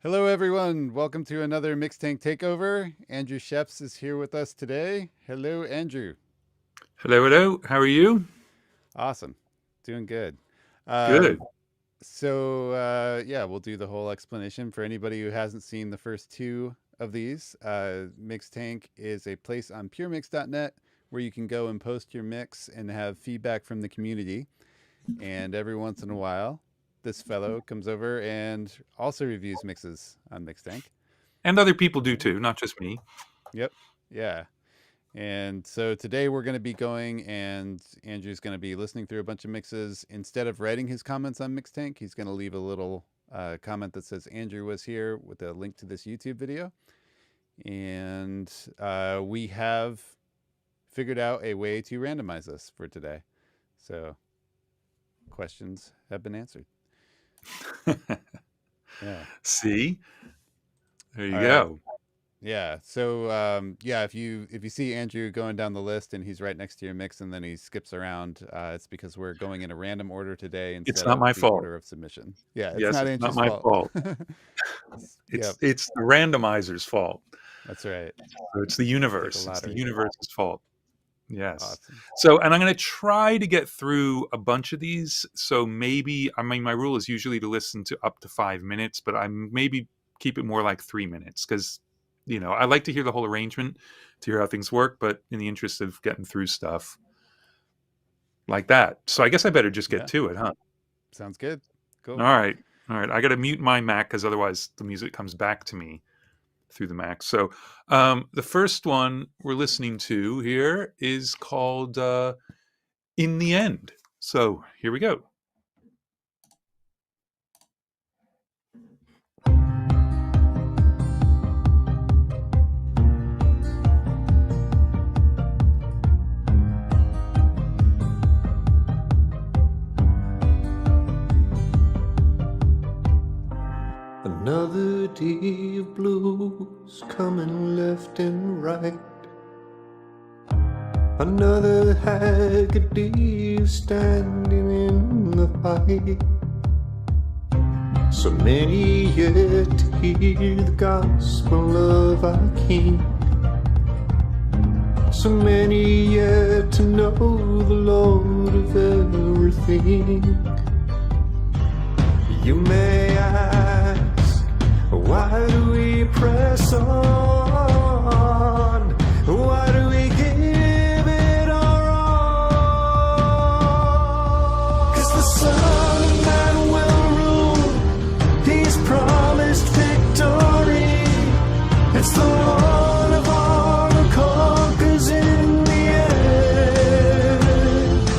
Hello, everyone. Welcome to another Tank Takeover. Andrew Scheps is here with us today. Hello, Andrew. Hello. How are you? Awesome. Doing good. Good. We'll do the whole explanation for anybody who hasn't seen the first two of these. Mix Tank is a place on Puremix.net where you can go and post your mix and have feedback from the community. And every once in a while, this fellow comes over and also reviews mixes on Mix Tank. And other people do too, not just me. Yep. Yeah. And so today we're going to be going, and Andrew's going to be listening through a bunch of mixes. Instead of writing his comments on Mix Tank, he's going to leave a little comment that says Andrew was here with a link to this YouTube video. And we have figured out a way to randomize this for today. So questions have been answered. Yeah. See? There you go. Yeah. So if you see Andrew going down the list and he's right next to your mix and then he skips around, it's because we're going in a random order today instead it's not my of the fault. Order of submission. Yeah, it's yes, not it's Andrew's not my fault. It's the randomizer's fault. That's right. So it's the universe. It's the universe's fault. Yes. Awesome. So, and I'm going to try to get through a bunch of these. So maybe, my rule is usually to listen to up to 5 minutes, but I maybe keep it more like 3 minutes because, I like to hear the whole arrangement to hear how things work, but in the interest of getting through stuff like that. So I guess I better just get to it, huh? Sounds good. Cool. All right. I got to mute my Mac because otherwise the music comes back to me through the Mac. So the first one we're listening to here is called In the End. So here we go. Another day of blues coming left and right. Another haggard day of standing in the fight. So many yet to hear the gospel of our King. So many yet to know the Lord of everything. You may ask, why do we press on? Why do we give it our all? 'Cause the Son of Man will rule. He's promised victory. It's the Lord of all who conquers in the end.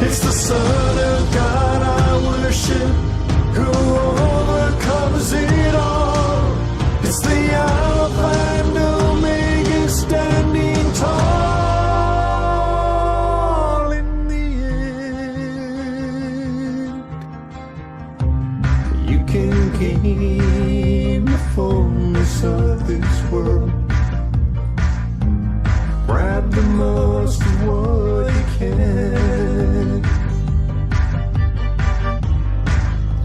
It's the Son of God I worship, who overcomes it all. It's the Alpha and Omega standing tall in the end. You can gain the fullness of this world, grab the most of what you can.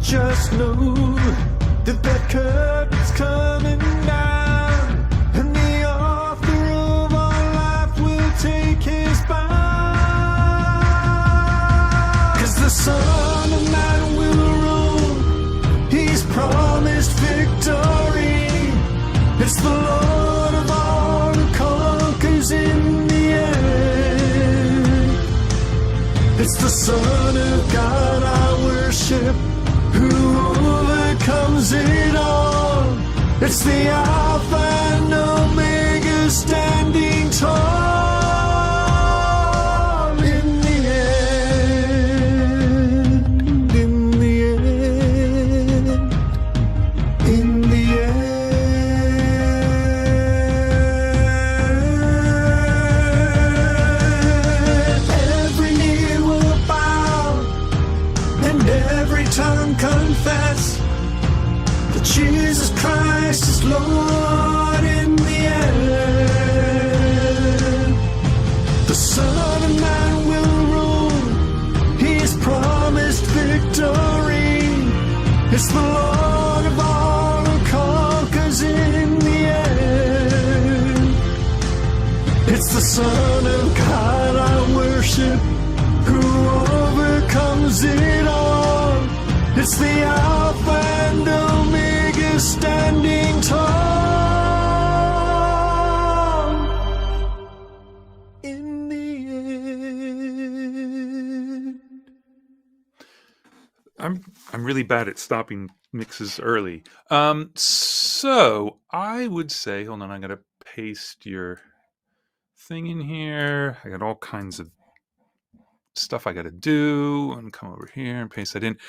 Just know that curtain's coming down, and the author of our life will take his bow. 'Cause the Son of Man will rule. He's promised victory. It's the Lord of all who conquers in the end. It's the Son of God I worship, who overcomes it all. It's the Alpha and Omega standing tall in the end. In the end. In the end. Every knee will bow and every tongue confess that Jesus Christ is Lord in the end. The Son of Man will rule. He's promised victory. It's the Lord of all who Son of God I worship, who overcomes it all. It's the Alpha and Omega standing tall. In the end. I'm really bad at stopping mixes early. So I would say, hold on, I gotta paste your thing in here. I got all kinds of stuff I gotta do, and come over here and paste that in.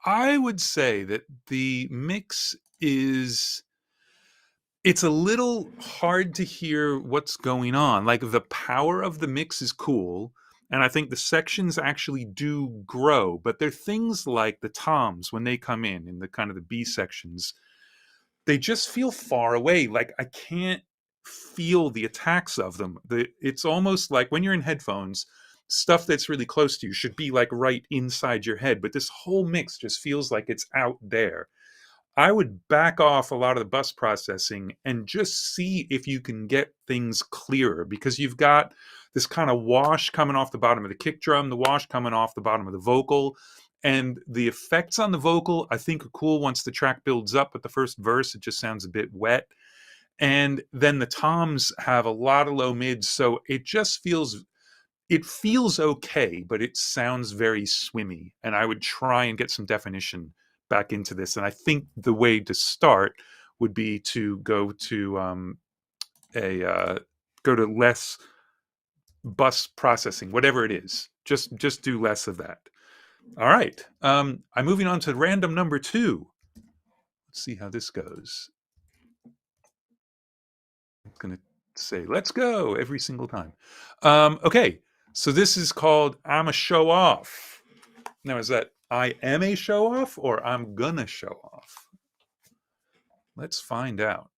I would say that the mix is, it's a little hard to hear what's going on. Like, the power of the mix is cool, and I think the sections actually do grow, but they're things like the toms when they come in the kind of the B sections, they just feel far away. Like, I can't feel the attacks of them. It's almost like when you're in headphones, stuff that's really close to you should be like right inside your head, but this whole mix just feels like it's out there. I would back off a lot of the bus processing and just see if you can get things clearer, because you've got this kind of wash coming off the bottom of the kick drum, the wash coming off the bottom of the vocal, and the effects on the vocal I think are cool once the track builds up, but the first verse, it just sounds a bit wet. And then the toms have a lot of low mids, so it just feels okay, but it sounds very swimmy. And I would try and get some definition back into this. And I think the way to start would be to go to less bus processing, whatever it is. Just do less of that. All right. I'm moving on to random number 2. Let's see how this goes. I'm going to say, let's go every single time. Okay. So this is called I'm a Show Off. Now, is that I am a show off or I'm gonna show off? Let's find out.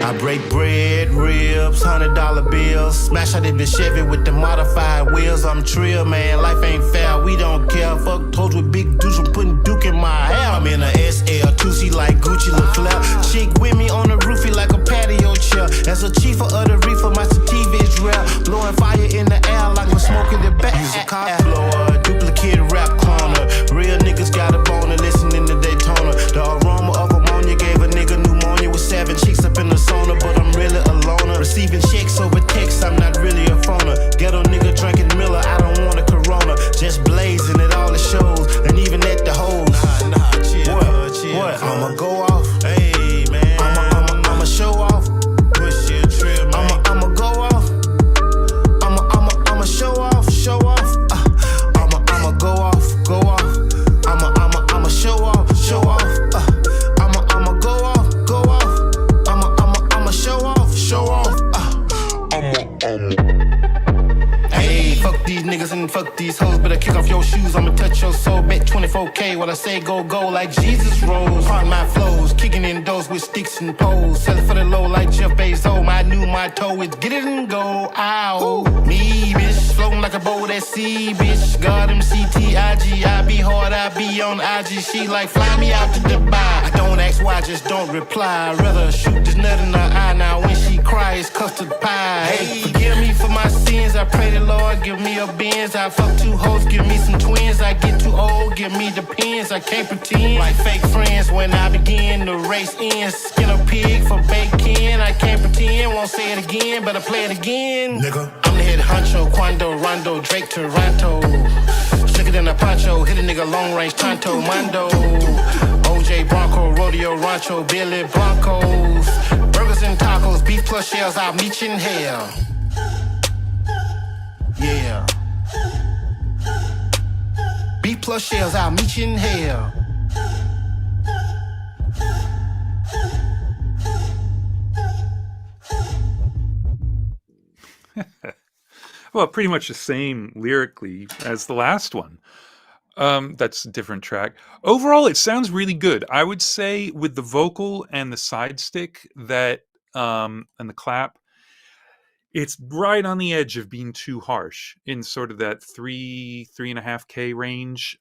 I break bread, ribs, $100 bills. Smash out in the Chevy with the modified wheels. I'm trill, man. Life ain't fair. We don't care. Fuck toes with big dudes. I'm putting Duke in my hair. I'm in a SL, 2C like Gucci LeClaire. Chick with me on the roofie like a patio chair. As a chief of the reefer, my sativa is rare. Blowing fire in the air like we're smoking the back. Use a cop blower, duplicate rap cloner. Real niggas got a boner listening to Daytona. The aroma of ammonia gave a nigga pneumonia with 7 chicks up in the sauna, but I'm really a loner. Receiving checks over text, I'm not really a phoner. Ghetto nigga drinking Miller, I don't want a Corona. Just blazing at all the shows, and even at the hoes. Chill, what? I'ma go off. Hey, man. I'ma show off. Push your trip, man. I'ma go off. I'ma show off. I'ma go off. I'ma show off. I'ma go off. I'ma show off. Hey, fuck these niggas and fuck these hoes. Better kick off your shoes, I'ma touch your soul. Bet 24K while I say go like Jesus rolls. Pardon my flows, kicking in doors with sticks and poles. Selling for the low like Jeff Bezos. My new motto is get it and go. Ow. Me, bitch, floating like a boat at sea, bitch. God, MCTIG, I be hard, I be on IG. She like fly me out to Dubai. I don't ask why, just don't reply. I'd rather shoot this nut in her eye. Now when she cries, custard pie. Hey, forgive me for my sins. I pray the Lord give me a Benz. I fuck 2 hoes, give me some twins. I get too old, give me the pins. I can't pretend like fake friends when I begin. The race ends. Skin a pig for bacon. I can't pretend, won't say it again, but I play it again. Nigga, I'm the head honcho, Quando, Rondo, Drake, Toronto. Slicker than a poncho, hit a nigga long range, Tonto, Mondo. OJ Bronco, Rodeo Rancho, Billy Broncos. Burgers and tacos, beef plus shells, I'll meet you in hell. Yeah. Beef plus shells, I'll meet you in hell. Well, pretty much the same lyrically as the last one. That's a different track. Overall, it sounds really good. I would say with the vocal and the side stick that and the clap, it's right on the edge of being too harsh in sort of that 3.5K range.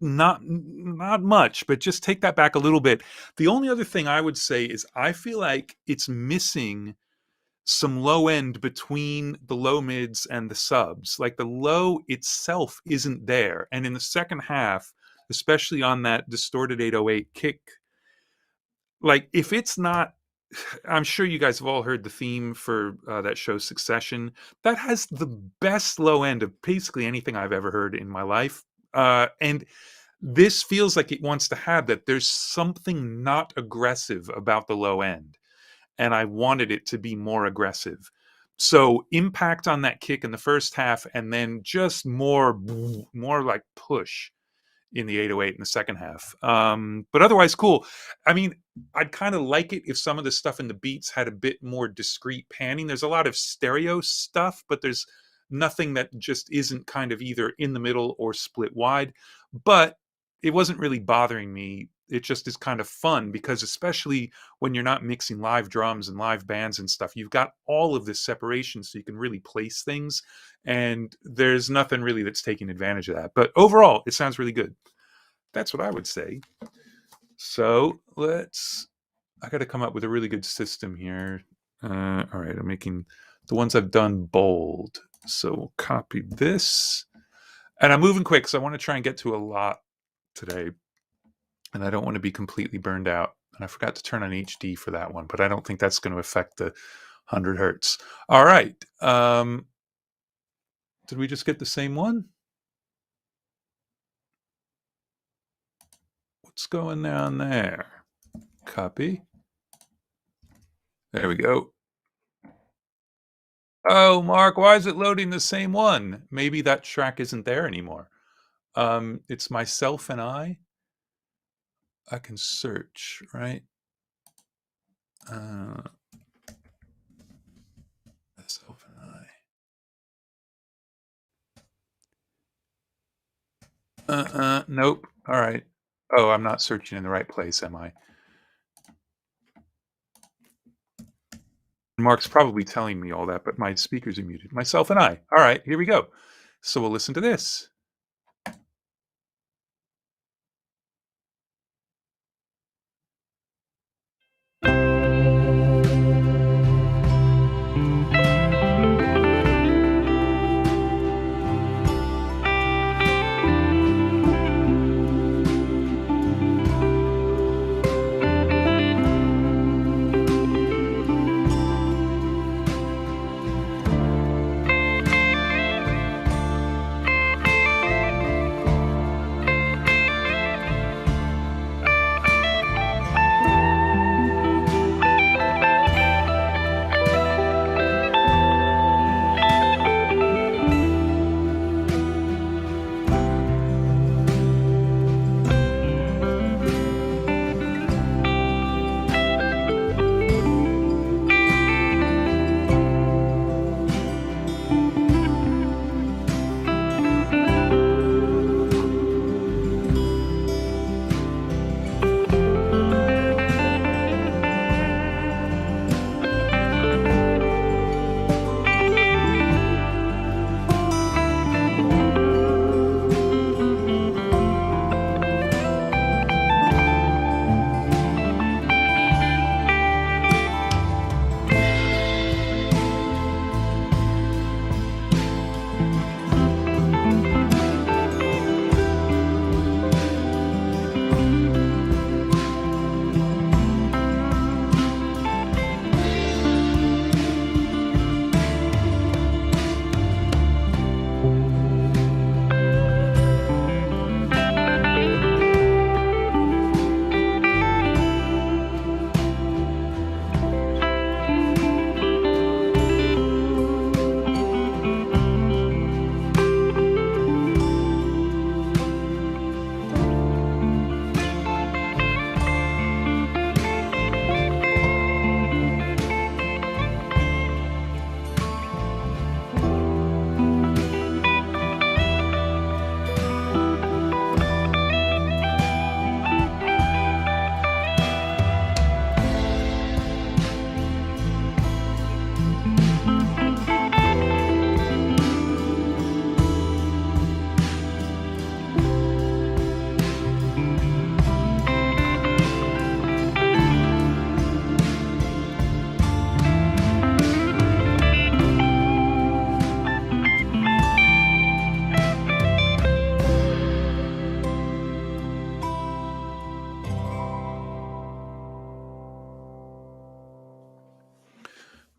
Not much, but just take that back a little bit. The only other thing I would say is I feel like it's missing some low end between the low mids and the subs. Like the low itself isn't there. And in the second half, especially on that distorted 808 kick, like if it's not, I'm sure you guys have all heard the theme for that show Succession. That has the best low end of basically anything I've ever heard in my life. And this feels like it wants to have that. There's something not aggressive about the low end, and I wanted it to be more aggressive. So impact on that kick in the first half, and then just more like push in the 808 in the second half. But otherwise, cool. I mean, I'd kind of like it if some of the stuff in the beats had a bit more discrete panning. There's a lot of stereo stuff, but there's nothing that just isn't kind of either in the middle or split wide. But it wasn't really bothering me. It just is kind of fun because especially when you're not mixing live drums and live bands and stuff, you've got all of this separation so you can really place things. And there's nothing really that's taking advantage of that. But overall, it sounds really good. That's what I would say. So I got to come up with a really good system here. All right, I'm making the ones I've done bold. So we'll copy this. And I'm moving quick because I want to try and get to a lot today. And I don't want to be completely burned out. And I forgot to turn on HD for that one, but I don't think that's going to affect the 100 hertz. All right. Did we just get the same one? What's going on there? Copy. There we go. Oh, Mark, why is it loading the same one? Maybe that track isn't there anymore. It's Myself and I. I can search, right? Myself and I. Nope. All right. Oh, I'm not searching in the right place, am I? Mark's probably telling me all that, but my speakers are muted. Myself and I. All right, here we go. So we'll listen to this.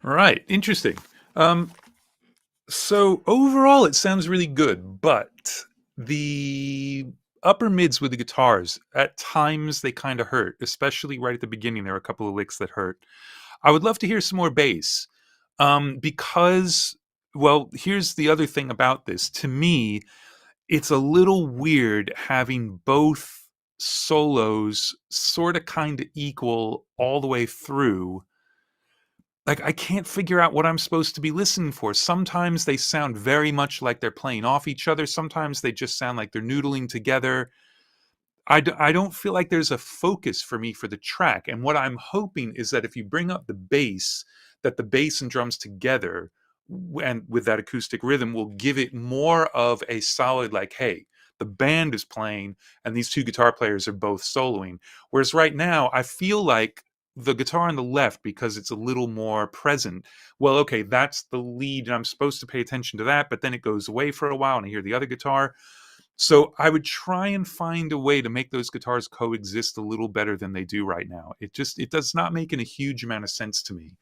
Right. Interesting. So overall, it sounds really good, but the upper mids with the guitars, at times they kind of hurt, especially right at the beginning. There are a couple of licks that hurt. I would love to hear some more bass, because, well, here's the other thing about this. To me, it's a little weird having both solos sort of kind of equal all the way through. Like, I can't figure out what I'm supposed to be listening for. Sometimes they sound very much like they're playing off each other. Sometimes they just sound like they're noodling together. I don't feel like there's a focus for me for the track. And what I'm hoping is that if you bring up the bass, that the bass and drums together and with that acoustic rhythm will give it more of a solid, like, hey, the band is playing and these two guitar players are both soloing. Whereas right now, I feel like the guitar on the left, because it's a little more present, well, okay, that's the lead and I'm supposed to pay attention to that, but then it goes away for a while and I hear the other guitar. So I would try and find a way to make those guitars coexist a little better than they do right now. It does not make a huge amount of sense to me.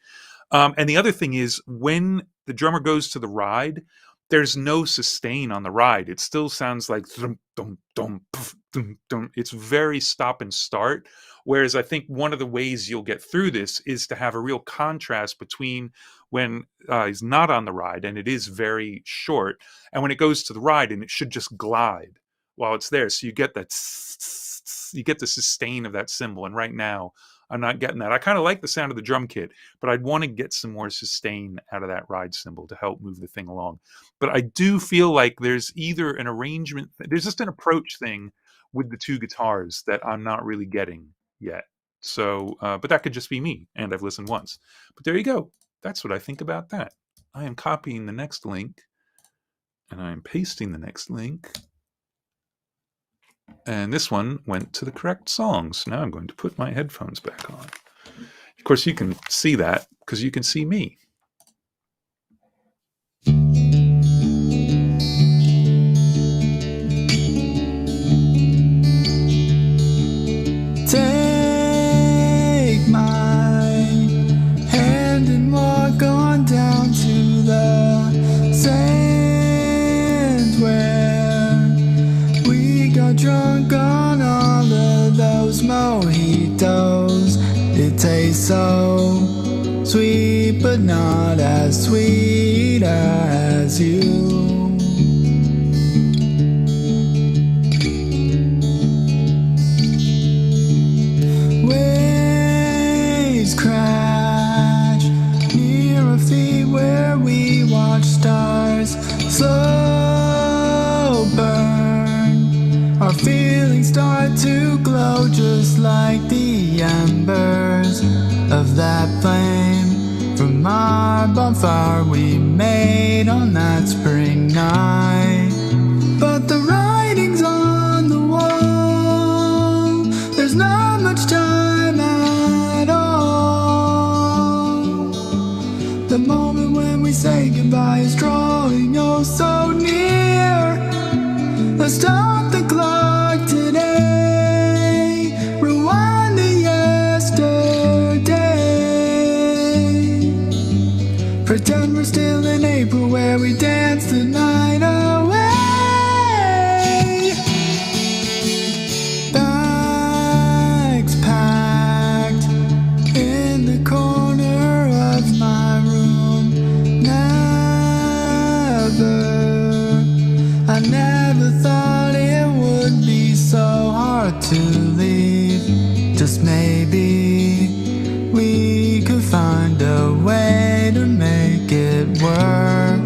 And the other thing is, when the drummer goes to the ride, there's no sustain on the ride. It still sounds like dum, dum, dum, pf, dum, dum. It's very stop and start. Whereas I think one of the ways you'll get through this is to have a real contrast between when he's not on the ride and it is very short, and when it goes to the ride and it should just glide while it's there. So you get that, you get the sustain of that cymbal. And right now, I'm not getting that. I kind of like the sound of the drum kit, but I'd want to get some more sustain out of that ride cymbal to help move the thing along. But I do feel like there's either an arrangement, there's just an approach thing with the two guitars that I'm not really getting yet. So, but that could just be me, and I've listened once. But there you go. That's what I think about that. I am copying the next link, and I am pasting the next link. And this one went to the correct song. So now I'm going to put my headphones back on. Of course, you can see that because you can see me. Take my hand and walk on down to the sand where we got drunk on all of those mojitos. It tastes so sweet, but not as sweet as you. Waves crash near our feet where we watch stars slow burn. Our feelings start to glow just like the embers of that flame from our bonfire we made on that spring night. But the writing's on the wall, there's not much time at all. The moment when we say goodbye is drawing oh so near. Let's stop the clock today, rewind to yesterday. Pretend we're still in April where we dance the night away. Bags packed in the corner of my room. I never thought it would be so hard to leave. Just maybe we could find a way to make it work.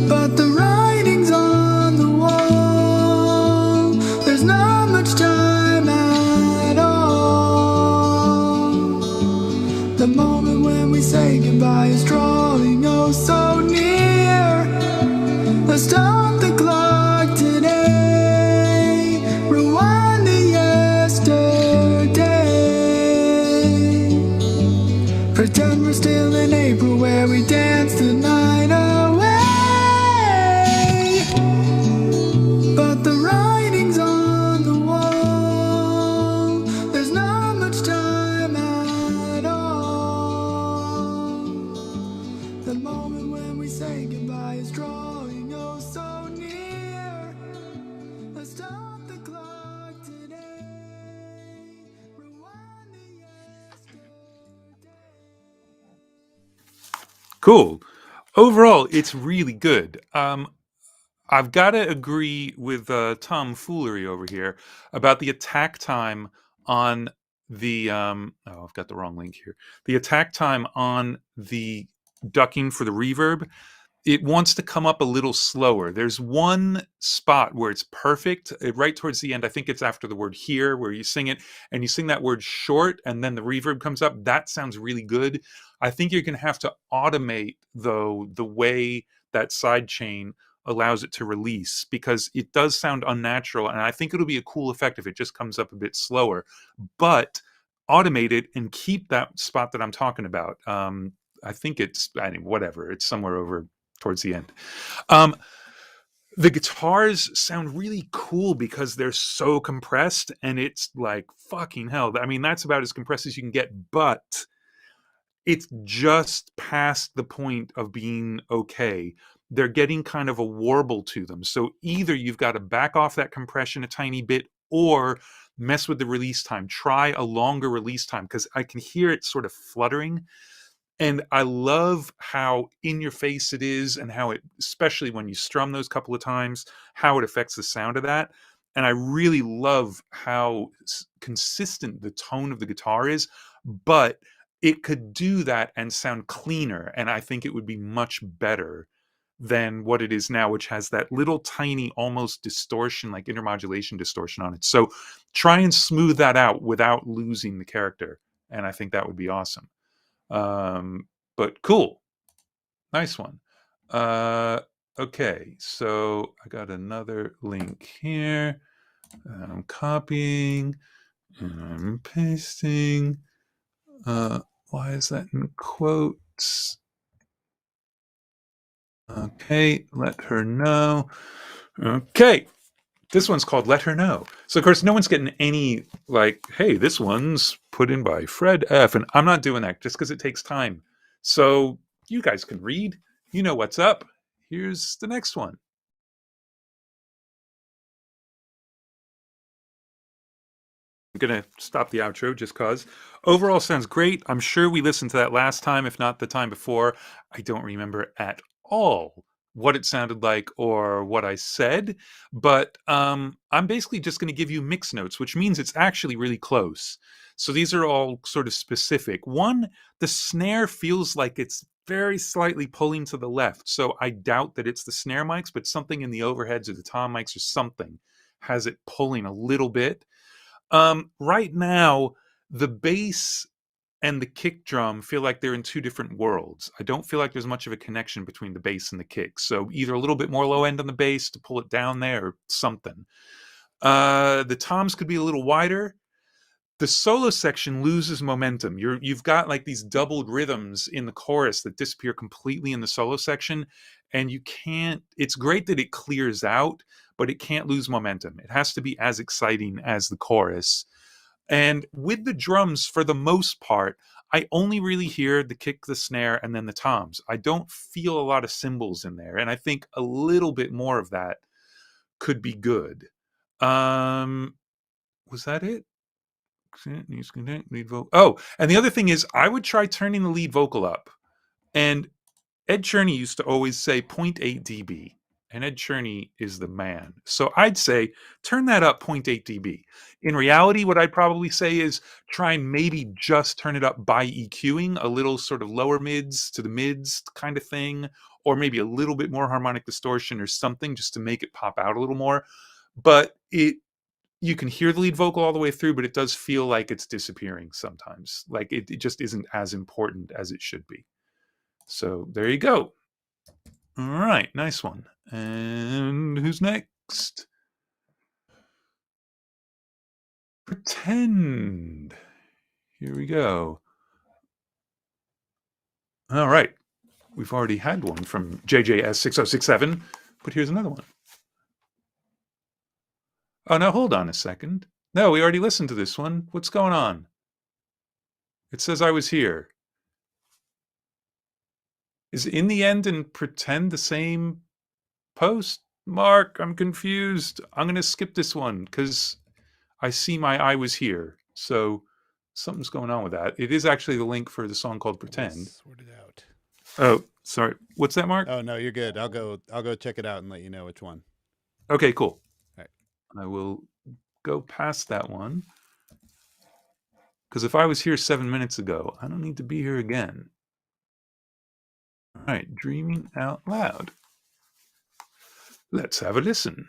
But the writing's on the wall, there's not much time at all. The moment when we say goodbye is drawing oh so near. Let's stop the clock today, rewind to yesterday. Pretend we're still in April where we dance the night away. But the writing's on the wall, there's not much time at all. Cool. Overall, it's really good. I've got to agree with Tom Foolery over here about the attack time on the. Oh, I've got the wrong link here. The attack time on the ducking for the reverb, it wants to come up a little slower. There's one spot where it's perfect, right towards the end. I think it's after the word here, where you sing it and you sing that word short, and then the reverb comes up. That sounds really good. I think you're going to have to automate, though, the way that side chain allows it to release, because it does sound unnatural. And I think it'll be a cool effect if it just comes up a bit slower. But automate it and keep that spot that I'm talking about. I think it's, whatever, it's somewhere over towards the end. The guitars sound really cool because they're so compressed, and it's like, fucking hell. I mean, that's about as compressed as you can get, but it's just past the point of being okay. They're getting kind of a warble to them. So either you've got to back off that compression a tiny bit, or mess with the release time. Try a longer release time, because I can hear it sort of fluttering. And I love how in your face it is, and how it, especially when you strum those couple of times, how it affects the sound of that. And I really love how consistent the tone of the guitar is, but it could do that and sound cleaner. And I think it would be much better than what it is now, which has that little tiny almost distortion, like intermodulation distortion on it. So try and smooth that out without losing the character. And I think that would be awesome. But cool. Nice one. Okay, so I got another link here. I'm copying and I'm pasting. Why is that in quotes? Okay, let her know. Okay, this one's called Let Her Know. So, of course, no one's getting any, like, hey, this one's put in by Fred F. And I'm not doing that just because it takes time. So you guys can read. You know what's up. Here's the next one. I'm going to stop the outro just because. Overall sounds great. I'm sure we listened to that last time, if not the time before. I don't remember at all what it sounded like or what I said, but I'm basically just going to give you mix notes, which means it's actually really close. So these are all sort of specific. One, the snare feels like it's very slightly pulling to the left. So I doubt that it's the snare mics, but something in the overheads or the tom mics or something has it pulling a little bit. Right now, the bass and the kick drum feel like they're in two different worlds. I don't feel like there's much of a connection between the bass and the kick. So either a little bit more low end on the bass to pull it down there or something. The toms could be a little wider. The solo section loses momentum. You've got like these doubled rhythms in the chorus that disappear completely in the solo section, and you can't. It's great that it clears out, but it can't lose momentum. It has to be as exciting as the chorus. And with the drums, for the most part, I only really hear the kick, the snare, and then the toms. I don't feel a lot of cymbals in there, and I think a little bit more of that could be good. Was that it? Lead vocal. Oh, and the other thing is, I would try turning the lead vocal up. And Ed Cherney used to always say 0.8 dB, and Ed Cherney is the man. So I'd say turn that up 0.8 dB. In reality, what I'd probably say is try and maybe just turn it up by EQing a little sort of lower mids to the mids kind of thing, or maybe a little bit more harmonic distortion or something just to make it pop out a little more. But you can hear the lead vocal all the way through, but it does feel like it's disappearing sometimes. Like it just isn't as important as it should be. So there you go. All right, nice one. And who's next? Pretend. Here we go. All right. We've already had one from JJS6067, but here's another one. Oh, now hold on a second. No, we already listened to this one. What's going on? It says I was here. Is In the End and Pretend the same post? Mark, I'm confused. I'm going to skip this one because I see my I was here. So something's going on with that. It is actually the link for the song called Pretend. Sort it out. Oh, Sorry, what's that, Mark? Oh no, you're good. I'll go check it out and let you know which one. Okay, cool. Right. I will go past that one. Because if I was here 7 minutes ago, I don't need to be here again. All right, Dreaming Out Loud. Let's have a listen.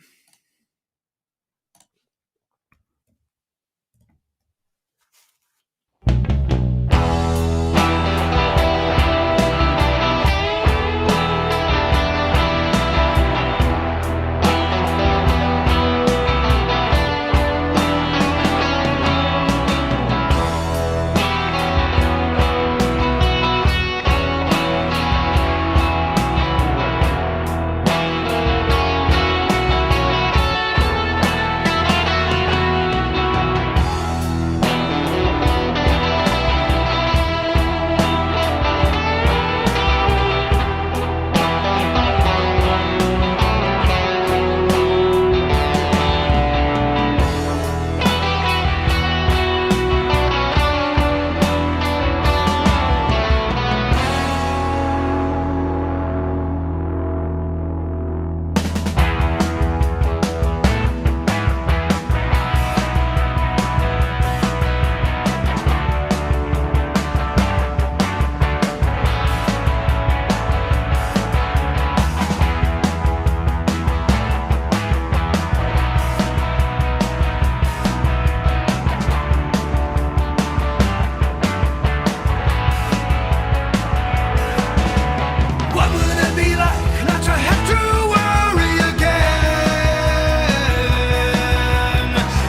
What would it be like not to have to worry again?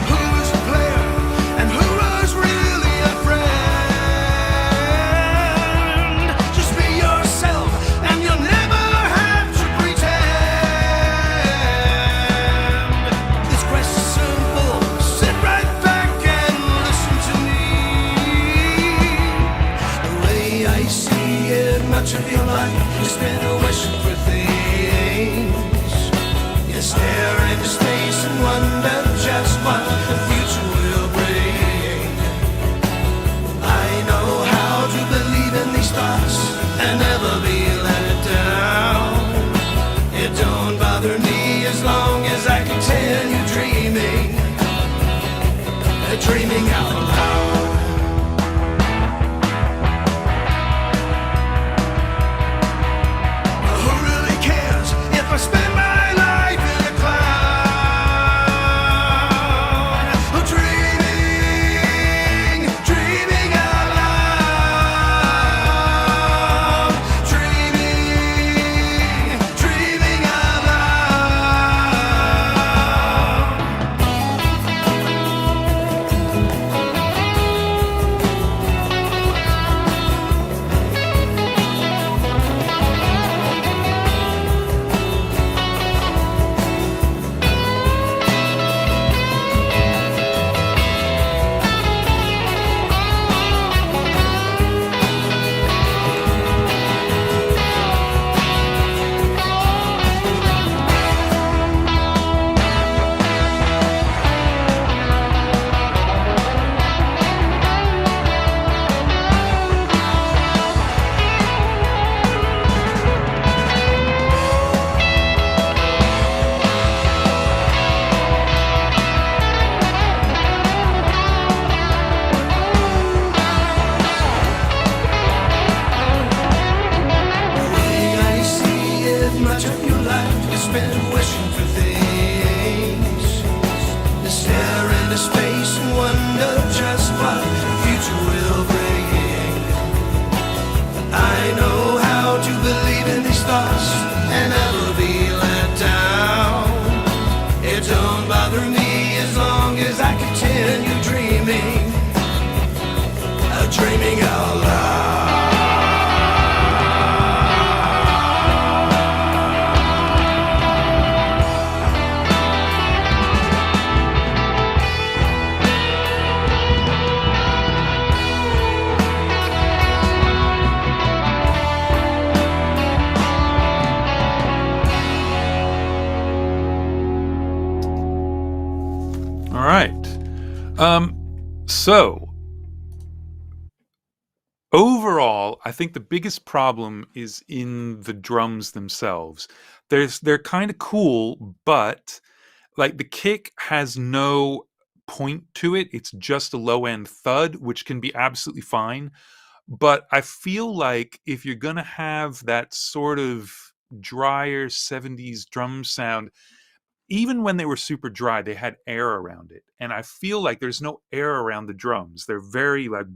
Who was a player and who was really a friend? Just be yourself and you'll never have to pretend. This quest is simple, sit right back and listen to me. The way I see it, much of your life you spend wishing for things. You stare into space and wonder just what the future will bring. I know how to believe in these thoughts and never be let down. It don't bother me as long as I continue dreaming, dreaming out loud. Who really cares if I spend my life in a cloud? Dreaming, dreaming out loud. Dreaming, dreaming out dreaming out loud. All right. So Overall, I think the biggest problem is in the drums themselves. They're kind of cool, but like the kick has no point to it. It's just a low end thud, which can be absolutely fine. But I feel like if you're going to have that sort of drier 70s drum sound, even when they were super dry, they had air around it. And I feel like there's no air around the drums. They're very like,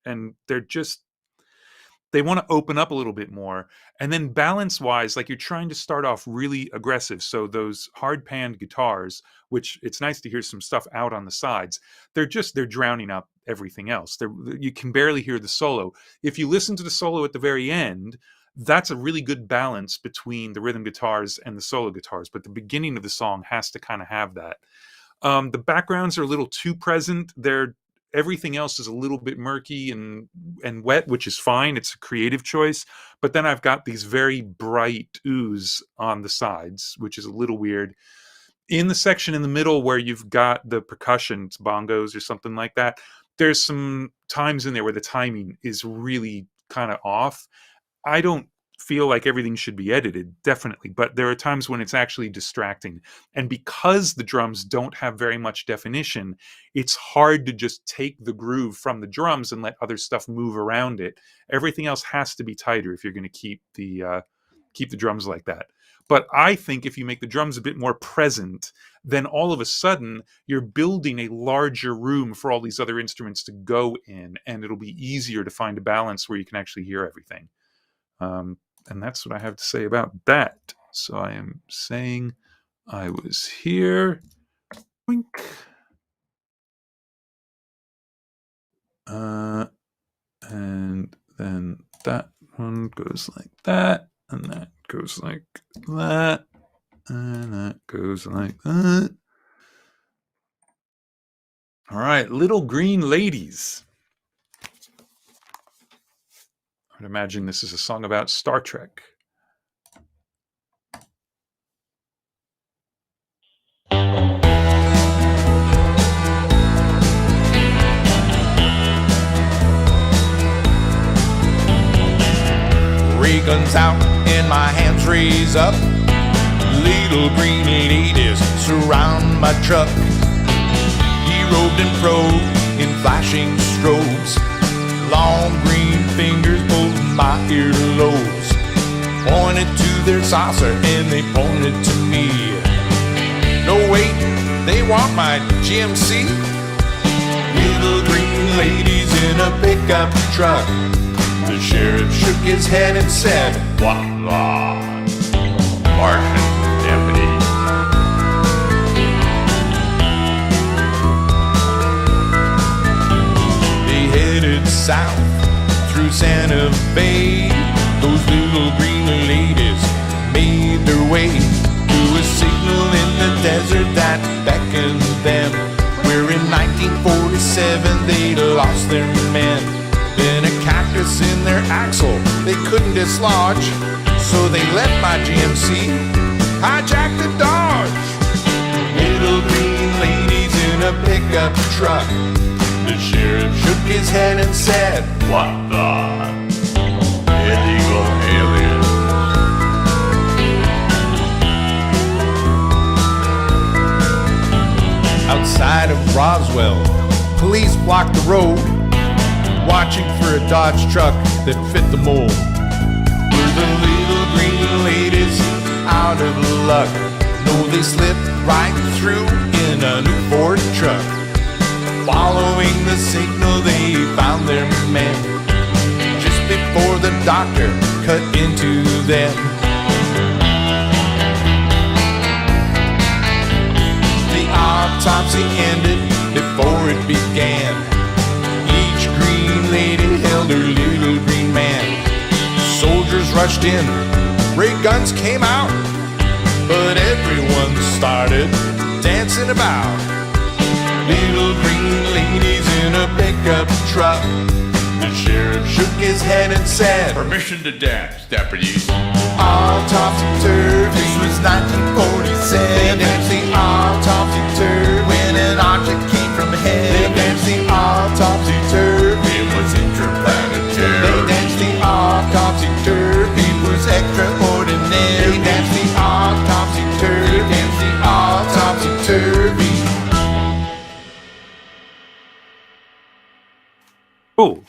and they want to open up a little bit more. And then balance wise, like you're trying to start off really aggressive. So those hard panned guitars, which it's nice to hear some stuff out on the sides, they're drowning out everything else. You can barely hear the solo. If you listen to the solo at the very end, that's a really good balance between the rhythm guitars and the solo guitars. But the beginning of the song has to kind of have that. The backgrounds are a little too present. Everything else is a little bit murky and wet, which is fine. It's a creative choice. But then I've got these very bright ooze on the sides, which is a little weird. In the section in the middle where you've got the percussion, bongos or something like that, there's some times in there where the timing is really kind of off. I don't feel like everything should be edited, definitely, but there are times when it's actually distracting. And because the drums don't have very much definition, it's hard to just take the groove from the drums and let other stuff move around it. Everything else has to be tighter if you're going to keep the drums like that. But I think if you make the drums a bit more present, then all of a sudden you're building a larger room for all these other instruments to go in, and it'll be easier to find a balance where you can actually hear everything. And that's what I have to say about that. So I am saying I was here. Wink. And then that one goes like that, and that goes like that, and that goes like that. All right, Little Green Ladies. I'd imagine this is a song about Star Trek. Ray guns out and my hands raise up. Little green ladies surround my truck. He robed and probed in flashing strobes. Long green fingers holding my earlobes. Pointed to their saucer and they pointed to me. No wait, they want my GMC. Little green ladies in a pickup truck. The sheriff shook his head and said, "What law? Martian deputy." They headed south through Santa Fe. Those little green ladies made their way to a signal in the desert that beckoned them, where in 1947 they lost their men. Then a cactus in their axle they couldn't dislodge, so they let my GMC hijack the Dodge. Little green ladies in a pickup truck. The sheriff shook his head and said, "What the illegal aliens?" Outside of Roswell, police blocked the road, watching for a Dodge truck that fit the mold. Were the little green ladies out of luck? No, they slipped right through in a new Ford truck. Following the signal, they found their men just before the doctor cut into them. The autopsy ended before it began. Each green lady held her little green man. Soldiers rushed in, ray guns came out, but everyone started dancing about. Little green ladies in a pickup truck. The sheriff shook his head and said, "Permission to dance, deputies." All topsy-turvy. This was 1947. They danced the all topsy-turvy when an object came from heaven. They danced the all topsy-turvy. It was interplanetary. Cool.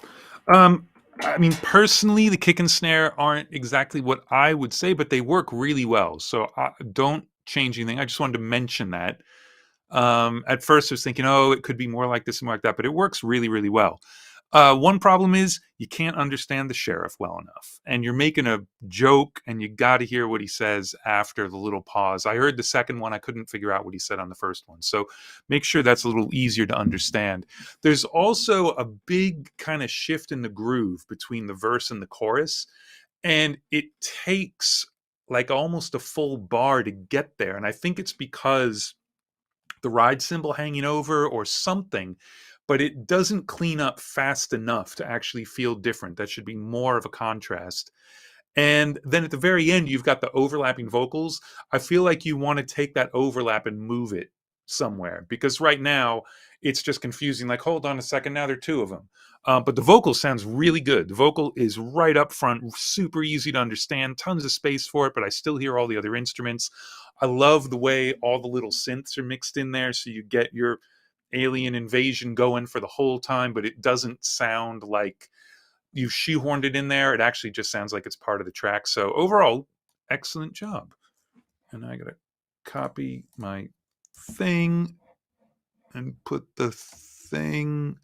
I mean, personally, the kick and snare aren't exactly what I would say, but they work really well. So don't change anything. I just wanted to mention that. At first, I was thinking, oh, it could be more like this and more like that, but it works really, really well. One problem is you can't understand the sheriff well enough, and you're making a joke, and you got to hear what he says after the little pause. I heard the second one, I couldn't figure out what he said on the first one, so make sure that's a little easier to understand. There's also a big kind of shift in the groove between the verse and the chorus, and it takes like almost a full bar to get there, and I think it's because the ride cymbal hanging over or something, but it doesn't clean up fast enough to actually feel different. That should be more of a contrast. And then at the very end, you've got the overlapping vocals. I feel like you want to take that overlap and move it somewhere, because right now it's just confusing. Like, hold on a second, now there are two of them. But the vocal sounds really good. The vocal is right up front, super easy to understand, tons of space for it, but I still hear all the other instruments. I love the way all the little synths are mixed in there, so you get your alien invasion going for the whole time, but it doesn't sound like you shoehorned it in there. It actually just sounds like it's part of the track. So overall, excellent job. And I gotta copy my thing and put the thing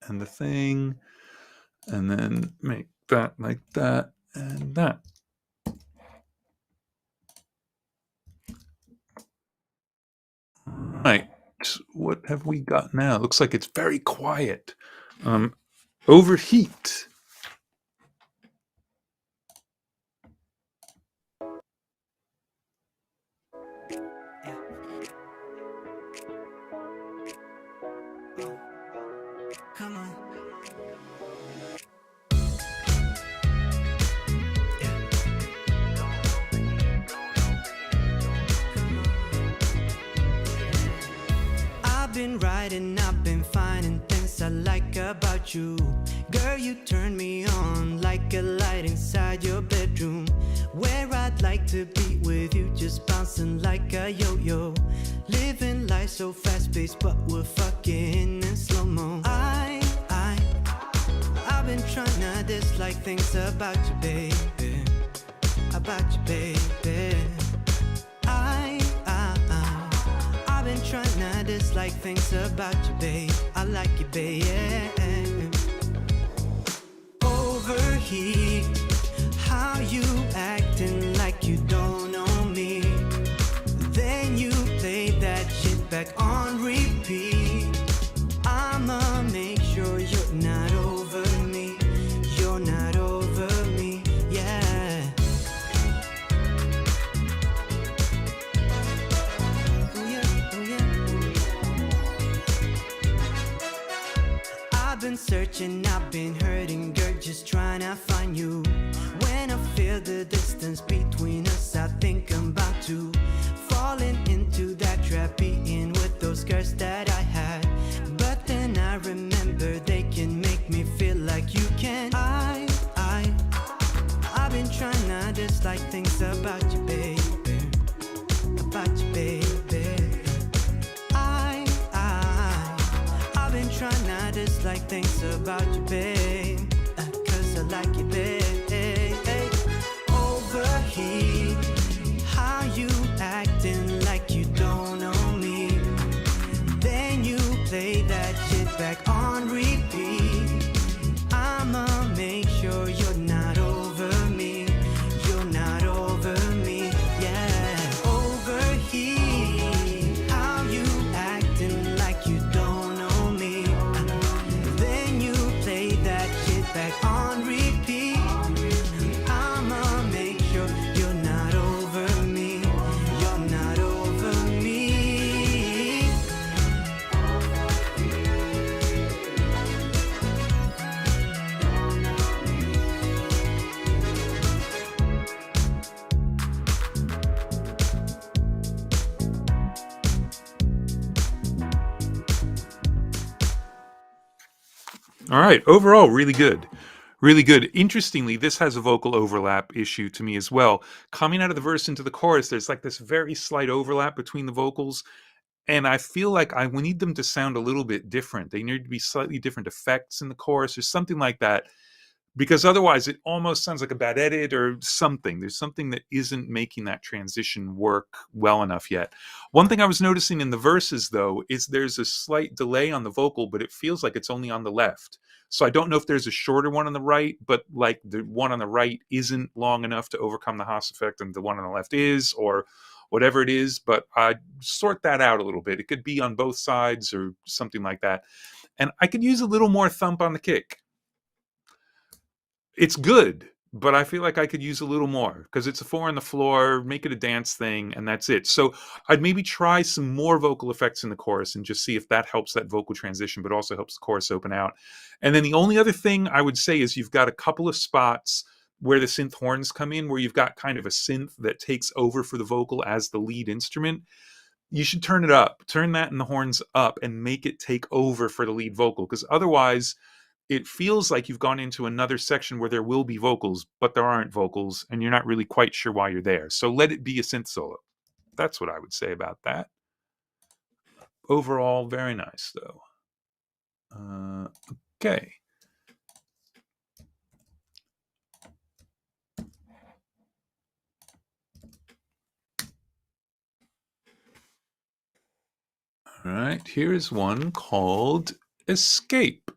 and the thing, and then make that like that and that. Right. What have we got now? Looks like it's very quiet. Overheat. Come on. I've been writing, I've been finding things I like about you. Girl, you turn me on like a light inside your bedroom, where I'd like to be with you, just bouncing like a yo-yo. Living life so fast-paced, but we're fucking in slow-mo. I've been trying to dislike things about you, baby. About you, baby. I've been trying to dislike things about you, babe. I like you, babe. Overheat, how you acting like you don't know me. Then you play that shit back on repeat. I'ma make sure you're not over me. You're not over me, yeah. Oh yeah, oh yeah. I've been searching, I've been hurting, girl, just trying to find you. When I feel the distance between us, I think I'm about to falling into that trap, being with those girls that I had. But then I remember they can make me feel like you can. I've been trying to dislike things about you, baby. About you, baby. I've been trying to dislike things about you, babe. Cause I like you, babe. Overheat, how you acting like you don't know me. Then you play that shit back on repeat. I'ma make sure you're not over me. You're not over me, yeah. Overheat, how you acting like you don't know me. Then you play that shit back on repeat. I'ma make sure you're not over me. You're not over me. All right. Overall, really good. Really good. Interestingly, this has a vocal overlap issue to me as well. Coming out of the verse into the chorus, there's like this very slight overlap between the vocals. and I feel like we need them to sound a little bit different. They need to be slightly different effects in the chorus or something like that, because otherwise it almost sounds like a bad edit or something. There's something that isn't making that transition work well enough yet. One thing I was noticing in the verses, though, is there's a slight delay on the vocal, but it feels like it's only on the left. So I don't know if there's a shorter one on the right, but like the one on the right isn't long enough to overcome the Haas effect and the one on the left is, or whatever it is. But I sort that out a little bit. It could be on both sides or something like that. And I could use a little more thump on the kick. It's good, but I feel like I could use a little more because it's a 4 on the floor, make it a dance thing, and that's it. So I'd maybe try some more vocal effects in the chorus and just see if that helps that vocal transition, but also helps the chorus open out. And then the only other thing I would say is you've got a couple of spots where the synth horns come in, where you've got kind of a synth that takes over for the vocal as the lead instrument. You should turn it up, turn that and the horns up and make it take over for the lead vocal, because otherwise it feels like you've gone into another section where there will be vocals, but there aren't vocals, and you're not really quite sure why you're there. So let it be a synth solo. That's what I would say about that. Overall, very nice, though. Okay. All right, here's one called Escape.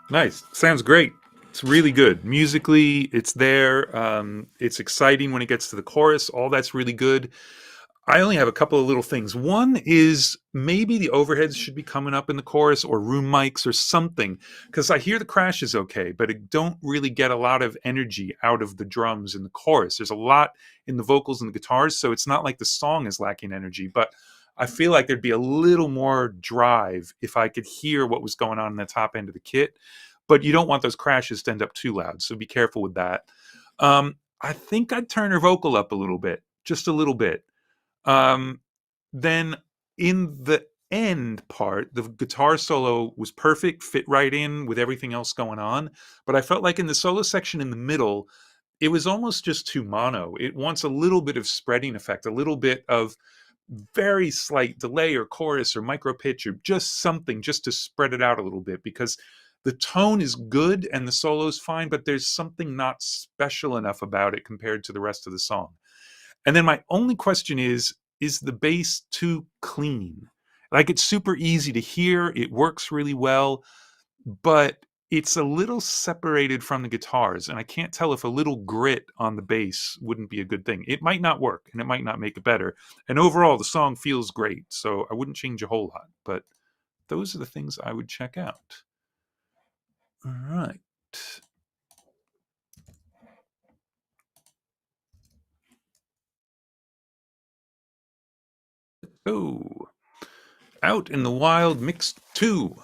Nice. Sounds great. It's really good. Musically, it's there. It's exciting when it gets to the chorus. All that's really good. I only have a couple of little things. One is maybe the overheads should be coming up in the chorus, or room mics or something, because I hear the crashes okay, but I don't really get a lot of energy out of the drums in the chorus. There's a lot in the vocals and the guitars, so it's not like the song is lacking energy, but I feel like there'd be a little more drive if I could hear what was going on in the top end of the kit. But you don't want those crashes to end up too loud, so be careful with that. I think I'd turn her vocal up a little bit, just a little bit. Then in the end part, the guitar solo was perfect, fit right in with everything else going on. But I felt like in the solo section in the middle, it was almost just too mono. It wants a little bit of spreading effect, a little bit of very slight delay or chorus or micro pitch or just something just to spread it out a little bit, because the tone is good and the solo's fine, but there's something not special enough about it compared to the rest of the song. And then my only question is the bass too clean? Like, it's super easy to hear, it works really well, but it's a little separated from the guitars, and I can't tell if a little grit on the bass wouldn't be a good thing. It might not work, and it might not make it better. And overall, the song feels great, so I wouldn't change a whole lot, but those are the things I would check out. All right. Oh, Out in the Wild Mix 2.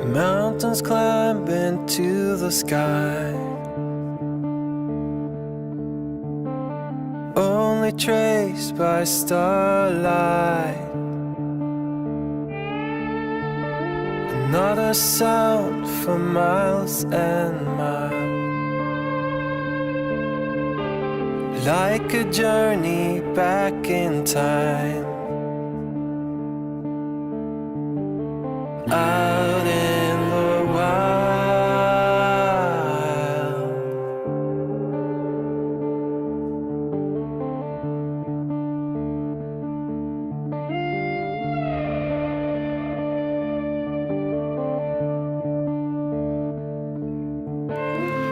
Mountains climb into the sky, only traced by starlight. Another sound for miles and miles, like a journey back in time. Out in the wild,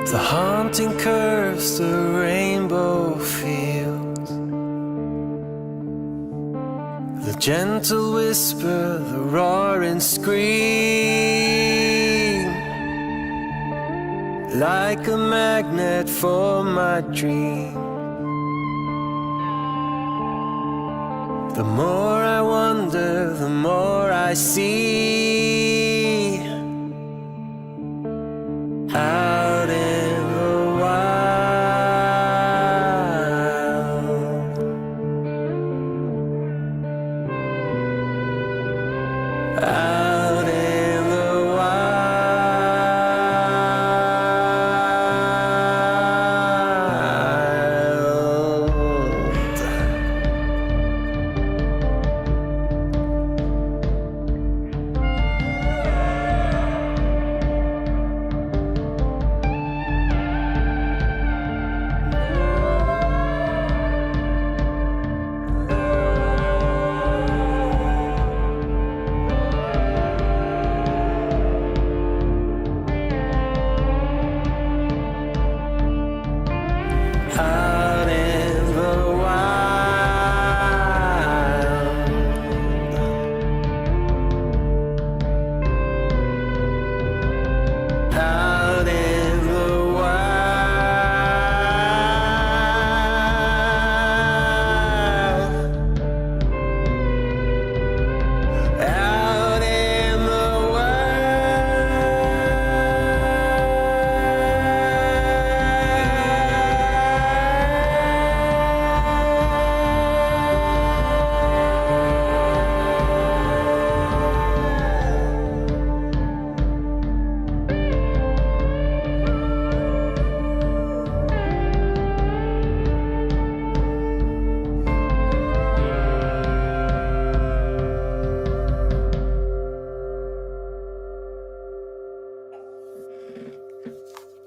the haunting curves, the rainbow fields, the gentle whisper, the roaring scream, like a magnet for my dream. The more I wonder, the more I see. Out in the wild, out in the wild.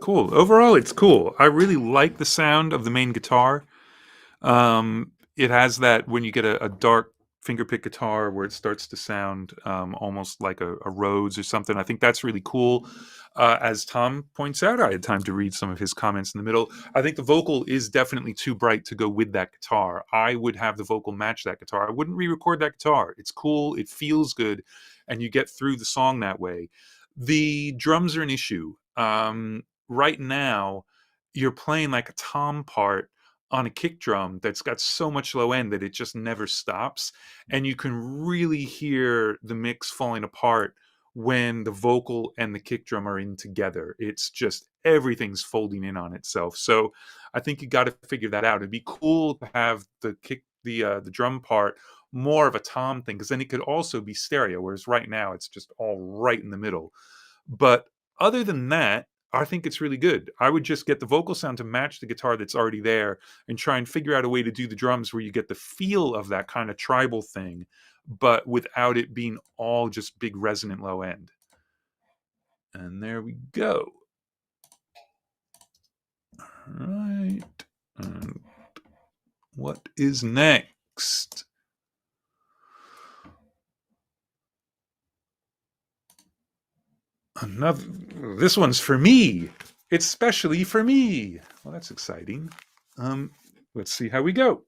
Cool. Overall, it's cool. I really like the sound of the main guitar. It has that when you get a dark fingerpick guitar where it starts to sound almost like a Rhodes or something. I think that's really cool. As Tom points out, I had time to read some of his comments in the middle. I think the vocal is definitely too bright to go with that guitar. I would have the vocal match that guitar. I wouldn't re-record that guitar. It's cool. It feels good. And you get through the song that way. The drums are an issue. Right now, you're playing like a tom part on a kick drum that's got so much low end that it just never stops. And you can really hear the mix falling apart when the vocal and the kick drum are in together. It's just everything's folding in on itself. So I think you got to figure that out. It'd be cool to have the drum part more of a tom thing, because then it could also be stereo, whereas right now it's just all right in the middle. But other than that, I think it's really good. I would just get the vocal sound to match the guitar that's already there and try and figure out a way to do the drums where you get the feel of that kind of tribal thing, but without it being all just big resonant low end. And there we go. All right. And what is next? This one's for me. It's specially for me. Well, that's exciting. Let's see how we go.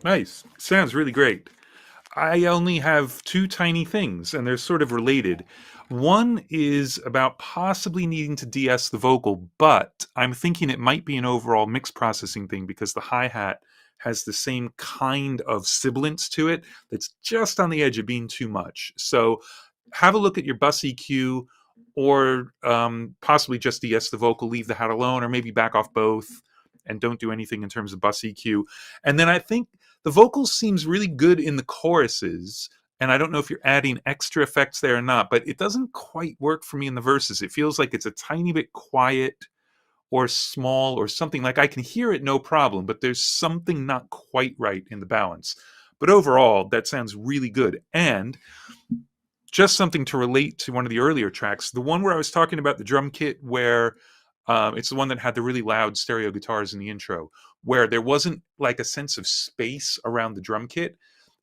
Nice. Sounds really great. I only have two tiny things, and they're sort of related. One is about possibly needing to de-ess the vocal, but I'm thinking it might be an overall mix processing thing because the hi-hat has the same kind of sibilance to it that's just on the edge of being too much. So have a look at your bus EQ, or possibly just de-ess the vocal, leave the hat alone, or maybe back off both and don't do anything in terms of bus EQ. And then I think the vocals seems really good in the choruses, and I don't know if you're adding extra effects there or not, but it doesn't quite work for me in the verses. It feels like it's a tiny bit quiet or small or something. Like I can hear it no problem, but there's something not quite right in the balance. But overall, that sounds really good. And just something to relate to one of the earlier tracks, the one where I was talking about the drum kit where It's the one that had the really loud stereo guitars in the intro, where there wasn't like a sense of space around the drum kit.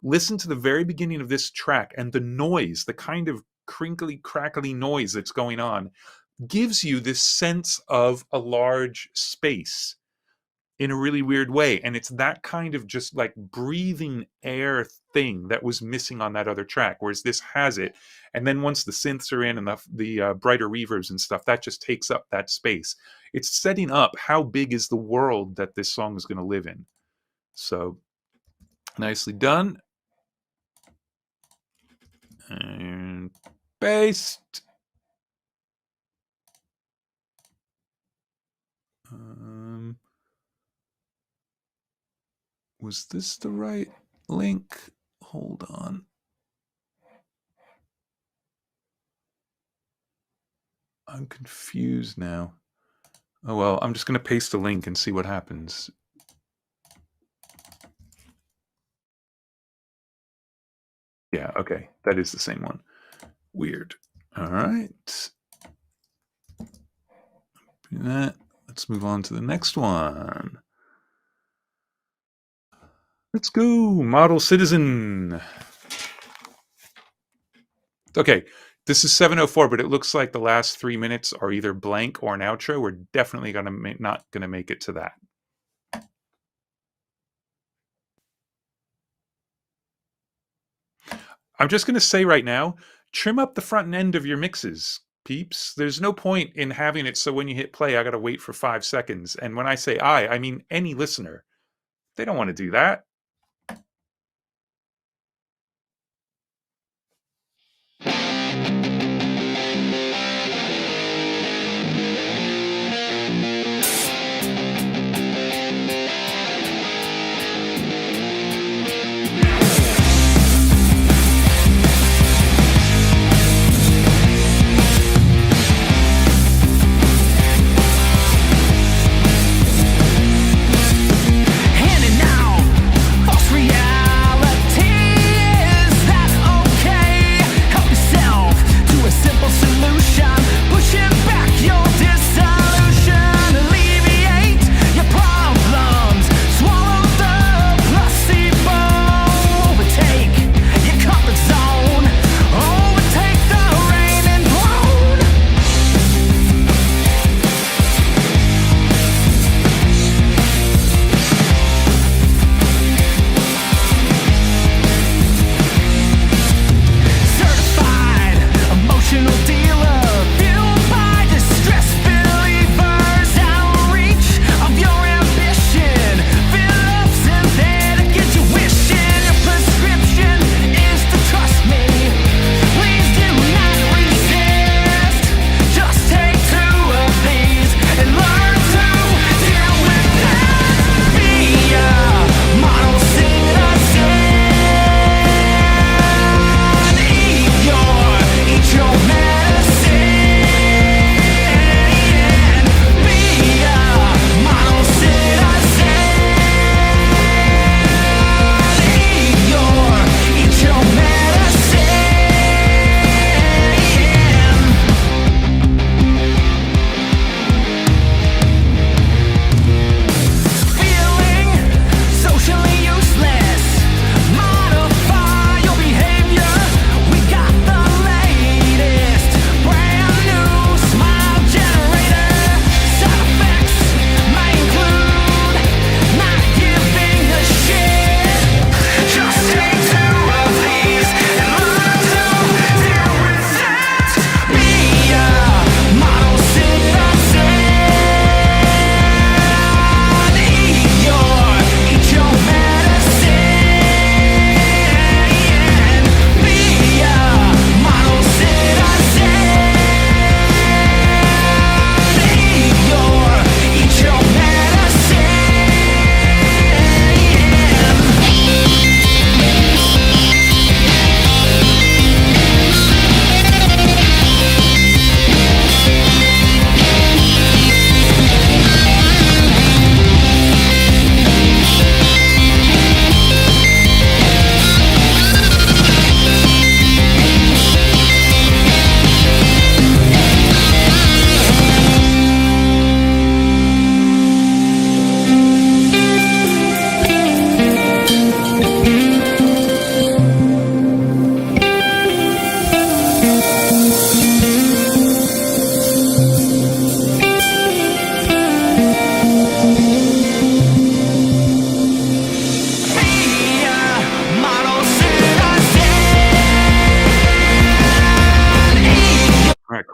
Listen to the very beginning of this track, and the noise, the kind of crinkly, crackly noise that's going on, gives you this sense of a large space in a really weird way. And it's that kind of just like breathing air thing that was missing on that other track, whereas this has it. And then once the synths are in and the brighter reverbs and stuff, that just takes up that space. It's setting up how big is the world that this song is going to live in. So nicely done. And paste. Was this the right link? Hold on. I'm confused now. Oh well, I'm just going to paste a link and see what happens. Yeah, okay. That is the same one. Weird. All right. Let's move on to the next one. Let's go. Model Citizen. Okay. This is 7:04, but it looks like the last 3 minutes are either blank or an outro. We're definitely not going to make it to that. I'm just going to say right now, trim up the front end of your mixes, peeps. There's no point in having it so when you hit play, I got to wait for 5 seconds. And when I say I mean any listener. They don't want to do that.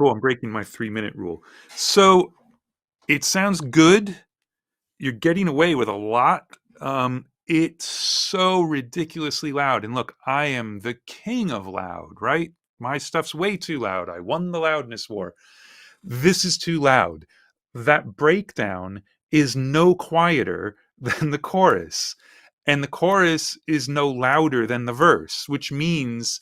Cool. I'm breaking my 3-minute rule. So it sounds good. You're getting away with a lot. It's so ridiculously loud. And look, I am the king of loud, right? My stuff's way too loud. I won the loudness war. This is too loud. That breakdown is no quieter than the chorus. And the chorus is no louder than the verse, which means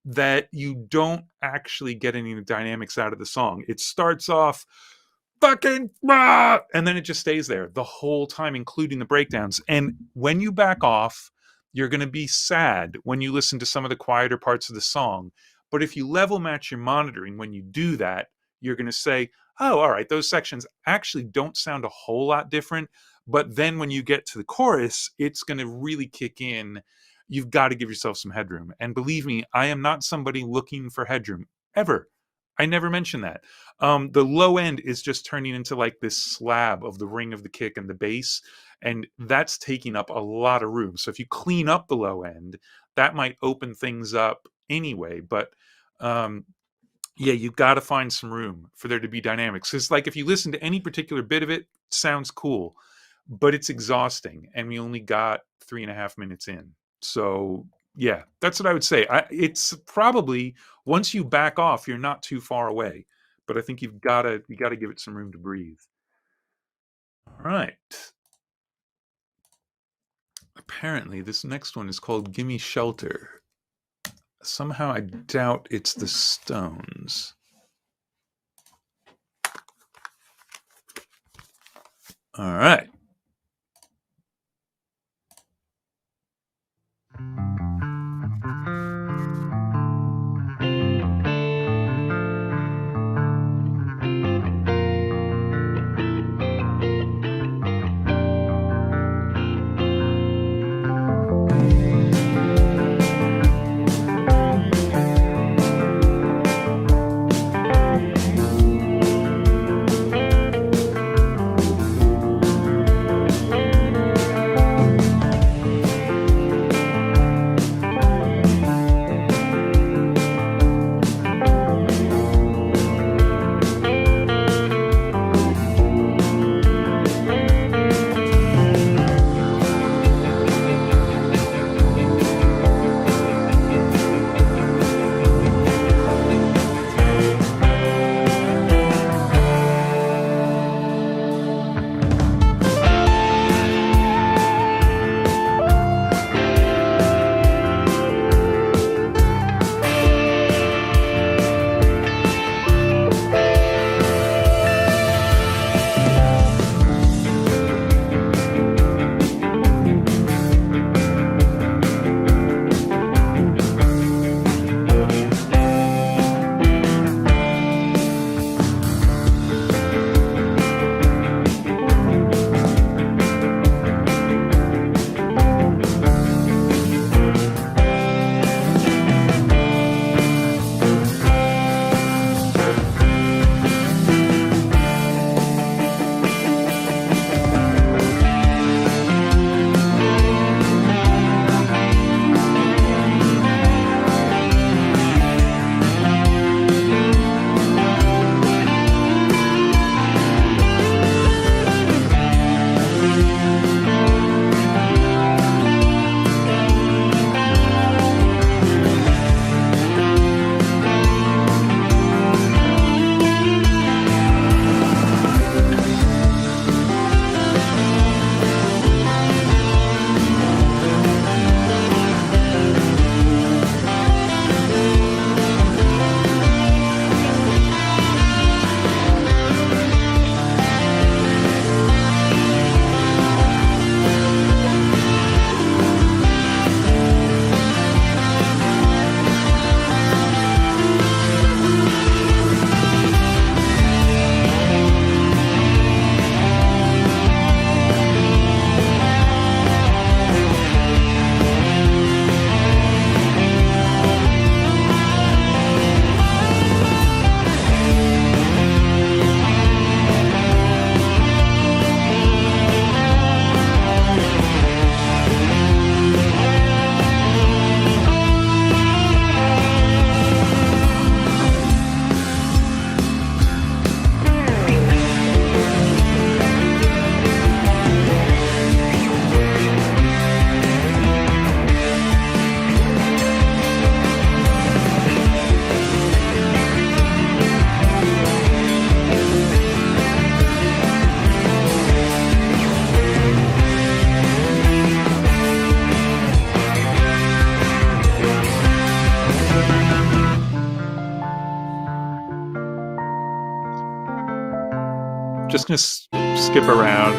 that you don't actually get any dynamics out of the song. It starts off fucking and then it just stays there the whole time, including the breakdowns. And when you back off, you're going to be sad when you listen to some of the quieter parts of the song. But if you level match your monitoring when you do that, you're going to say, oh, all right, those sections actually don't sound a whole lot different. But then when you get to the chorus, it's going to really kick in. You've got to give yourself some headroom. And believe me, I am not somebody looking for headroom ever. I never mention that. The low end is just turning into like this slab of the ring of the kick and the bass, and that's taking up a lot of room. So if you clean up the low end, that might open things up anyway. But yeah, you've got to find some room for there to be dynamics. It's like if you listen to any particular bit of it, it sounds cool, but it's exhausting, and we only got 3.5 minutes in. So yeah, that's what I would say. It's probably, once you back off, you're not too far away, but I think you got to give it some room to breathe. All right. Apparently, this next one is called "Gimme Shelter." Somehow, I doubt it's the Stones. All right. just gonna skip around.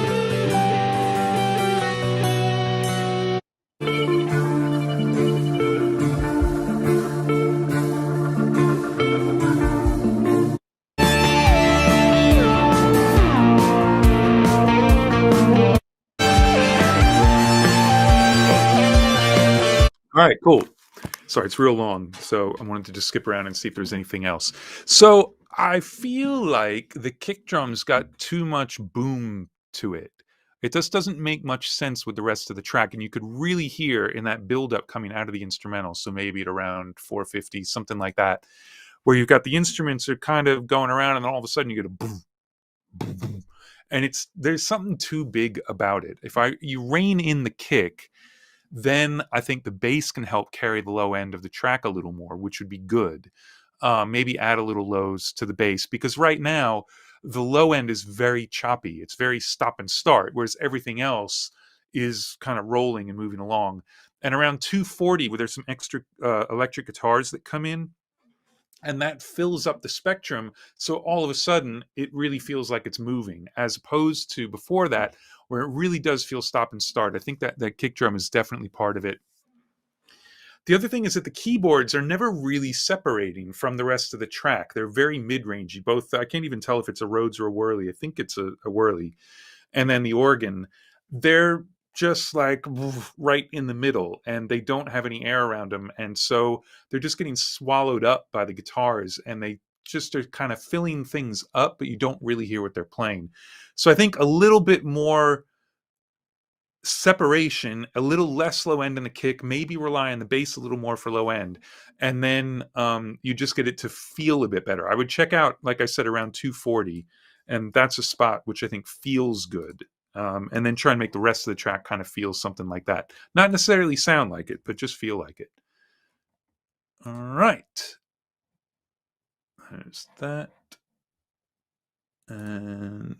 All right, cool. Sorry, it's real long, so I wanted to just skip around and see if there's anything else. So I feel like the kick drums got too much boom to it. It just doesn't make much sense with the rest of the track, and you could really hear in that build-up coming out of the instrumental, so maybe at around 450, something like that, where you've got the instruments are kind of going around, and then all of a sudden you get a boom, boom, boom, and there's something too big about it. If you rein in the kick, then I think the bass can help carry the low end of the track a little more, which would be good. Maybe add a little lows to the bass, because right now the low end is very choppy. It's very stop and start, whereas everything else is kind of rolling and moving along. And around 240, where there's some extra electric guitars that come in, and that fills up the spectrum. So all of a sudden, it really feels like it's moving, as opposed to before that, where it really does feel stop and start. I think that kick drum is definitely part of it. The other thing is that the keyboards are never really separating from the rest of the track. They're very mid-rangey. Both, I can't even tell if it's a Rhodes or a Whirly. I think it's a Whirly. And then the organ, they're just like right in the middle, and they don't have any air around them. And so they're just getting swallowed up by the guitars, and they just are kind of filling things up, but you don't really hear what they're playing. So I think a little bit more separation, a little less low end in the kick, maybe rely on the bass a little more for low end, and then you just get it to feel a bit better. I would check out, like I said, around 240, and that's a spot which I think feels good. And then try and make the rest of the track kind of feel something like that. Not necessarily sound like it, but just feel like it. All right. There's that. And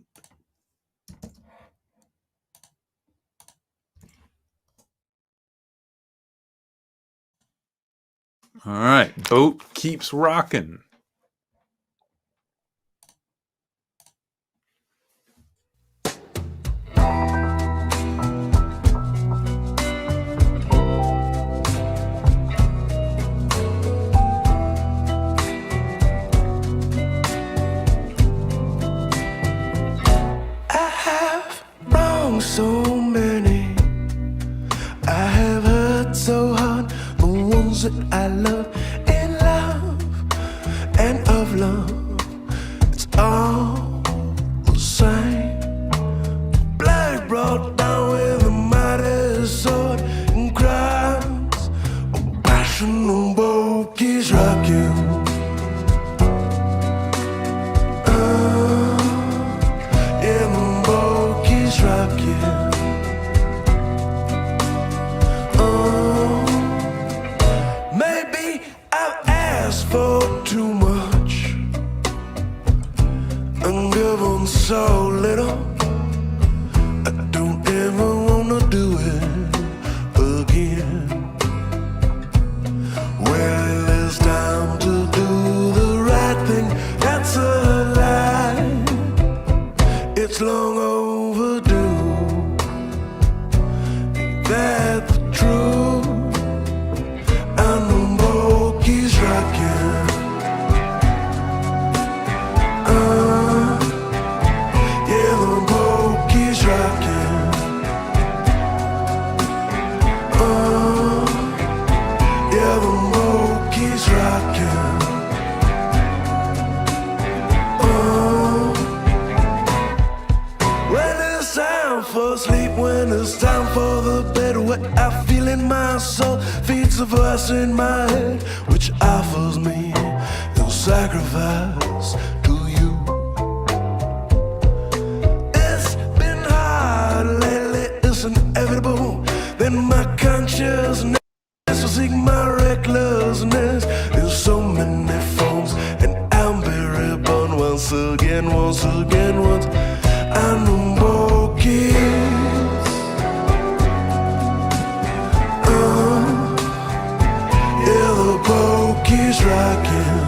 all right, Boat Keeps Rocking. So many I have hurt so hard, the ones that I love, in love and of love, it's all the same. Blood brought down with a mighty sword, and cries of passion on both keys rocking. Maybe I've asked for too much and given so little. I don't ever wanna do it again. Well, it's time to do the right thing. That's a lie. It's long overdue. That's the truth. And the boat keeps rocking. Yeah, the boat keeps rocking. Yeah, the boat keeps rocking. When it's time for sleep, when it's time for the bed, what I feel in my soul feeds the voice in my head, which offers me no sacrifice to you. It's been hard lately, it's inevitable. Then my consciousness will seek my recklessness in so many forms, and I'll be reborn once again, once again, once. I know more kids. Yeah, the boat keeps rocking.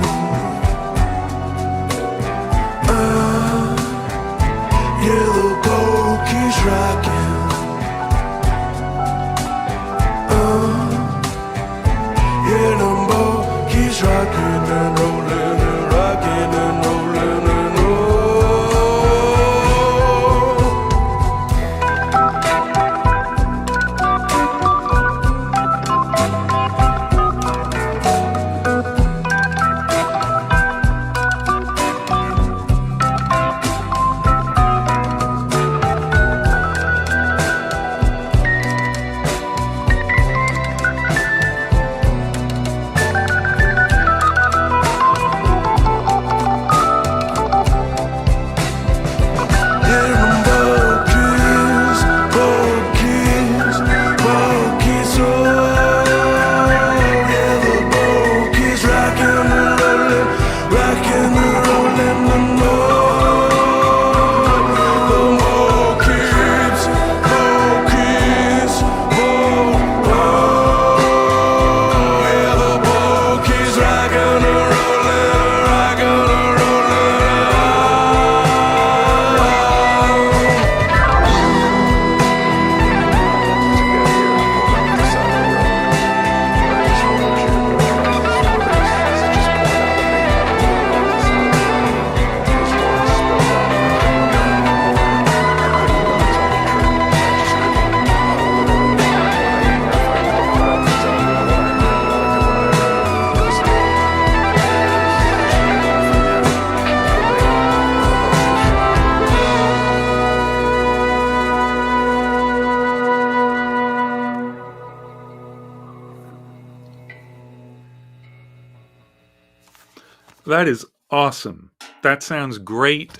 That is awesome. That sounds great.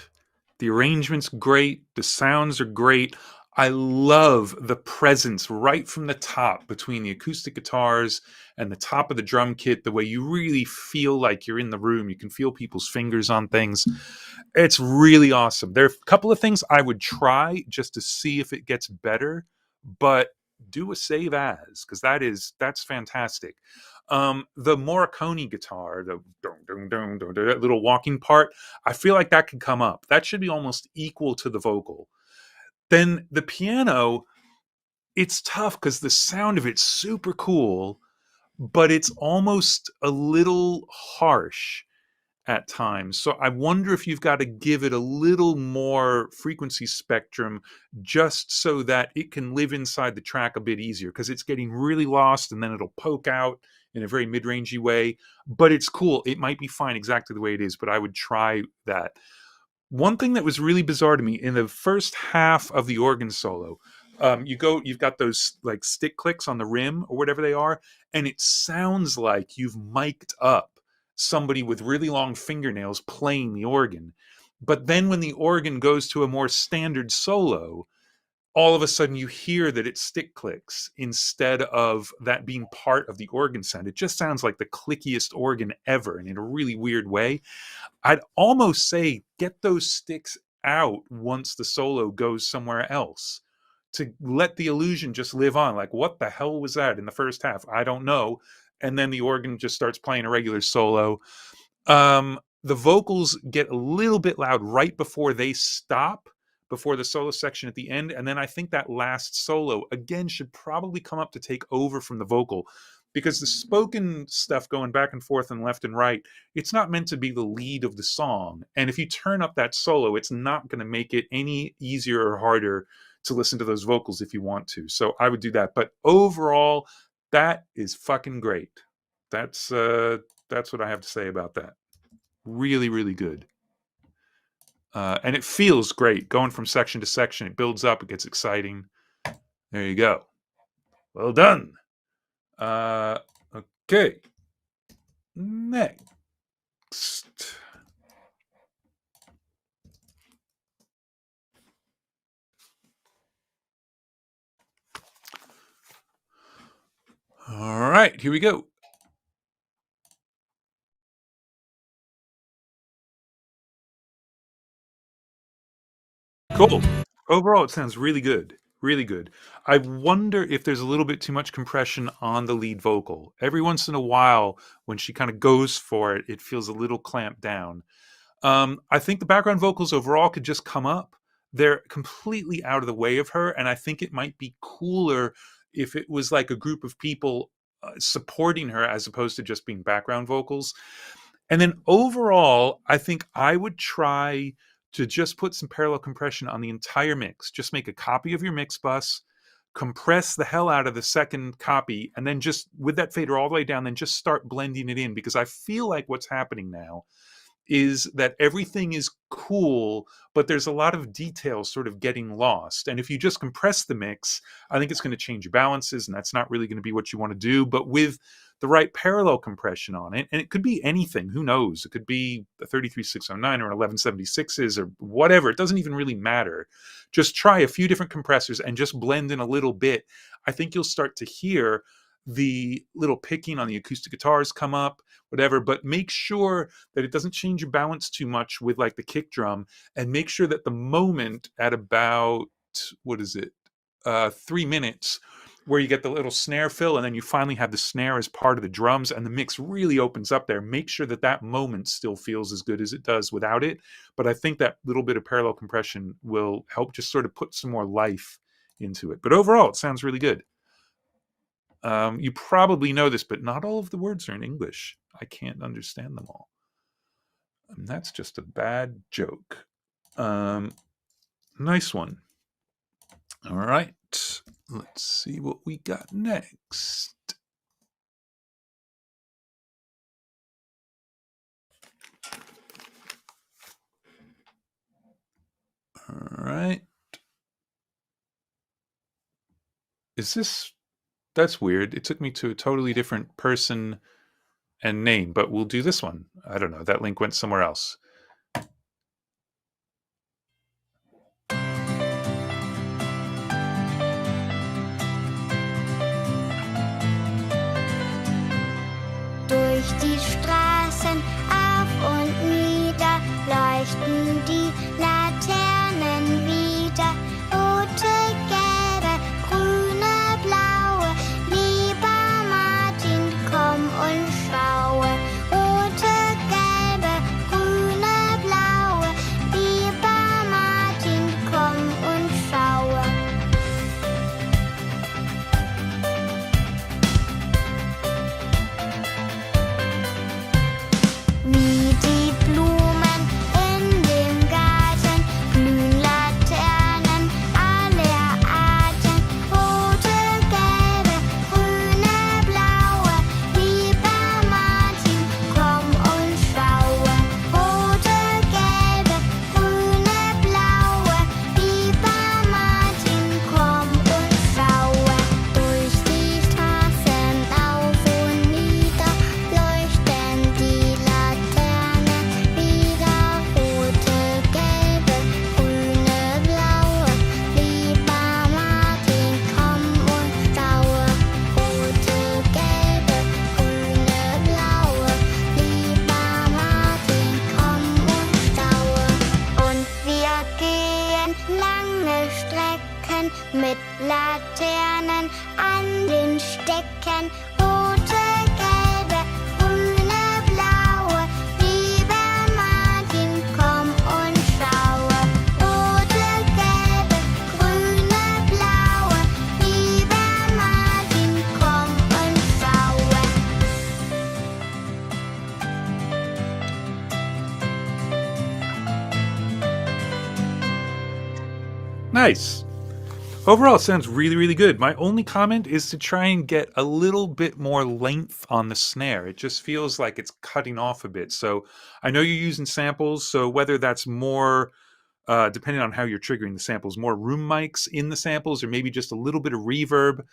The arrangement's great. The sounds are great. I love the presence right from the top between the acoustic guitars and the top of the drum kit, the way you really feel like you're in the room. You can feel people's fingers on things. It's really awesome. There are a couple of things I would try just to see if it gets better, but do a save as, because that's fantastic. The Morricone guitar, the dun, dun, dun, dun, dun, that little walking part, I feel like that could come up. That should be almost equal to the vocal. Then the piano, it's tough because the sound of it's super cool, but it's almost a little harsh at times. So I wonder if you've got to give it a little more frequency spectrum just so that it can live inside the track a bit easier, because it's getting really lost and then it'll poke out in a very mid-rangey way. But it's cool. It might be fine exactly the way it is, but I would try that. One thing that was really bizarre to me in the first half of the organ solo, you've got those like stick clicks on the rim or whatever they are, and it sounds like you've mic'd up somebody with really long fingernails playing the organ. But then when the organ goes to a more standard solo, all of a sudden you hear that it's stick clicks instead of that being part of the organ sound. It just sounds like the clickiest organ ever, and in a really weird way. I'd almost say get those sticks out once the solo goes somewhere else, to let the illusion just live on. Like, what the hell was that in the first half? I don't know. And then the organ just starts playing a regular solo. The vocals get a little bit loud right before they stop, before the solo section at the end. And then I think that last solo, again, should probably come up to take over from the vocal, because the spoken stuff going back and forth and left and right, it's not meant to be the lead of the song. And if you turn up that solo, it's not going to make it any easier or harder to listen to those vocals if you want to. So I would do that. But overall, that is fucking great. That's what I have to say about that. Really, really good. And it feels great going from section to section. It builds up, it gets exciting. There you go. Well done. Okay. Next. All right, here we go. Cool. Overall, it sounds really good. Really good. I wonder if there's a little bit too much compression on the lead vocal. Every once in a while, when she kind of goes for it, it feels a little clamped down. I think the background vocals overall could just come up. They're completely out of the way of her, and I think it might be cooler if it was like a group of people supporting her as opposed to just being background vocals. And then overall, I think I would try to just put some parallel compression on the entire mix. Just make a copy of your mix bus, compress the hell out of the second copy, and then just with that fader all the way down, then just start blending it in, because I feel like what's happening now is that everything is cool, but there's a lot of details sort of getting lost. And if you just compress the mix, I think it's going to change your balances, and that's not really going to be what you want to do. But with the right parallel compression on it, and it could be anything, who knows? It could be a 33609 or 1176s or whatever. It doesn't even really matter. Just try a few different compressors and just blend in a little bit. I think you'll start to hear the little picking on the acoustic guitars come up, whatever, but make sure that it doesn't change your balance too much with like the kick drum, and make sure that the moment at about, 3 minutes, where you get the little snare fill and then you finally have the snare as part of the drums and the mix really opens up there. Make sure that that moment still feels as good as it does without it. But I think that little bit of parallel compression will help just sort of put some more life into it. But overall, it sounds really good. You probably know this, but not all of the words are in English. I can't understand them all. And that's just a bad joke. Nice one. All right. Let's see what we got next. All right. Is this... That's weird. It took me to a totally different person and name, but we'll do this one. I don't know. That link went somewhere else. Durch die Straßen auf und nieder leuchten die Laternen wieder. Rote, gelbe, grüne, blaue. Lieber Martin, komm und schaue. Rote, gelbe, grüne, blaue. Lieber Martin, komm und schaue. Wie die Blumen in dem Garten blühen Laternen aller Arten. Rote, gelbe, grüne, blaue. Lieber Martin, komm und schaue. Rote, gelbe, grüne, blaue. Lieber Martin, komm und schaue. Durch die Straßen auf und nieder leuchten die Laternen wieder. Rote, gelbe, grüne, blaue. Lieber Martin, komm und schaue. Rote, gelbe, grüne, blaue. Lieber Martin, komm und schaue. Und wir gehen lange Strecken mit Laternen an den Stecken. Rote, gelbe, grüne, blaue. Lieber Martin, komm und schaue. Rote, gelbe, grüne, blaue. Lieber Martin, komm und schaue. Nice. Overall, it sounds really, really good. My only comment is to try and get a little bit more length on the snare. It just feels like it's cutting off a bit. So I know you're using samples, so whether that's more, depending on how you're triggering the samples, more room mics in the samples, or maybe just a little bit of reverb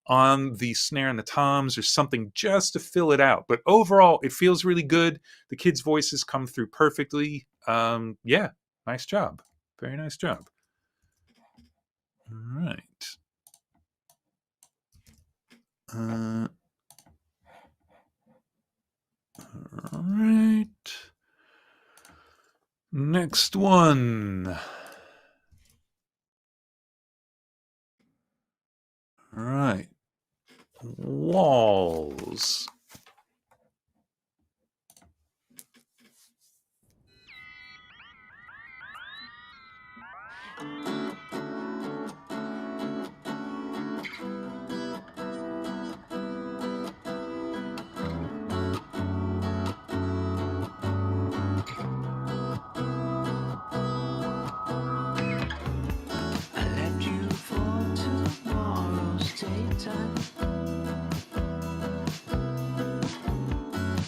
on the snare and the toms or something just to fill it out. But overall, it feels really good. The kids' voices come through perfectly. Yeah, nice job. Very nice job. All right. All right. Next one. All right. Walls. I left you for tomorrow's daytime.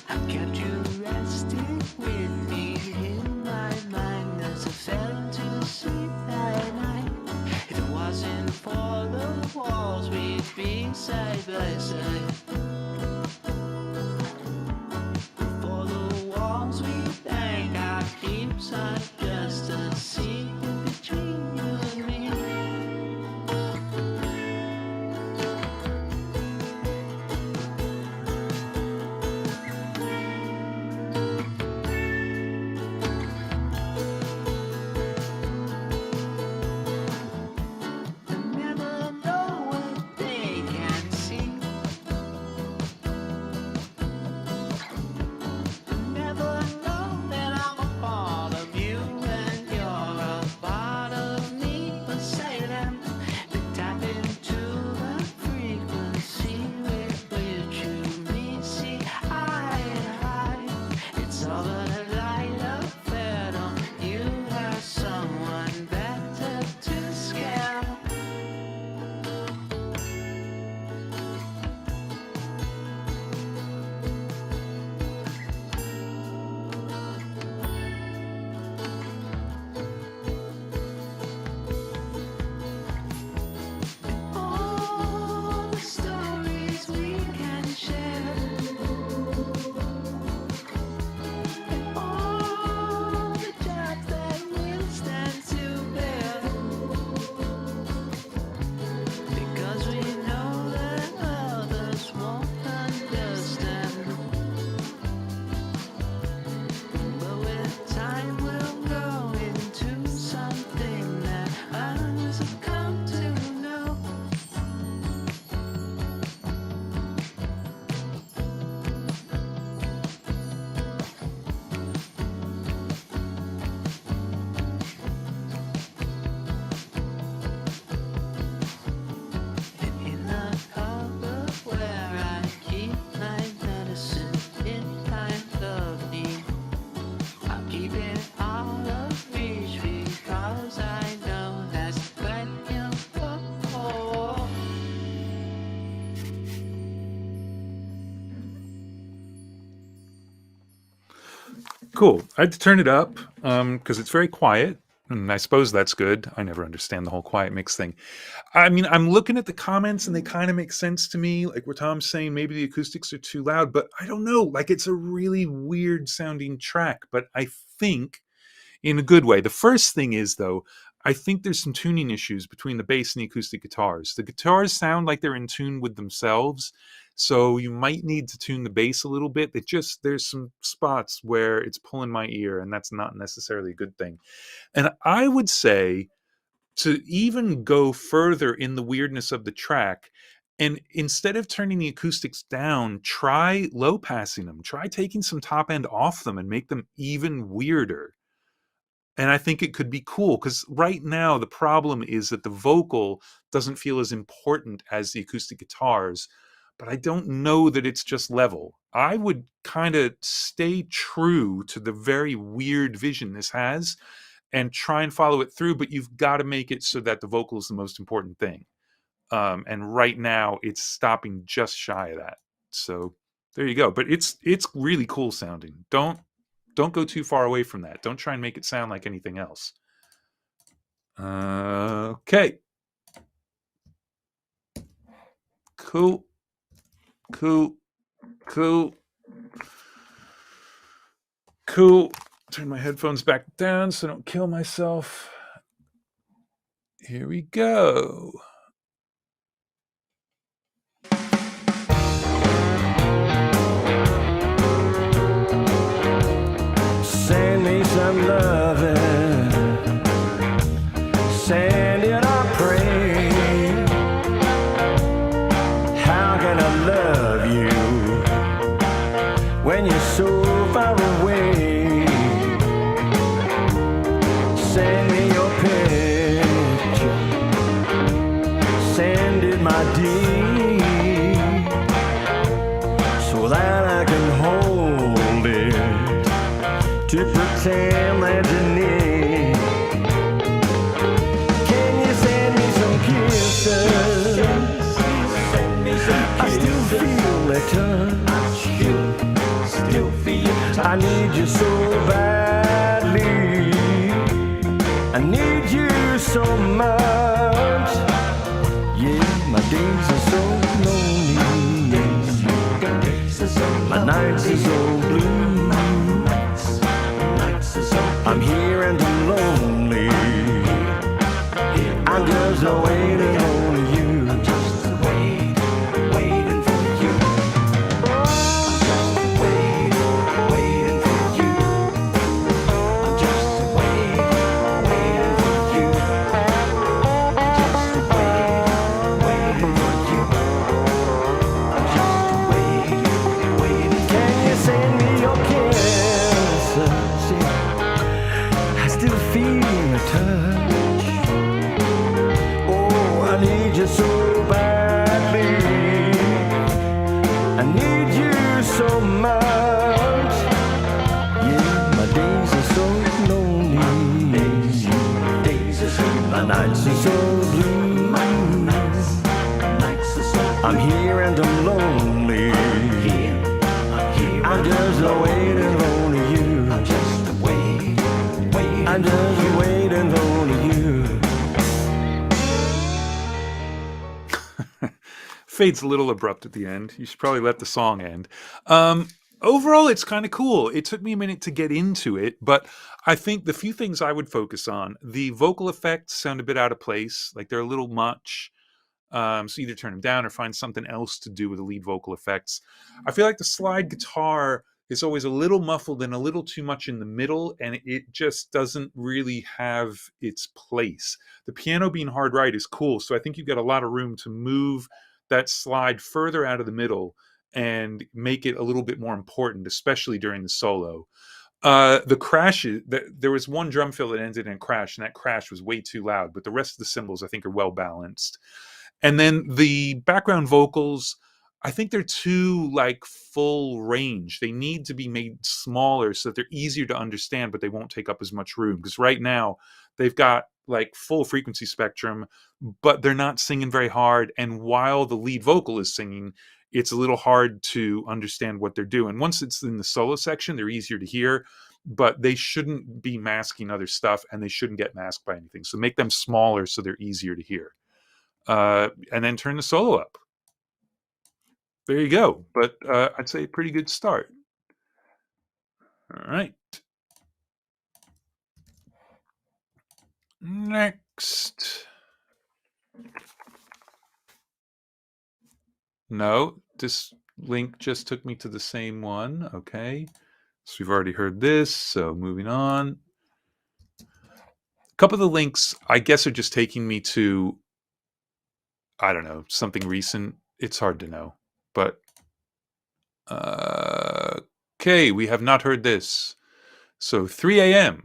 I kept you resting with me in my mind as I fell to sleep that night. If it wasn't for the walls, we'd be side by side. For the walls we thank our keeps are just a secret between you and me. Never know what they can see. Never know that I'm a part of you and Cool. I had to turn it up because it's very quiet, and I suppose that's good. I never understand the whole quiet mix thing. I mean, I'm looking at the comments and they kind of make sense to me. Like where Tom's saying maybe the acoustics are too loud, but I don't know. Like it's a really weird sounding track, but I think in a good way. The first thing is, though, I think there's some tuning issues between the bass and the acoustic guitars. The guitars sound like they're in tune with themselves, so you might need to tune the bass a little bit. There's some spots where it's pulling my ear, and that's not necessarily a good thing. And I would say to even go further in the weirdness of the track, and instead of turning the acoustics down, try low passing them. Try taking some top end off them and make them even weirder. And I think it could be cool because right now the problem is that the vocal doesn't feel as important as the acoustic guitars, but I don't know that it's just level. I would kind of stay true to the very weird vision this has and try and follow it through, but you've got to make it so that the vocal is the most important thing. And right now it's stopping just shy of that. So there you go. But it's really cool sounding. Don't go too far away from that. Don't try and make it sound like anything else. Okay. Cool. Turn my headphones back down so I don't kill myself. Here we go. Send me some loving, send it, I pray. How can I love you when you're so far away? Send me your picture, send it, my dear, so that I can hold it, to pretend that you need. Can you send me some kisses? I still feel that touch. I need you so badly. I need you so much. Yeah, my days are so lonely. My nights are so blue. I'm here and I'm lonely. I'm just waiting on you. Just waiting for you. Just waiting for you. I'm just waiting for you. Just waiting for you. I'm just waiting. Can you send me your kisses? Still feel a touch. Oh, I need you so badly. I need you so much. Yeah, my days are so lonely. My nights are so blue. I'm here and I'm lonely. I'm just waiting on you. I'm just waiting on you. Fade's a little abrupt at the end. You should probably let the song end. Overall, it's kind of cool. It took me a minute to get into it, but I think the few things I would focus on, the vocal effects sound a bit out of place. Like they're a little much. So either turn them down or find something else to do with the lead vocal effects. I feel like the slide guitar is always a little muffled and a little too much in the middle, and it just doesn't really have its place. The piano being hard right is cool, so I think you've got a lot of room to move that slide further out of the middle and make it a little bit more important, especially during the solo. The crashes, there was one drum fill that ended in a crash, and that crash was way too loud, but the rest of the cymbals I think are well balanced. And then the background vocals, I think they're too like full range. They need to be made smaller so that they're easier to understand, but they won't take up as much room. Because right now they've got like full frequency spectrum, but they're not singing very hard. And while the lead vocal is singing, it's a little hard to understand what they're doing. Once it's in the solo section, they're easier to hear. but they shouldn't be masking other stuff, and they shouldn't get masked by anything. So make them smaller so they're easier to hear. And then turn the solo up. There you go. But I'd say a pretty good start. All right. Next. No, this link just took me to the same one. Okay. So we've already heard this. So moving on. A couple of the links, I guess, are just taking me to, I don't know, something recent. It's hard to know. But, okay, we have not heard this. So 3 a.m.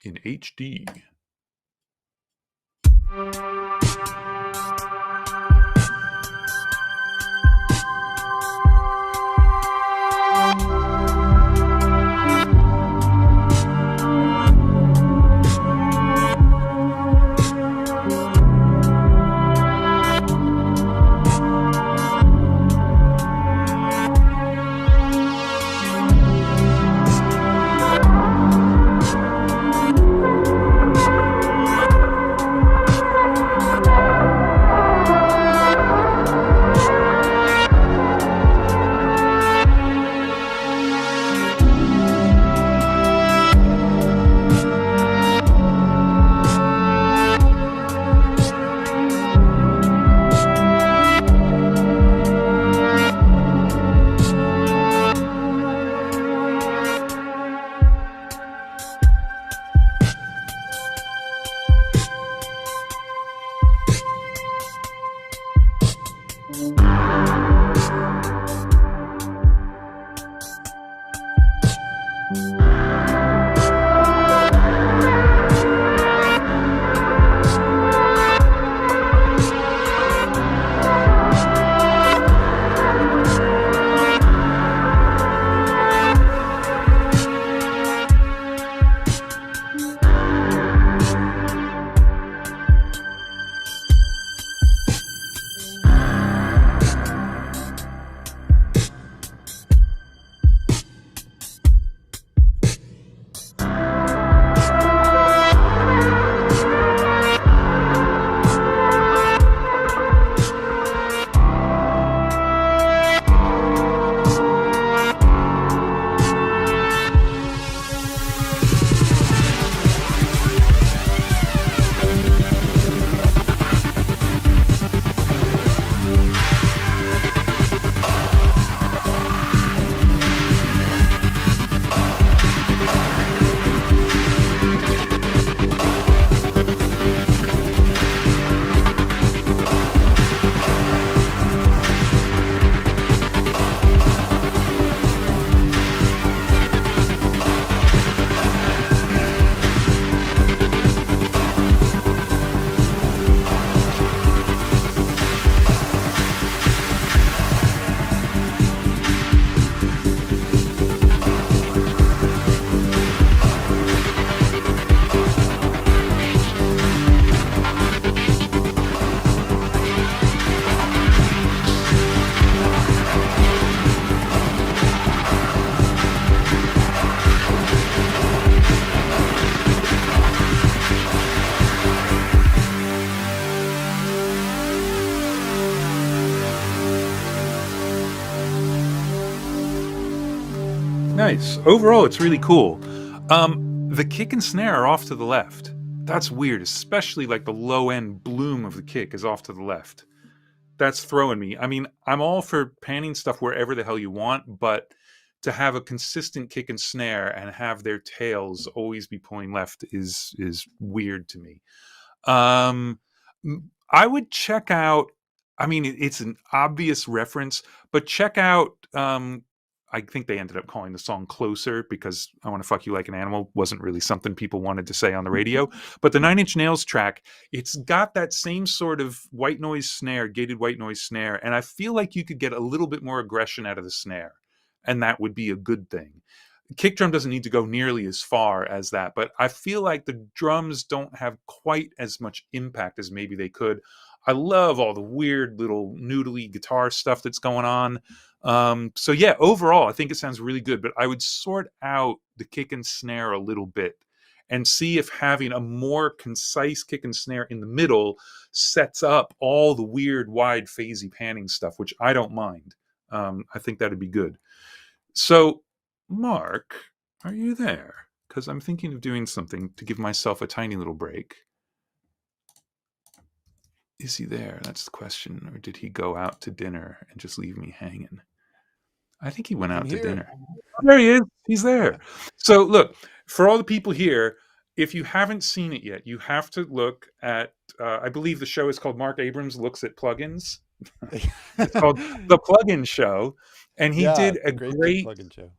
in HD. Nice. Overall, it's really cool. The kick and snare are off to the left. That's weird, especially like the low end bloom of the kick is off to the left. That's throwing me. I mean, I'm all for panning stuff wherever the hell you want, but to have a consistent kick and snare and have their tails always be pointing left is weird to me. I would check out, I mean, it's an obvious reference, but check out, I think they ended up calling the song Closer because I Want to Fuck You Like an Animal wasn't really something people wanted to say on the radio. But the 9 Inch Nails track, it's got that same sort of white noise snare, gated white noise snare. And I feel like you could get a little bit more aggression out of the snare. And that would be a good thing. Kick drum doesn't need to go nearly as far as that. But I feel like the drums don't have quite as much impact as maybe they could. I love all the weird little noodly guitar stuff that's going on. So yeah, overall, I think it sounds really good, but I would sort out the kick and snare a little bit and see if having a more concise kick and snare in the middle sets up all the weird, wide, phasey panning stuff, which I don't mind. I think that'd be good. So, Mark, are you there? Because I'm thinking of doing something to give myself a tiny little break. Is he there? That's the question. Or did he go out to dinner and just leave me hanging? I think he went out to dinner. Oh, there he is. He's there. So look, for all the people here, if you haven't seen it yet, you have to look at, I believe the show is called Mark Abrams Looks at Plugins. It's called The Plugin Show. And he did a great plugin show.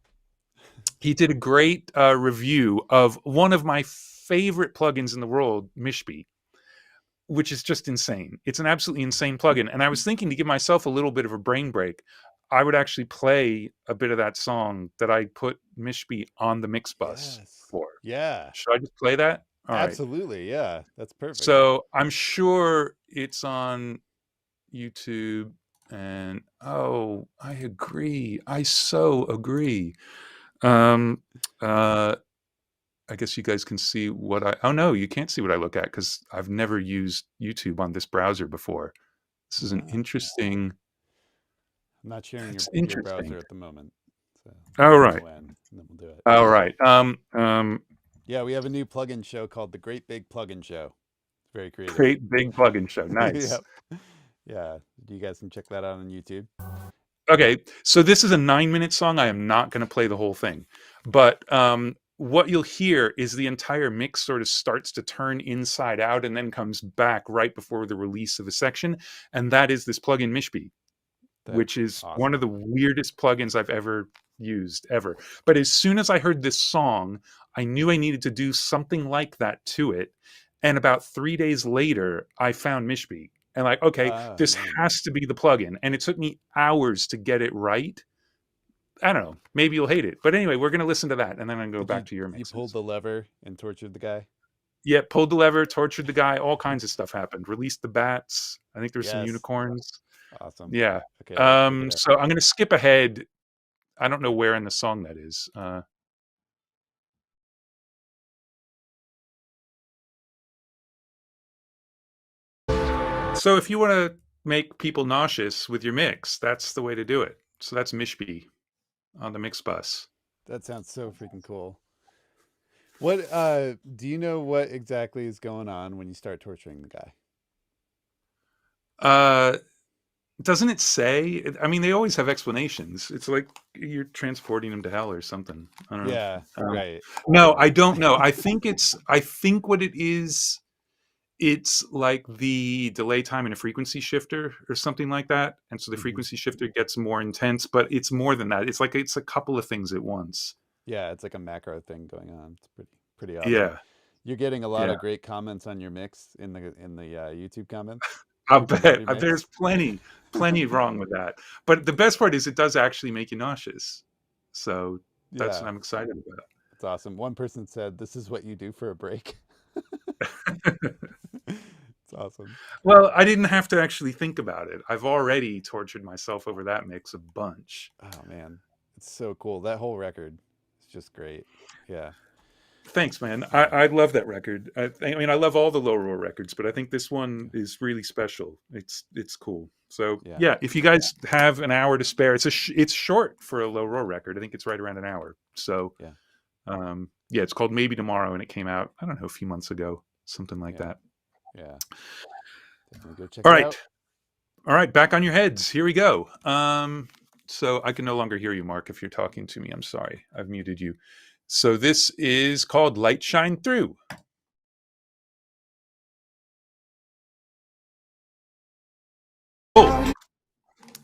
He did a great review of one of my favorite plugins in the world, Mishbeat, which is just insane. It's an absolutely insane plugin. And I was thinking, to give myself a little bit of a brain break, I would actually play a bit of that song that I put Mishbeat on the mix bus for. Yeah. Should I just play that? All Absolutely. right. Yeah. That's perfect. So I'm sure it's on YouTube. And I agree. I so agree. I guess you guys can see what oh no, you can't see what I look at because I've never used YouTube on this browser before. This is an interesting. I'm not sharing It's your browser at the moment. So all right. and then we'll do it. All right. Yeah, we have a new plugin show called the Great Big Plugin Show. It's very creative. Great Big Plugin Show. Nice. Yep. Yeah. You guys can check that out on YouTube. Okay. So this is a 9-minute song. I am not going to play the whole thing, but what you'll hear is the entire mix sort of starts to turn inside out and then comes back right before the release of a section. And that is this plugin Mishbeat, which is awesome. one of the weirdest plugins I've ever used ever. But as soon as I heard this song, I knew I needed to do something like that to it. And about 3 days later, I found Mishbeat and like, okay, this has to be the plugin. And it took me hours to get it right. I don't know. Maybe you'll hate it. But anyway, we're going to listen to that. And then I'm going to go back to your mixes. You pulled the lever and tortured the guy? Yeah, pulled the lever, tortured the guy. All kinds of stuff happened. Released the bats. I think there's some unicorns. Awesome. Yeah. Okay. So I'm going to skip ahead. I don't know where in the song that is. So if you want to make people nauseous with your mix, that's the way to do it. So that's Mishbeat on the mix bus. That sounds so freaking cool. What do you know what exactly is going on when you start torturing the guy? Doesn't it say? I mean, they always have explanations. It's like you're transporting him to hell or something. I don't know. Yeah, right. No, I don't know. I think what it is, it's like the delay time in a frequency shifter or something like that. And so the frequency shifter gets more intense, but it's more than that. It's a couple of things at once. Yeah, it's like a macro thing going on. It's pretty awesome. Yeah. You're getting a lot of great comments on your mix in the YouTube comments. I'll bet. There's plenty wrong with that. But the best part is it does actually make you nauseous. So that's what I'm excited about. That's awesome. One person said, "This is what you do for a break." It's awesome. Well, I didn't have to actually think about it. I've already tortured myself over that mix a bunch. Oh man, it's so cool. That whole record is just great. Yeah. Thanks, man. I love that record. I mean, I love all the low roar records, but I think this one is really special. It's cool. So yeah, if you guys have an hour to spare, it's short for a low roar record. I think it's right around an hour. So it's called Maybe Tomorrow, and it came out, I don't know, a few months ago, something like that. Yeah. Go check it out. All right, back on your heads. Here we go. So I can no longer hear you, Mark, if you're talking to me. I'm sorry. I've muted you. So this is called Light Shine Through. Oh,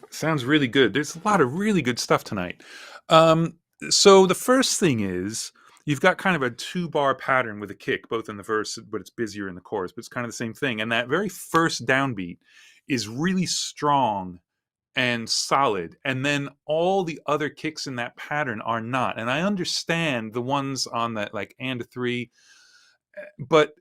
sounds really good. There's a lot of really good stuff tonight. So the first thing is you've got kind of a 2-bar pattern with a kick, both in the verse, but it's busier in the chorus, but it's kind of the same thing. And that very first downbeat is really strong and solid, and then all the other kicks in that pattern are not. And I understand the ones on that like and 3, but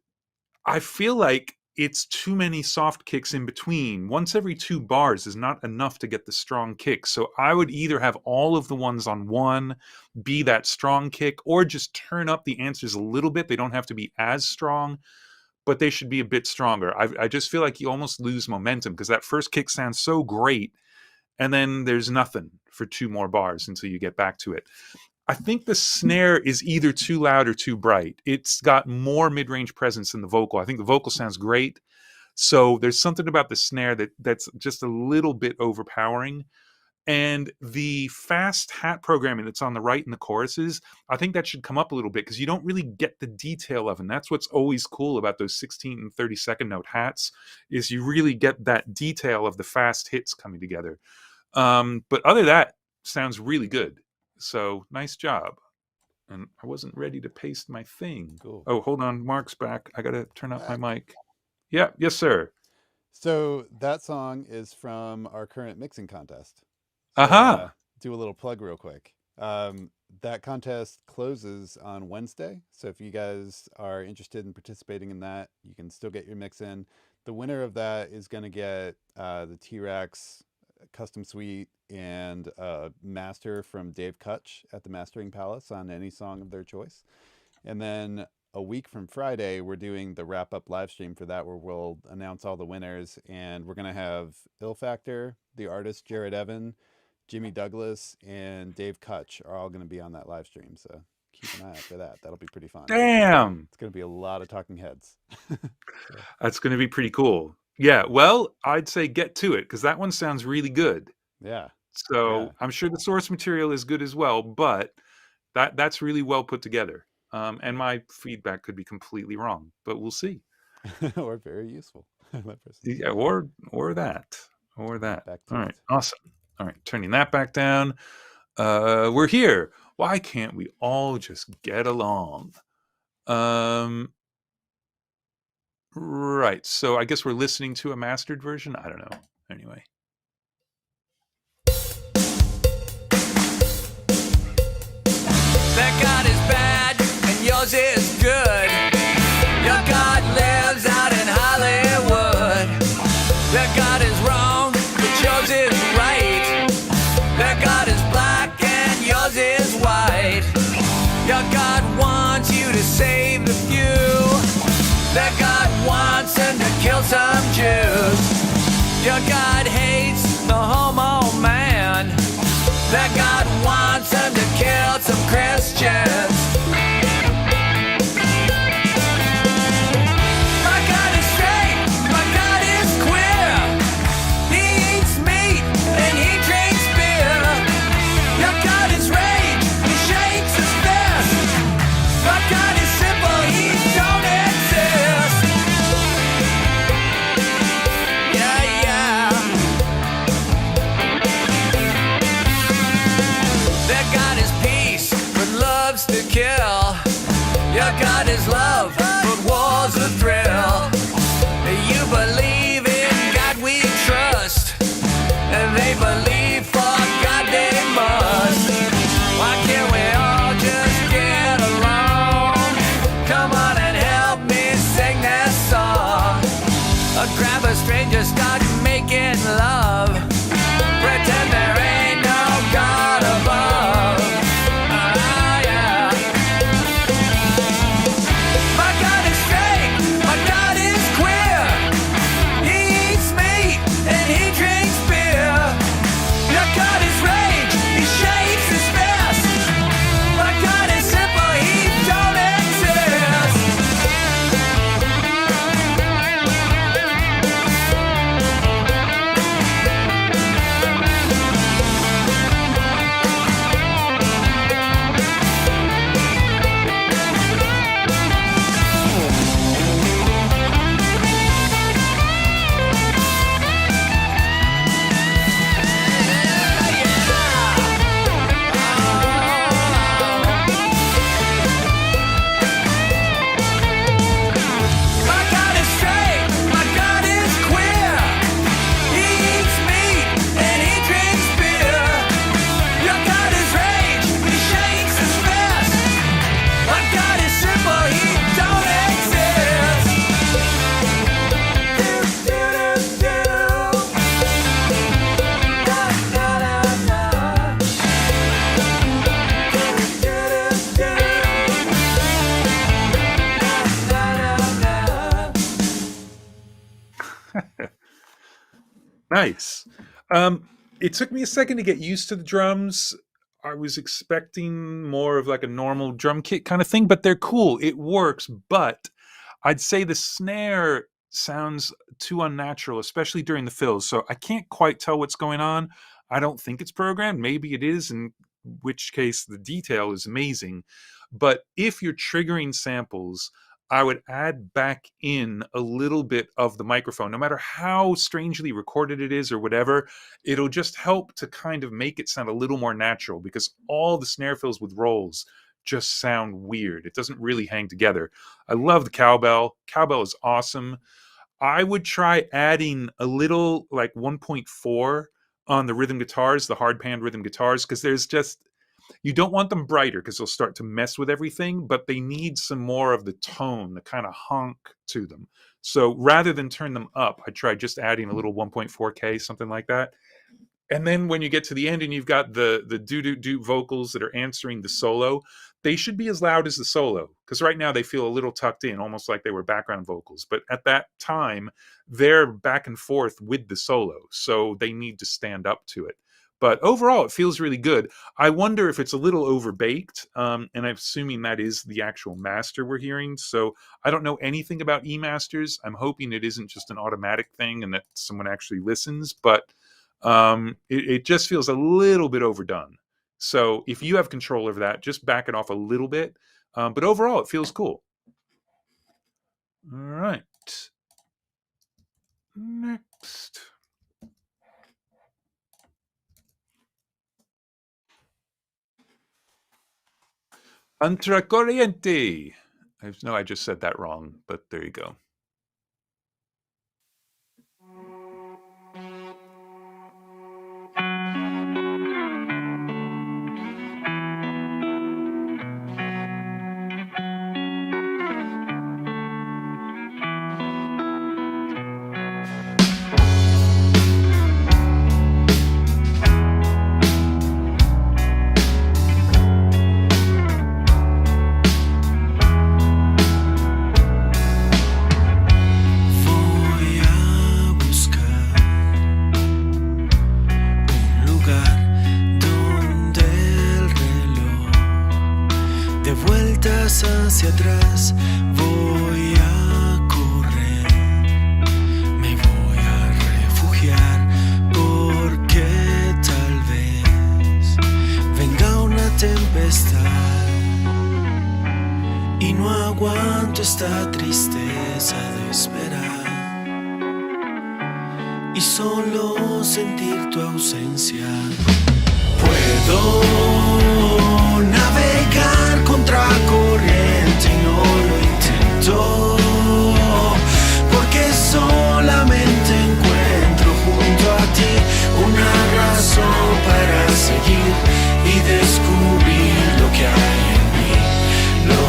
I feel like it's too many soft kicks in between. Once every 2 bars is not enough to get the strong kick. So I would either have all of the ones on one be that strong kick, or just turn up the answers a little bit. They don't have to be as strong, but they should be a bit stronger. I just feel like you almost lose momentum because that first kick sounds so great, and then there's nothing for 2 more bars until you get back to it. I think the snare is either too loud or too bright. It's got more mid-range presence than the vocal. I think the vocal sounds great. So there's something about the snare that's just a little bit overpowering. And the fast hat programming that's on the right in the choruses, I think that should come up a little bit because you don't really get the detail of it. And that's what's always cool about those 16 and 32nd note hats, is you really get that detail of the fast hits coming together. But other than that, sounds really good. So nice job. And I wasn't ready to paste my thing. Cool. Oh, hold on. Mark's back. I got to turn up my mic. Yeah. Yes, sir. So that song is from our current mixing contest. Aha. Do a little plug real quick. That contest closes on Wednesday. So if you guys are interested in participating in that, you can still get your mix in. The winner of that is going to get the T-Rex custom suite and master from Dave Kutch at the Mastering Palace on any song of their choice. And then a week from Friday, we're doing the wrap-up live stream for that, where we'll announce all the winners, and we're going to have Ill Factor, the artist Jared Evan, Jimmy Douglas, and Dave Kutch are all going to be on that live stream. So keep an eye out for that. That'll be pretty fun. Damn. It's going to be a lot of talking heads. That's going to be pretty cool. Yeah. Well, I'd say get to it because that one sounds really good. Yeah. So Yeah. I'm sure the source material is good as well, but that's really well put together. And my feedback could be completely wrong, but we'll see. Or very useful. Yeah, or that. Back to All right, it. awesome. All right, turning that back down. We're here. Why can't we all just get along? Right. So I guess we're listening to a mastered version. I don't know. Anyway. Their God is bad and yours is good. Your God lives out in Hollywood. Their God is wrong, but yours is right. Their God is black and yours is white. Your God wants you to save the few. Their God wants them to kill some Jews. Your God hates the homo man. Their God wants them to kill some Christians. My God is straight, my God is queer. He eats meat and he drinks beer. Your God is rage, he shakes his fist. My God is simple, he don't exist. Yeah, yeah. Their God is peace, but loves to kill. Your God is love, but war's a thrill. You believe in God we trust, and they believe for God they must. Why can't we all just get along? Come on and help me sing this song. Grab a stranger, start making love. Pretend there ain't no God above. Ah, yeah. My God is straight, my God is queer. He eats meat and he drinks beer. Your God is rage, he shakes his fist. My God is simple, he don't exist. Nice. It took me a second to get used to the drums. I was expecting more of like a normal drum kit kind of thing, but they're cool. It works, but I'd say the snare sounds too unnatural, especially during the fills. So I can't quite tell what's going on. I don't think it's programmed. Maybe it is, in which case the detail is amazing. But if you're triggering samples, I would add back in a little bit of the microphone, no matter how strangely recorded it is or whatever. It'll just help to kind of make it sound a little more natural, because all the snare fills with rolls just sound weird. It doesn't really hang together. I love the cowbell. Cowbell is awesome. I would try adding a little like 1.4 on the rhythm guitars, the hard pan rhythm guitars, because there's just, you don't want them brighter because they'll start to mess with everything, but they need some more of the tone, the kind of honk to them. So rather than turn them up, I tried just adding a little 1.4K, something like that. And then when you get to the end and you've got the doo-doo-doo vocals that are answering the solo, they should be as loud as the solo, because right now they feel a little tucked in, almost like they were background vocals. But at that time, they're back and forth with the solo, so they need to stand up to it. But overall, it feels really good. I wonder if it's a little overbaked, and I'm assuming that is the actual master we're hearing. So I don't know anything about E-masters. I'm hoping it isn't just an automatic thing and that someone actually listens, but it just feels a little bit overdone. So if you have control over that, just back it off a little bit. But overall, it feels cool. All right. Next. Contracorriente. I just said that wrong, but there you go. Hacia atrás voy a correr, me voy a refugiar, porque tal vez venga una tempestad y no aguanto esta tristeza de esperar y solo sentir tu ausencia. Puedo navegar contra corriente y no lo intento, porque solamente encuentro junto a ti una razón para seguir y descubrir lo que hay en mí, lo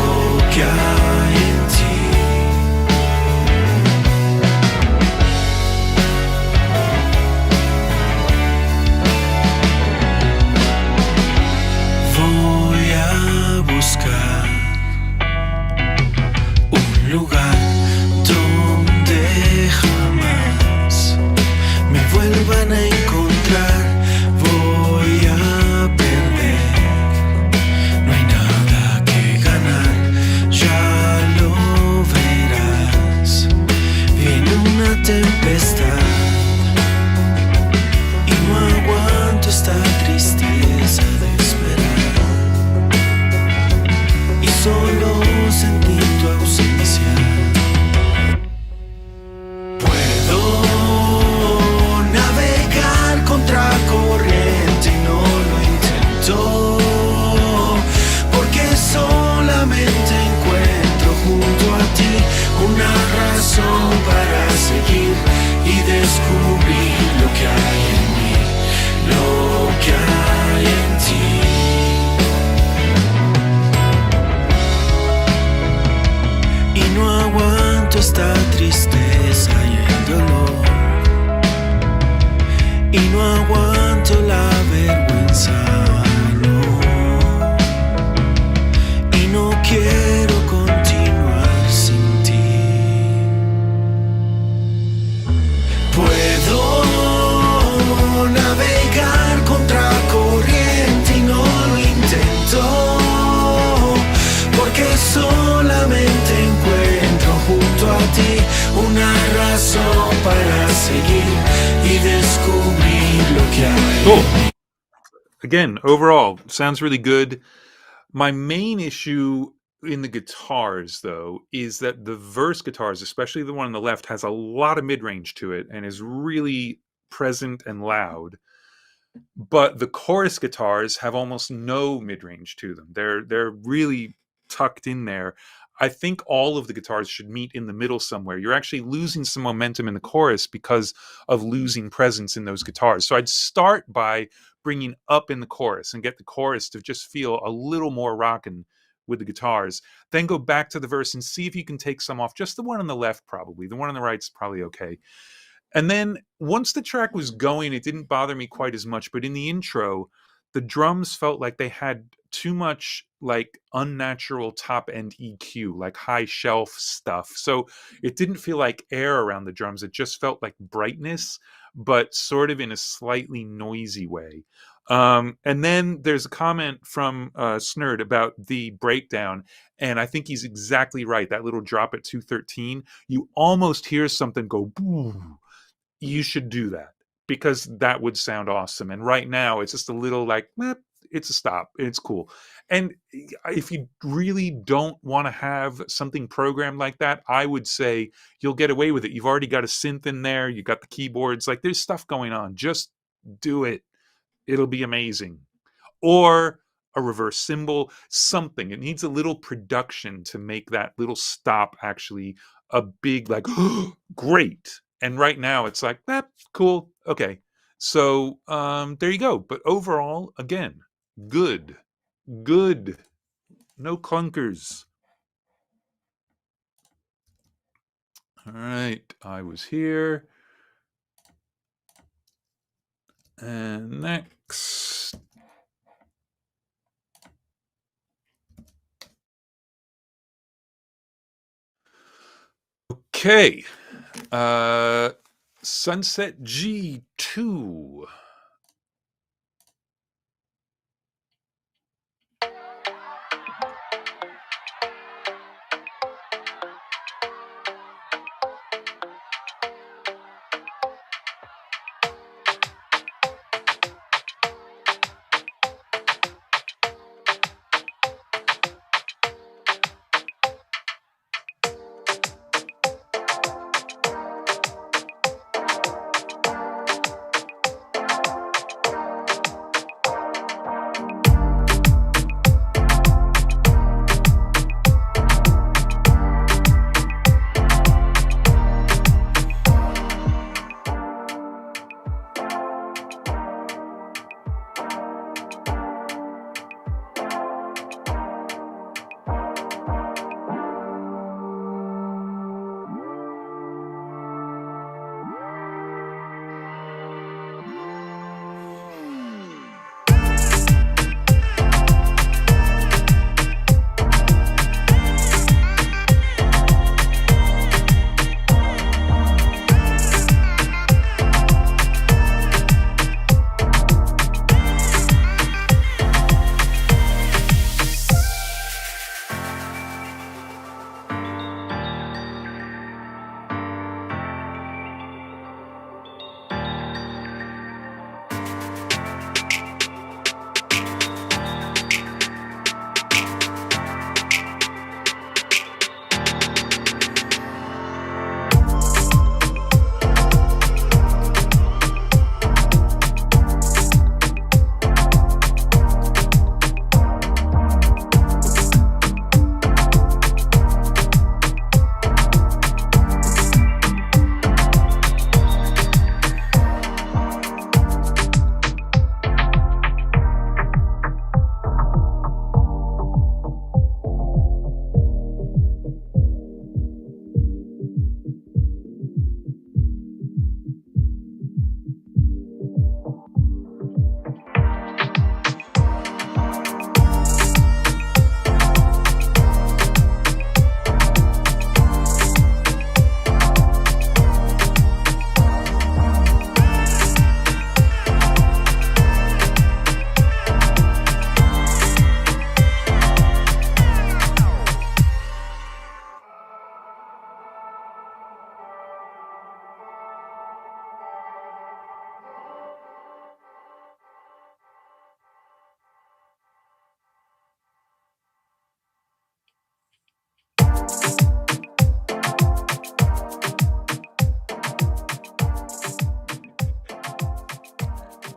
que hay en ti. Un lugar donde jamás me vuelvan a encontrar. Voy a perder, no hay nada que ganar, ya lo verás. Viene una tempestad y no aguanto esta tristeza de esperar y solo sentir tu ausencia. Puedo navegar contra corriente y no lo intento, porque solamente encuentro junto a ti una razón para seguir y descubrir lo que hay en mí, lo que hay en ti. No aguanto esta tristeza y el dolor, y no aguanto la vergüenza, no, y no quiero continuar sin ti. Puedo ti una razón para seguir y descubrir lo que hay. Cool. Again, overall, sounds really good. My main issue in the guitars, though, is that the verse guitars, especially the one on the left, has a lot of mid-range to it and is really present and loud. But the chorus guitars have almost no mid-range to them. They're really tucked in there. I think all of the guitars should meet in the middle somewhere. You're actually losing some momentum in the chorus because of losing presence in those guitars. So I'd start by bringing up in the chorus and get the chorus to just feel a little more rockin' with the guitars. Then go back to the verse and see if you can take some off. Just the one on the left, probably. The one on the right's probably okay. And then once the track was going, it didn't bother me quite as much. But in the intro, the drums felt like they had too much like unnatural top end EQ, like high shelf stuff. So it didn't feel like air around the drums. It just felt like brightness, but sort of in a slightly noisy way. And then there's a comment from Snurd about the breakdown. And I think he's exactly right. That little drop at 213, you almost hear something go boo. You should do that because that would sound awesome. And right now it's just a little like, it's a stop. It's cool. And if you really don't want to have something programmed like that, I would say you'll get away with it. You've already got a synth in there. You got the keyboards. Like there's stuff going on. Just do it. It'll be amazing. Or a reverse cymbal, something. It needs a little production to make that little stop actually a big like, great. And right now it's like, cool. Okay. So there you go. But overall, again, good. No clunkers. All right. I was here. And next. Okay. Sunset G2.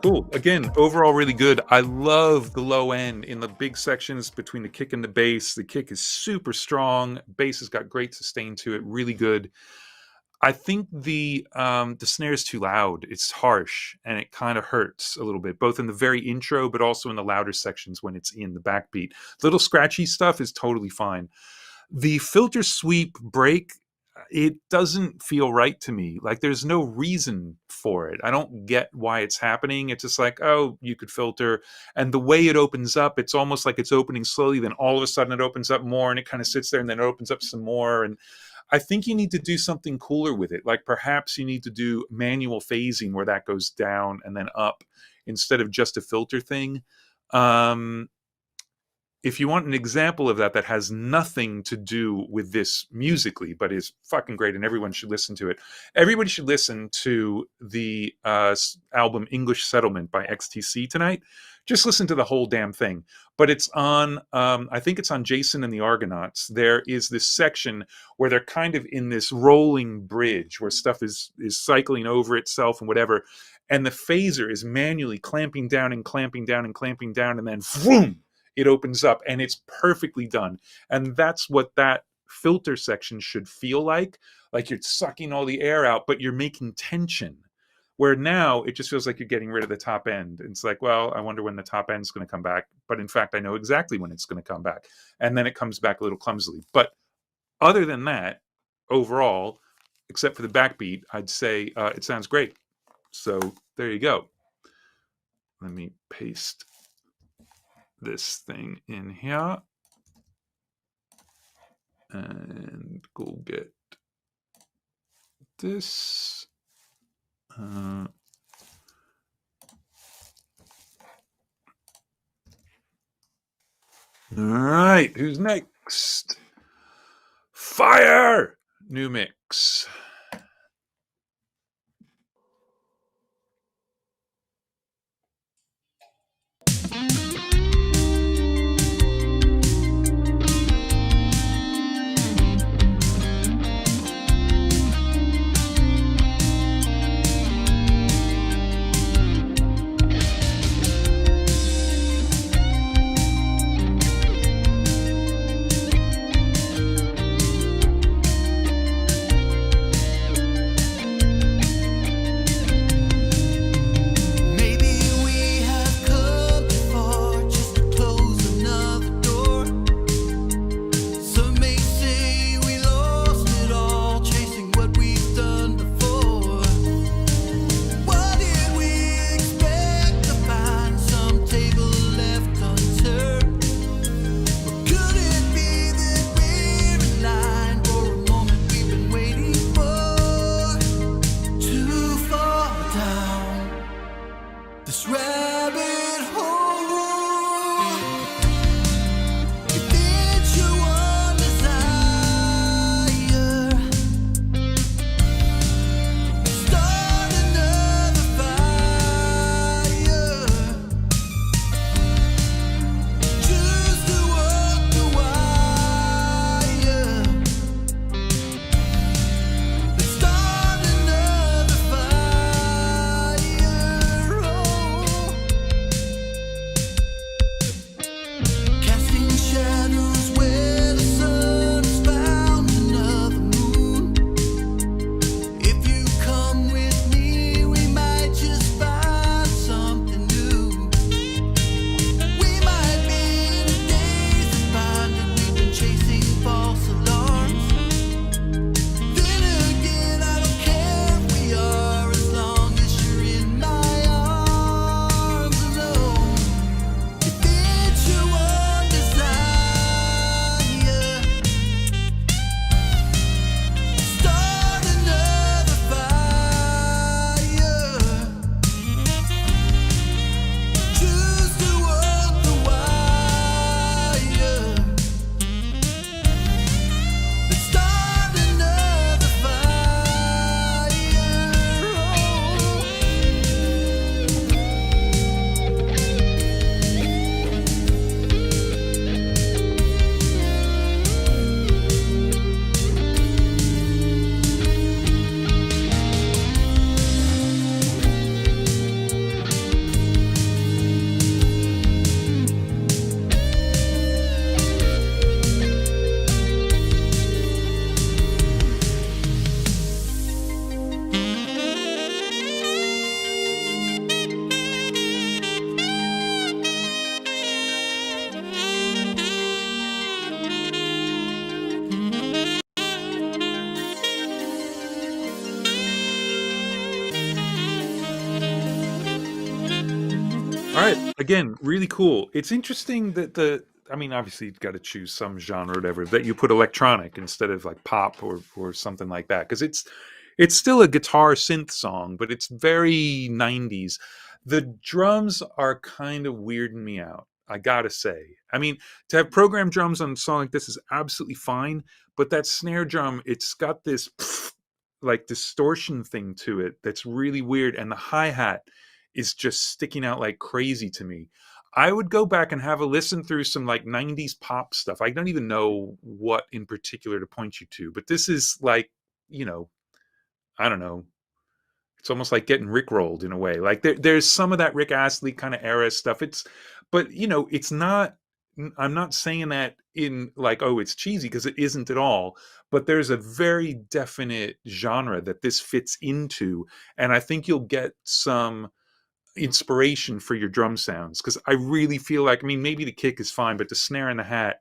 Cool. Again, overall really good. I love the low end in the big sections between the kick and the bass. The kick is super strong. Bass has got great sustain to it. Really good. I think the snare is too loud. It's harsh and it kind of hurts a little bit, both in the very intro, but also in the louder sections when it's in the backbeat. Little scratchy stuff is totally fine. The filter sweep break, it doesn't feel right to me. Like there's no reason for it. I don't get why it's happening. It's just like, oh, you could filter. And the way it opens up, it's almost like it's opening slowly. Then all of a sudden it opens up more and it kind of sits there and then it opens up some more. And I think you need to do something cooler with it. Like perhaps you need to do manual phasing where that goes down and then up instead of just a filter thing. If you want an example of that has nothing to do with this musically, but is fucking great and everyone should listen to it. Everybody should listen to the album English Settlement by XTC tonight. Just listen to the whole damn thing. But it's on, I think it's on Jason and the Argonauts. There is this section where they're kind of in this rolling bridge where stuff is cycling over itself and whatever. And the phaser is manually clamping down and clamping down and clamping down. And then vroom, it opens up and it's perfectly done. And that's what that filter section should feel like you're sucking all the air out, but you're making tension. Where now it just feels like you're getting rid of the top end. It's like, well, I wonder when the top end's going to come back. But in fact, I know exactly when it's going to come back. And then it comes back a little clumsily. But other than that, overall, except for the backbeat, I'd say it sounds great. So there you go. Let me paste this thing in here. And go get this. All right, who's next? Fire! New mix. Again, really cool. It's interesting that I mean, obviously you've got to choose some genre or whatever, that you put electronic instead of like pop or something like that. Because it's still a guitar synth song, but it's very 90s. The drums are kind of weirding me out, I gotta say. I mean, to have programmed drums on a song like this is absolutely fine, but that snare drum, it's got this like distortion thing to it that's really weird, and the hi-hat is just sticking out like crazy to me. I would go back and have a listen through some like 90s pop stuff. I don't even know what in particular to point you to, but this is like, you know, I don't know. It's almost like getting rickrolled in a way. Like there's some of that Rick Astley kind of era stuff. But you know, it's not. I'm not saying that in like, oh, it's cheesy, because it isn't at all. But there's a very definite genre that this fits into, and I think you'll get some inspiration for your drum sounds, because I really feel like, I mean, maybe the kick is fine, but the snare and the hat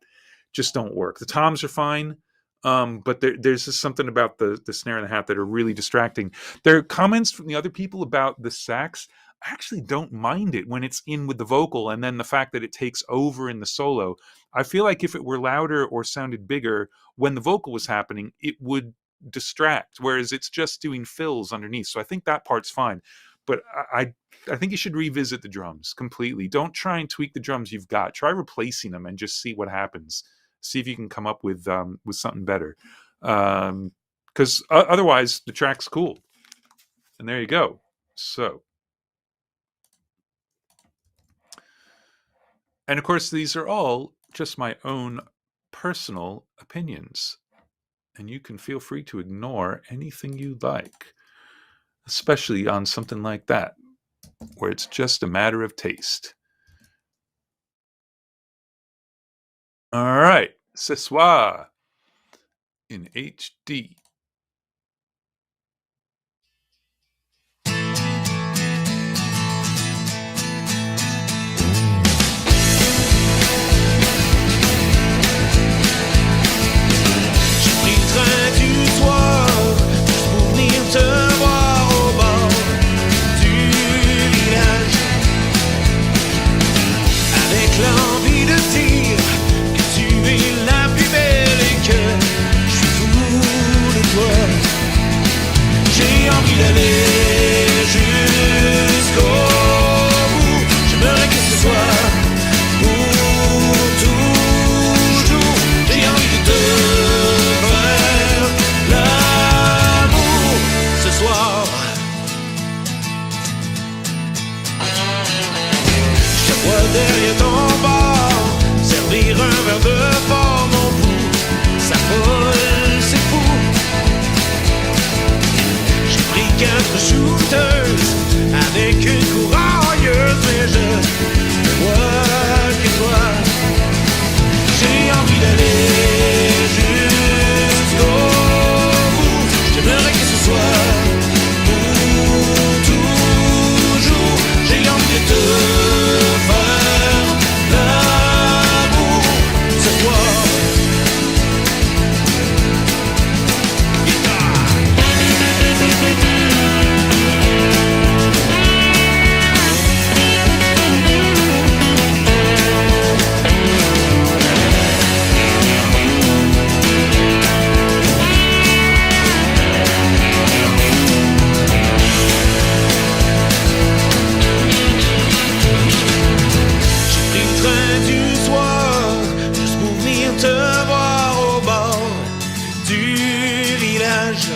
just don't work. The toms are fine, but there's just something about the snare and the hat that are really distracting. There are comments from the other people about the sax. I actually don't mind it when it's in with the vocal, and then the fact that it takes over in the solo. I feel like if it were louder or sounded bigger when the vocal was happening, it would distract, whereas it's just doing fills underneath. So I think that part's fine. But I think you should revisit the drums completely. Don't try and tweak the drums you've got. Try replacing them and just see what happens. See if you can come up with something better. Because otherwise, the track's cool. And there you go. So, and of course, these are all just my own personal opinions. And you can feel free to ignore anything you like, especially on something like that, where it's just a matter of taste. All right, ce soir in HD. J'ai pris le train du soir pour venir te voir au bord du village, avec l'envie de dire que tu es la plus belle et que je suis fou de toi. J'ai envie d'aller jusqu'au bout. J'aimerais que ce soit pour toujours. J'ai envie de te faire l'amour ce soir. Je te vois derrière ton bar servir un verre de fort, mon pouls. Ça vole, c'est fou. J'ai pris 4 shooters avec une courailleuse, mais je ne vois que toi. J'ai envie d'aller jusqu'au bout. J'aimerais que ce soit pour toujours. J'ai envie de te faire l'amour ce soir. J'ai pris le train du soir juste pour venir te voir au bord du village.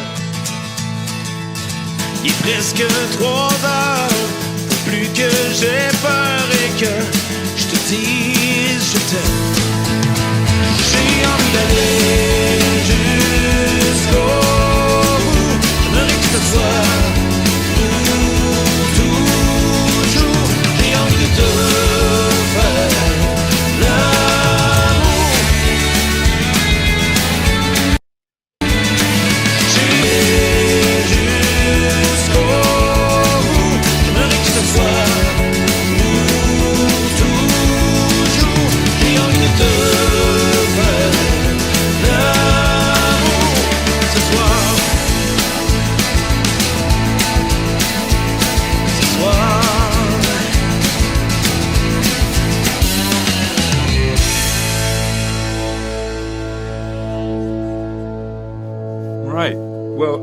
Il est presque 3 heures, faut plus que j'ai peur et que je te dise je t'aime. J'ai envie d'aller jusqu'au bout. J'aimerais que ce soit pour toujours. J'ai envie de te faire l'amour. J'ai jusqu'au bout. J'aimerais que ce soit pour toujours. J'ai envie de te faire l'amour ce soir.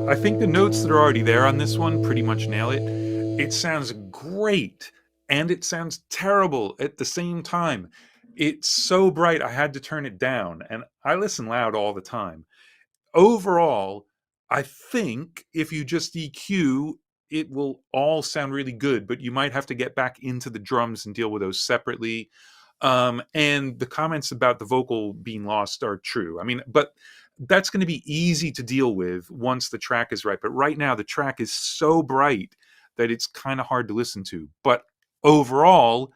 I think the notes that are already there on this one pretty much nail it. It sounds great and it sounds terrible at the same time. It's so bright I had to turn it down, and I listen loud all the time. Overall, I think if you just EQ, it will all sound really good, but you might have to get back into the drums and deal with those separately. And the comments about the vocal being lost are true. I mean, but that's going to be easy to deal with once the track is right. But right now, the track is so bright that it's kind of hard to listen to. But overall,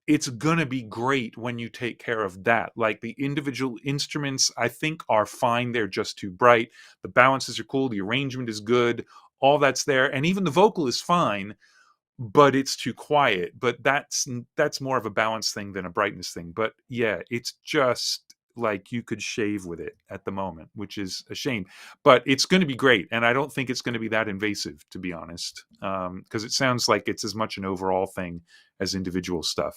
it's going to be great when you take care of that. Like, the individual instruments, I think, are fine. They're just too bright. The balances are cool. The arrangement is good. All that's there. And even the vocal is fine, but it's too quiet. But that's more of a balance thing than a brightness thing. But yeah, it's just like you could shave with it at the moment, which is a shame. But it's going to be great. And I don't think it's going to be that invasive, to be honest, because it sounds like it's as much an overall thing as individual stuff.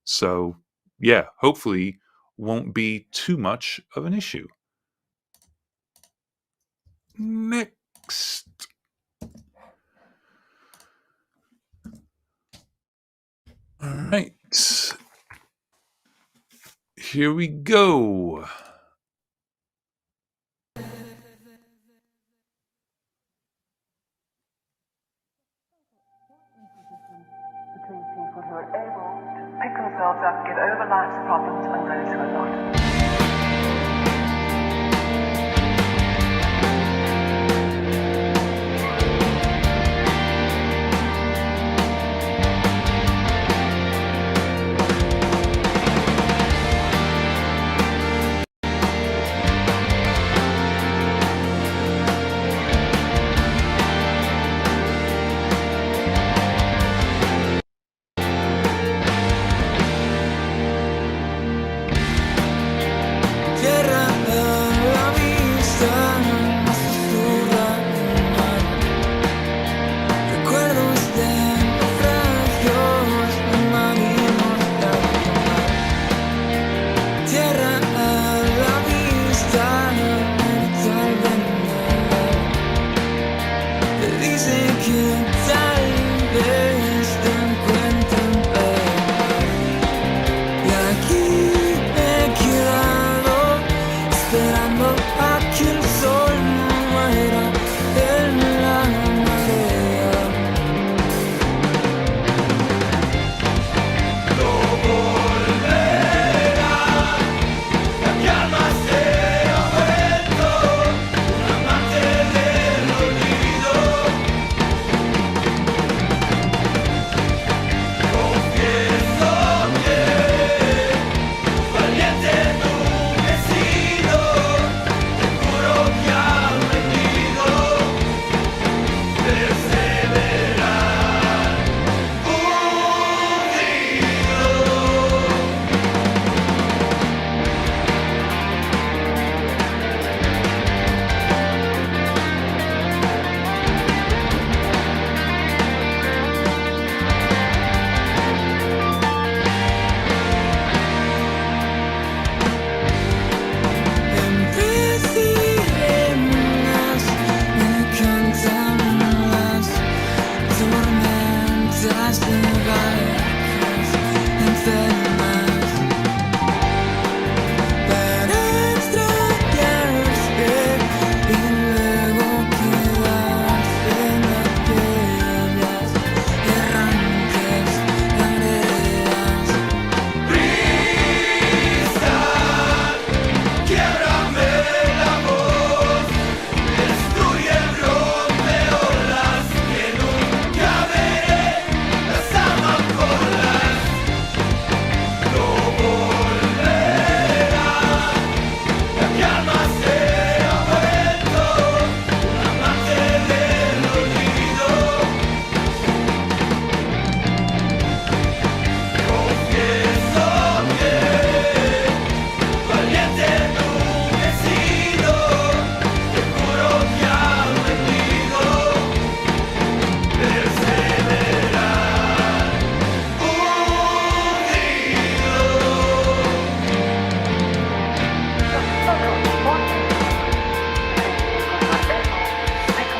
So yeah, hopefully won't be too much of an issue. Next. All right. Here we go. Between people who are able to pick themselves up, get over life's problems, and those who are not.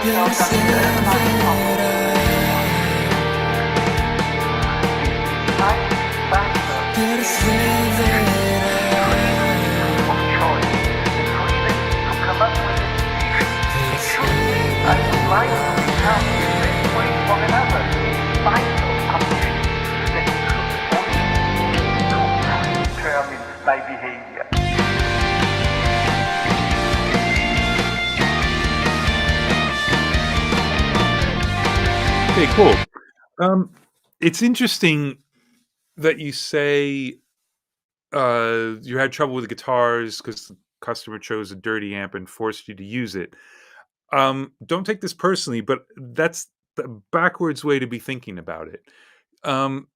themselves up into overlapping problems. Right, backward, of choice, freely to come up with a decision. And life will become this way from another. Vital condition that could determine my behavior. Okay, cool. It's interesting that you say you had trouble with the guitars because the customer chose a dirty amp and forced you to use it. Don't take this personally, but that's the backwards way to be thinking about it.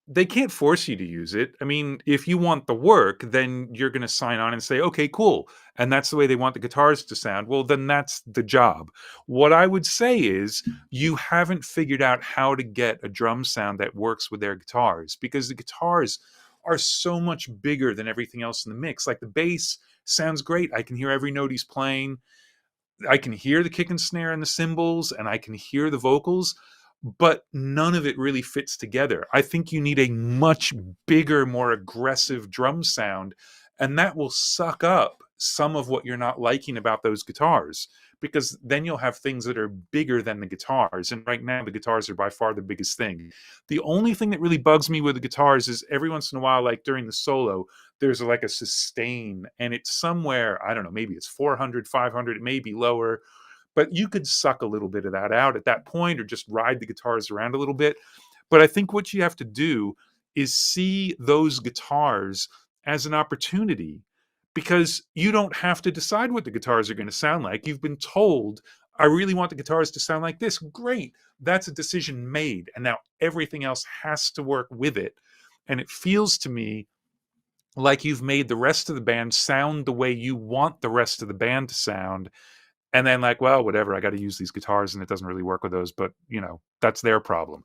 They can't force you to use it. I mean, if you want the work, then you're going to sign on and say, okay, cool. And that's the way they want the guitars to sound. Well, then that's the job. What I would say is you haven't figured out how to get a drum sound that works with their guitars, because the guitars are so much bigger than everything else in the mix. Like the bass sounds great. I can hear every note he's playing. I can hear the kick and snare and the cymbals, and I can hear the vocals, but none of it really fits together. I think you need a much bigger, more aggressive drum sound, and that will suck up some of what you're not liking about those guitars, because then you'll have things that are bigger than the guitars. And right now, the guitars are by far the biggest thing. The only thing that really bugs me with the guitars is every once in a while, like during the solo, there's like a sustain, and it's somewhere, I don't know, maybe it's 400, 500, it may be lower, but you could suck a little bit of that out at that point, or just ride the guitars around a little bit. But I think what you have to do is see those guitars as an opportunity, because you don't have to decide what the guitars are going to sound like. You've been told, I really want the guitars to sound like this. Great. That's a decision made. And now everything else has to work with it. And it feels to me like you've made the rest of the band sound the way you want the rest of the band to sound. And then like, well, whatever, I got to use these guitars and it doesn't really work with those, but you know, that's their problem.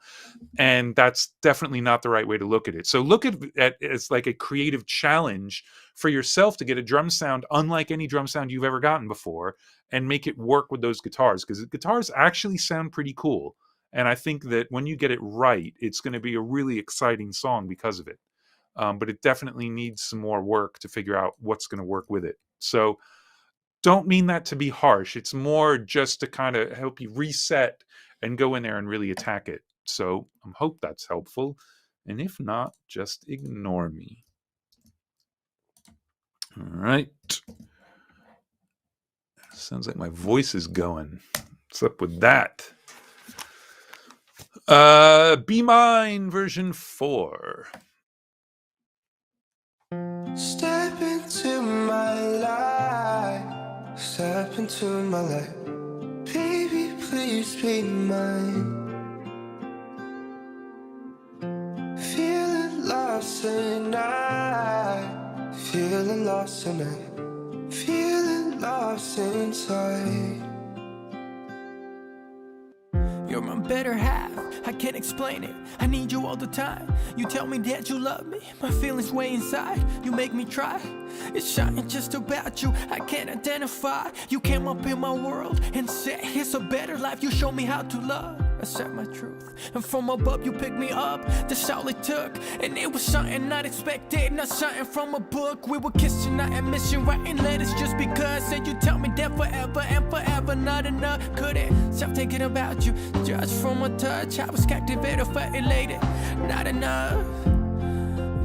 And that's definitely not the right way to look at it. So look at it as like a creative challenge for yourself to get a drum sound unlike any drum sound you've ever gotten before, and make it work with those guitars, because the guitars actually sound pretty cool. And I think that when you get it right, it's going to be a really exciting song because of it. But it definitely needs some more work to figure out what's going to work with it. So don't mean that to be harsh. It's more just to kind of help you reset and go in there and really attack it. So I hope that's helpful. And if not, just ignore me. All right. Sounds like my voice is going. What's up with that? Be Mine version 4. Step into my life. Step into my life. Baby, please be mine. Feeling lost tonight. Feeling lost tonight. Feeling lost inside. You're my better half, I can't explain it. I need you all the time. You tell me that you love me, my feelings way inside. You make me try. It's shining just about you, I can't identify. You came up in my world and said, here's a better life. You show me how to love. I said my truth, and from above you picked me up. That's all it took, and it was something not expected, not something from a book. We were kissing, not admission, writing letters just because. Said you tell me that forever and forever not enough. Couldn't stop thinking about you, just from a touch. I was captivated, felt elated, not enough.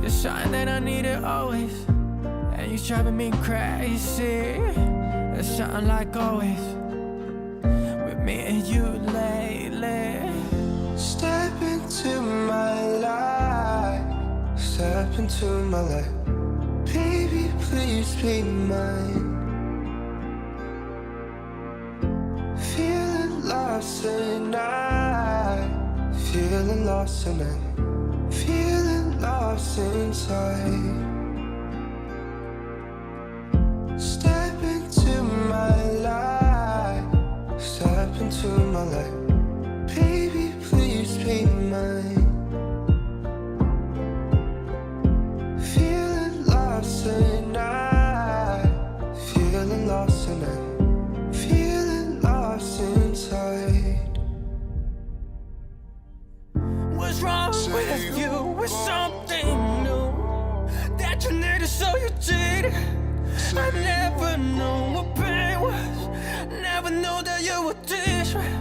The sign that I needed always, and you driving me crazy. It's something like always, with me and you lately. Step into my life. Step into my life. Baby, please be mine. Feeling lost tonight. Feeling lost tonight. Feeling lost inside. Step into my life. Step into my life. Baby, please be mine. Feeling lost tonight. Feeling lost tonight. Feeling lost inside. If you were something new that you needed, so you did. I never knew what pain was. Never knew that you were this way.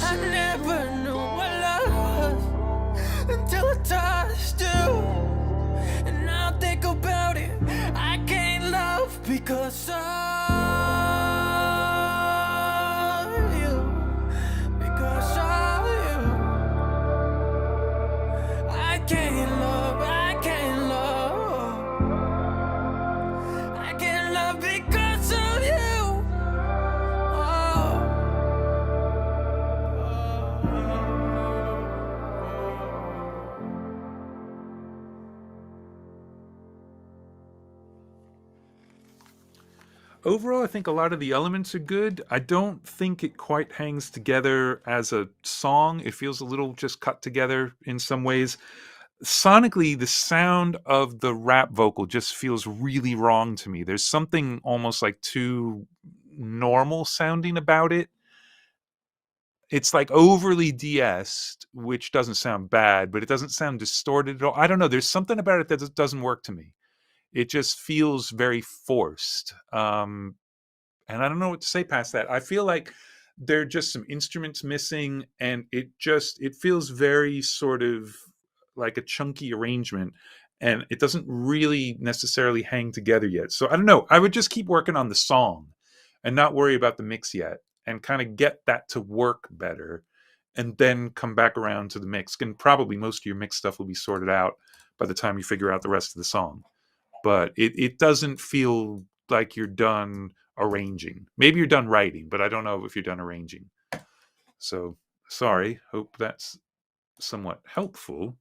I never knew what love was until I touched you. And now I think about it, I can't love because of you. Because of you, I can't love, I can't love, I can't love because of you. Overall, I think a lot of the elements are good. I don't think it quite hangs together as a song. It feels a little just cut together in some ways. Sonically, the sound of the rap vocal just feels really wrong to me. There's something almost like too normal sounding about it. It's like overly de-essed, which doesn't sound bad, but it doesn't sound distorted at all. I don't know. There's something about it that doesn't work to me. It just feels very forced. And I don't know what to say past that. I feel like there are just some instruments missing, and it feels very sort of like a chunky arrangement, and it doesn't really necessarily hang together yet. So I don't know. I would just keep working on the song and not worry about the mix yet, and kind of get that to work better, and then come back around to the mix. And probably most of your mix stuff will be sorted out by the time you figure out the rest of the song. But it doesn't feel like you're done arranging. Maybe you're done writing, but I don't know if you're done arranging. So sorry. Hope that's somewhat helpful.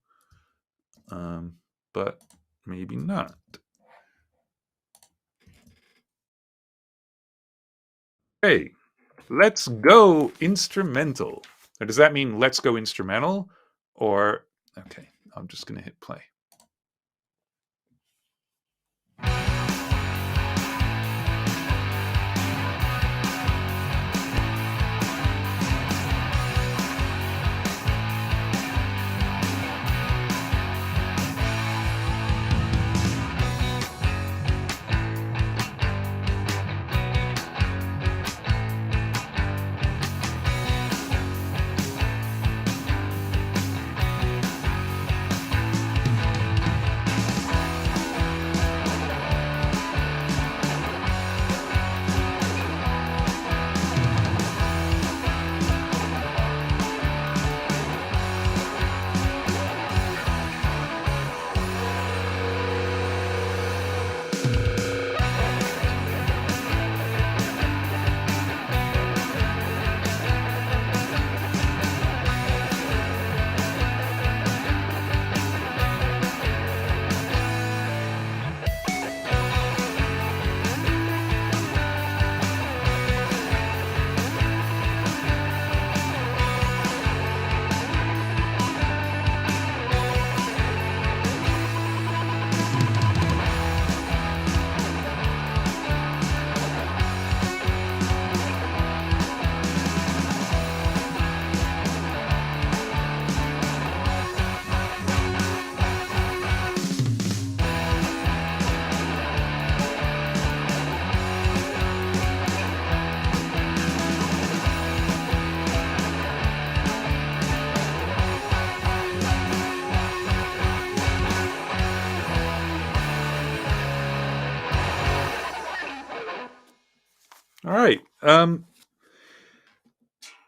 But maybe not. Hey, let's go instrumental. Or does that mean let's go instrumental? Or, okay, I'm just going to hit play. All right.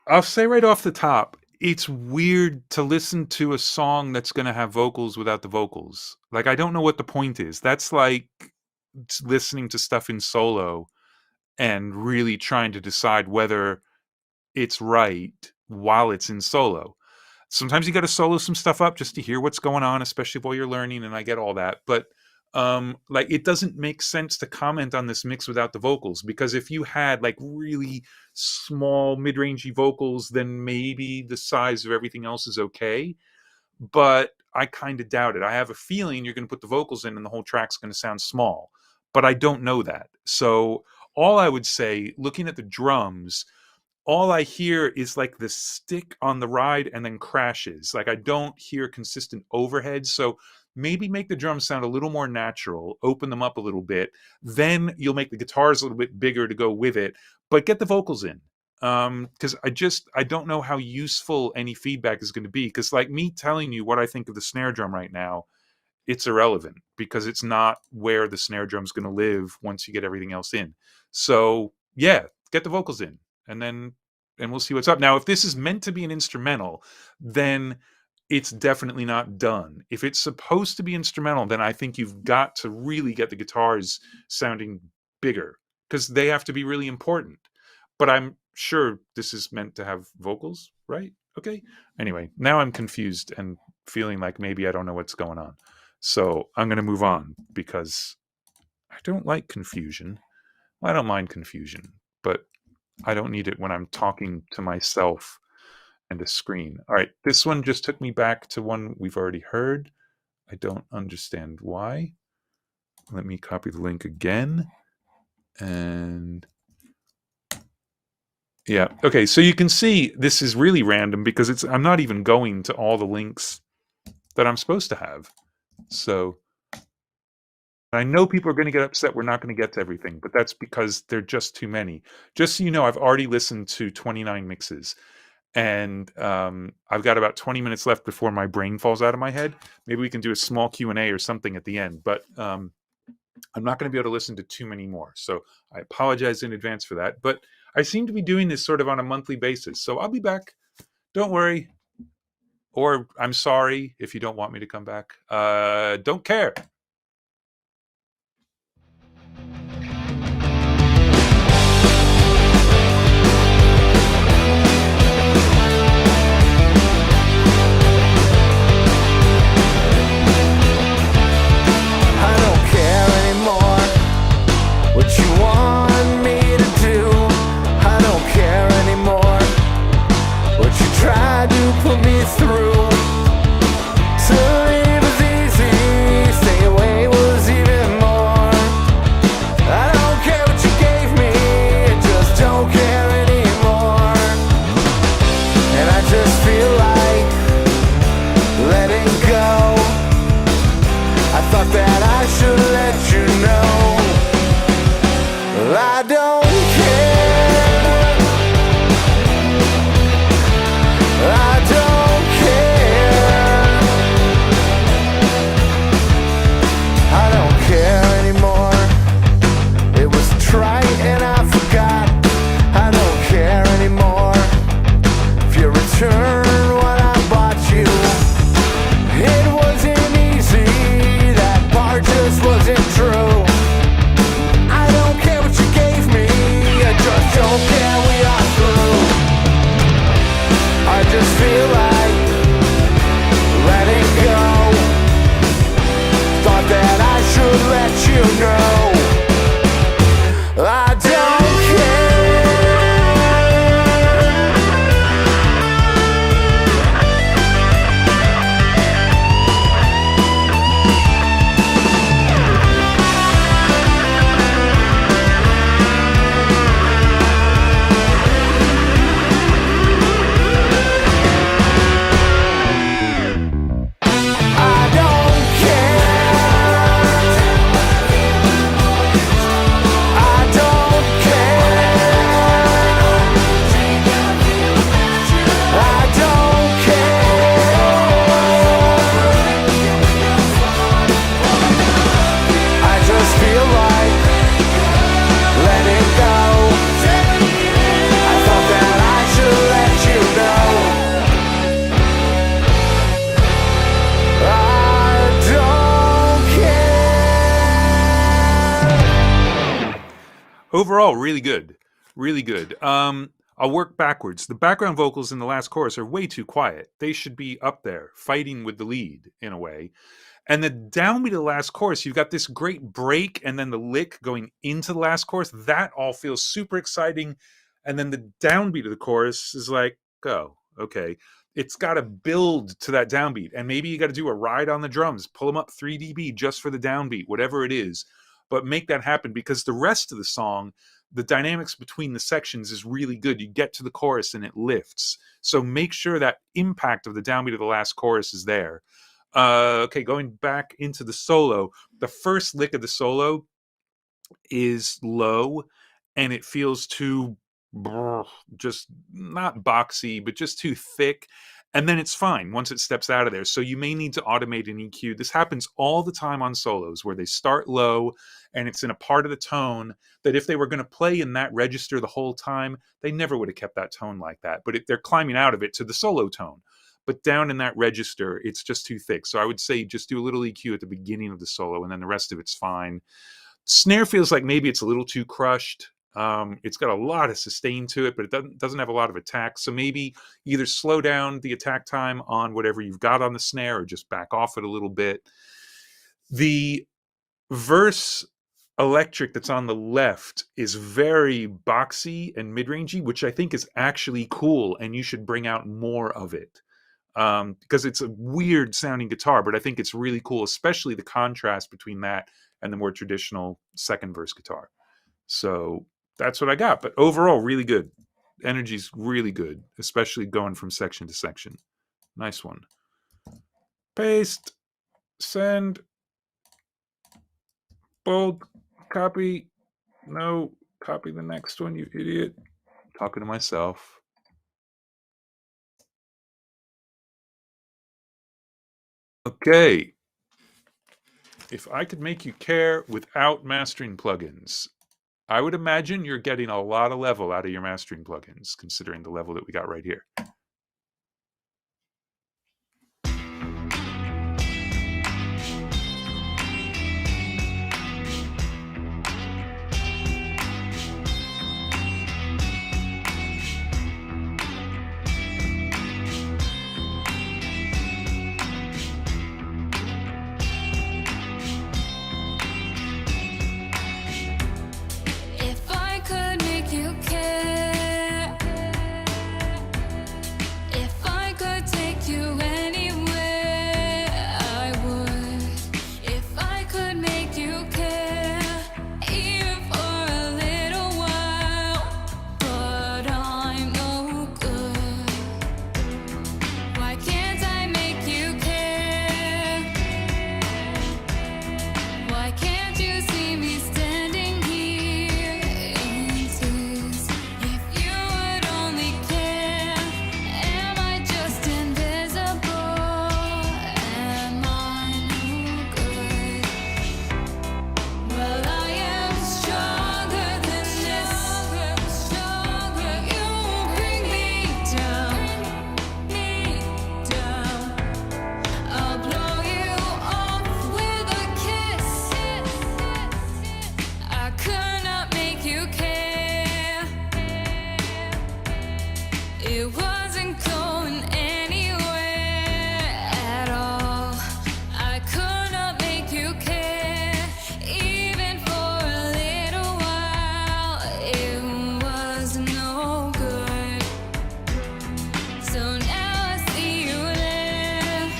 I'll say right off the top, it's weird to listen to a song that's going to have vocals without the vocals. Like, I don't know what the point is. That's like listening to stuff in solo and really trying to decide whether it's right while it's in solo. Sometimes you got to solo some stuff up just to hear what's going on, especially while you're learning, and I get all that. But like, it doesn't make sense to comment on this mix without the vocals, because if you had like really small mid-rangey vocals, then maybe the size of everything else is okay. But I kind of doubt it. I have a feeling you're going to put the vocals in and the whole track's going to sound small, but I don't know that. So all I would say, looking at the drums, all I hear is like the stick on the ride and then crashes. Like I don't hear consistent overheads. So maybe make the drums sound a little more natural, open them up a little bit. Then you'll make the guitars a little bit bigger to go with it, but get the vocals in. Because I don't know how useful any feedback is going to be. Because like me telling you what I think of the snare drum right now, it's irrelevant because it's not where the snare drum's going to live once you get everything else in. So yeah, get the vocals in, and we'll see what's up. Now, if this is meant to be an instrumental, then it's definitely not done. If it's supposed to be instrumental, then I think you've got to really get the guitars sounding bigger because they have to be really important. But I'm sure this is meant to have vocals, right? Okay. Anyway, now I'm confused and feeling like maybe I don't know what's going on. So I'm going to move on because I don't like confusion. I don't mind confusion, but I don't need it when I'm talking to myself and a screen. All right, this one just took me back to one we've already heard. I don't understand why. Let me copy the link again. And yeah, okay, so you can see this is really random because I'm not even going to all the links that I'm supposed to have. So I know people are going to get upset we're not going to get to everything, but that's because there are just too many. Just so you know, I've already listened to 29 mixes, and I've got about 20 minutes left before my brain falls out of my head. Maybe we can do a small Q&A or something at the end, but I'm not going to be able to listen to too many more. So I apologize in advance for that, but I seem to be doing this sort of on a monthly basis. So I'll be back. Don't worry. Or I'm sorry if you don't want me to come back. Don't care. I don't care anymore what you want me to do. I don't care anymore what you tried to put me through. To leave was easy, stay away was even more. I don't care what you gave me, I just don't care anymore. And I just feel like letting go. I thought that I should let you know I don't care. I don't care. I don't care anymore. It was trite and I forgot. I don't care anymore. If you return what I bought you, it wasn't easy. That part just wasn't true. I don't care what you gave me, I just don't care, we are through. I just feel like letting go. Thought that I should let you know I don't care. I don't care. I don't care. I don't care. I just feel like letting go. I thought that I should let you know I don't care. Overall, really good. Really good. I'll work backwards. The background vocals in the last chorus are way too quiet. They should be up there, fighting with the lead, in a way. And the downbeat of the last chorus, you've got this great break and then the lick going into the last chorus. That all feels super exciting. And then the downbeat of the chorus is like, oh, okay. It's got to build to that downbeat. And maybe you got to do a ride on the drums, pull them up 3 dB just for the downbeat, whatever it is. But make that happen because the rest of the song, the dynamics between the sections is really good. You get to the chorus and it lifts. So make sure that impact of the downbeat of the last chorus is there. Okay, going back into the solo, the first lick of the solo is low and it feels too just not boxy, but just too thick. And then it's fine once it steps out of there. So you may need to automate an EQ. This happens all the time on solos where they start low and it's in a part of the tone that if they were going to play in that register the whole time, they never would have kept that tone like that. But they're climbing out of it to the solo tone. But down in that register, it's just too thick. So I would say just do a little EQ at the beginning of the solo and then the rest of it's fine. Snare feels like maybe it's a little too crushed. It's got a lot of sustain to it, but it doesn't have a lot of attack. So maybe either slow down the attack time on whatever you've got on the snare or just back off it a little bit. The verse electric that's on the left is very boxy and mid-rangey, which I think is actually cool, and you should bring out more of it. Because it's a weird sounding guitar, but I think it's really cool, especially the contrast between that and the more traditional second verse guitar. So that's what I got. But overall, really good. Energy's really good, especially going from section to section. Nice one. Paste. Send. Bold. Copy. No. Copy the next one, you idiot. Talking to myself. Okay. If I could make you care without mastering plugins, I would imagine you're getting a lot of level out of your mastering plugins, considering the level that we got right here. If I could make you care, if I could take you anywhere, I would. If I could make you care, even for a little while, but I'm no good. Why can't I make you care? Why can't you see me standing here in tears? If you would only care, am I just invisible? Am I no good? Well, I am stronger than this. You won't bring me down. I'll blow you off with a kiss. I could not make you care. It wasn't going anywhere at all. I could not make you care, even for a little while. It was no good. So now I see you there.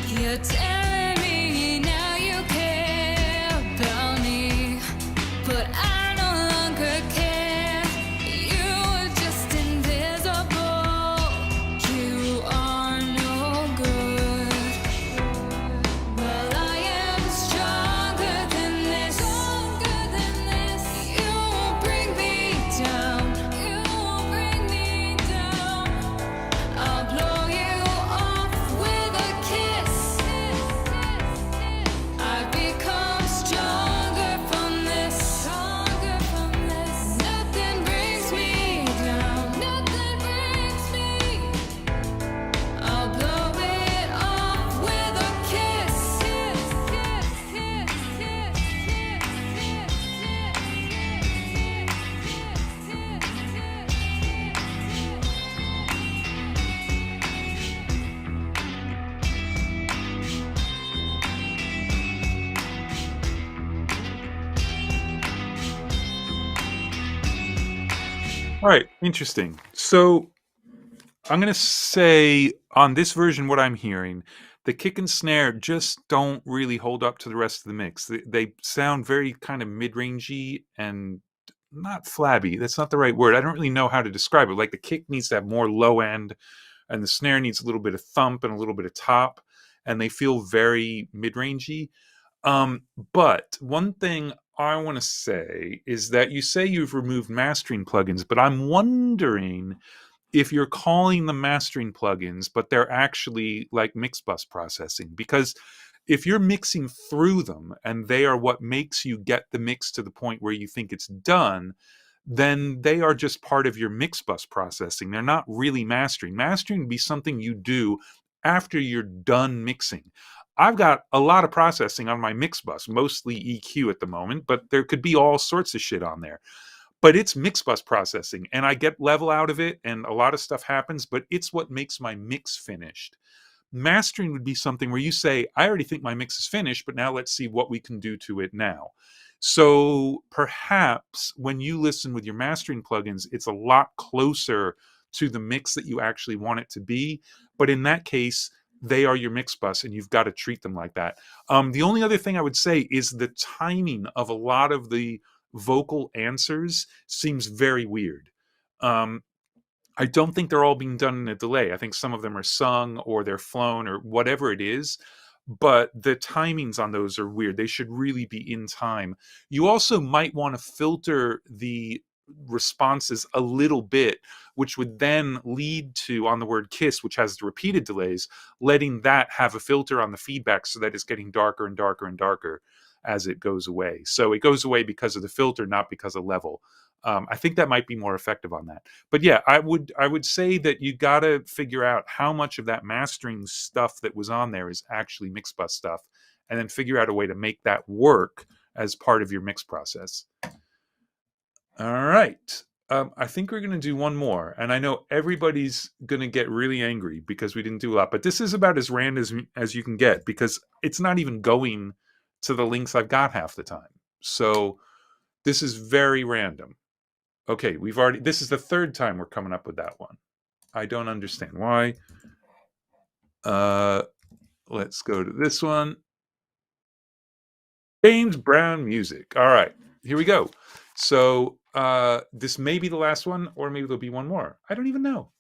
You're telling me now you care about me, but I no longer care. You were just invisible. You are no good. Well, I am stronger than this. You won't bring me down. I'll blow you off with a kiss. I've become stronger from this. Nothing brings me down. I'll blow it off with a kiss. All right, interesting. So I'm going to say on this version, what I'm hearing, the kick and snare just don't really hold up to the rest of the mix. They sound very kind of mid-rangey and not flabby. That's not the right word. I don't really know how to describe it. Like the kick needs to have more low end, and the snare needs a little bit of thump and a little bit of top, and they feel very mid-rangey. But one thing I want to say is that you say you've removed mastering plugins, but I'm wondering if you're calling them mastering plugins, but they're actually like mix bus processing. Because if you're mixing through them and they are what makes you get the mix to the point where you think it's done, then they are just part of your mix bus processing. They're not really mastering. Mastering would be something you do after you're done mixing. I've got a lot of processing on my mix bus, mostly EQ at the moment, but there could be all sorts of shit on there. But it's mix bus processing, and I get level out of it, and a lot of stuff happens, but it's what makes my mix finished. Mastering would be something where you say, I already think my mix is finished, but now let's see what we can do to it now. So perhaps when you listen with your mastering plugins, it's a lot closer to the mix that you actually want it to be. But in that case, they are your mix bus, and you've got to treat them like that. The only other thing I would say is the timing of a lot of the vocal answers seems very weird. I don't think they're all being done in a delay. I think some of them are sung or they're flown or whatever it is, but the timings on those are weird. They should really be in time. You also might want to filter the responses a little bit, which would then lead to, on the word kiss, which has the repeated delays, letting that have a filter on the feedback so that it's getting darker and darker and darker as it goes away. So it goes away because of the filter, not because of level. I think that might be more effective on that. But yeah, I would say that you got to figure out how much of that mastering stuff that was on there is actually mix bus stuff, and then figure out a way to make that work as part of your mix process. All right. I think we're going to do one more, and I know everybody's going to get really angry because we didn't do a lot, but this is about as random as you can get because it's not even going to the links I've got half the time. So this is very random. Okay, this is the third time we're coming up with that one. I don't understand why. Let's go to this one. James Brown music. All right, here we go. So this may be the last one, or maybe there'll be one more. I don't even know.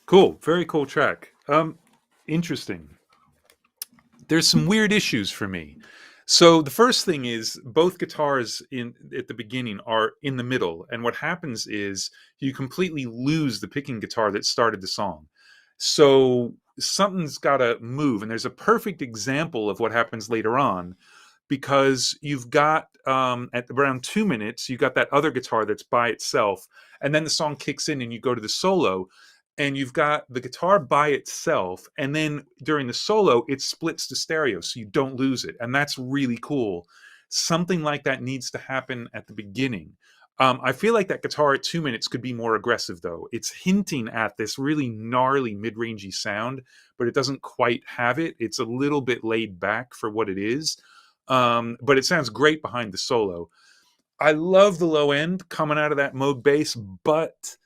Cool. Very cool track. Interesting. There's some weird issues for me. So the first thing is both guitars in at the beginning are in the middle, and what happens is you completely lose the picking guitar that started the song. So something's got to move, and there's a perfect example of what happens later on because you've got at around 2 minutes you got that other guitar that's by itself, and then the song kicks in and you go to the solo, and you've got the guitar by itself, and then during the solo it splits to stereo so you don't lose it, and that's really cool. Something like that needs to happen at the beginning. I feel like that guitar at 2 minutes could be more aggressive, though. It's hinting at this really gnarly mid-rangey sound, but it doesn't quite have it. It's a little bit laid back for what it is, but it sounds great behind the solo. I love the low end coming out of that Moog bass, but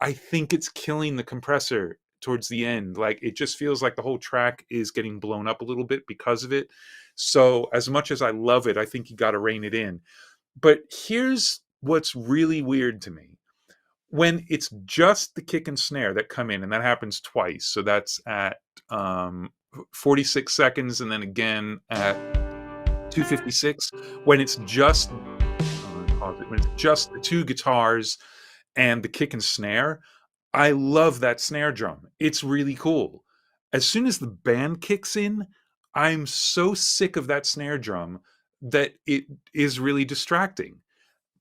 I think it's killing the compressor towards the end. Like, it just feels like the whole track is getting blown up a little bit because of it. So as much as I love it, I think you got to rein it in. But here's what's really weird to me. When it's just the kick and snare that come in, and that happens twice. So that's at 46 seconds and then again at 256. When it's just the two guitars and the kick and snare, I love that snare drum. It's really cool. As soon as the band kicks in, I'm so sick of that snare drum that it is really distracting.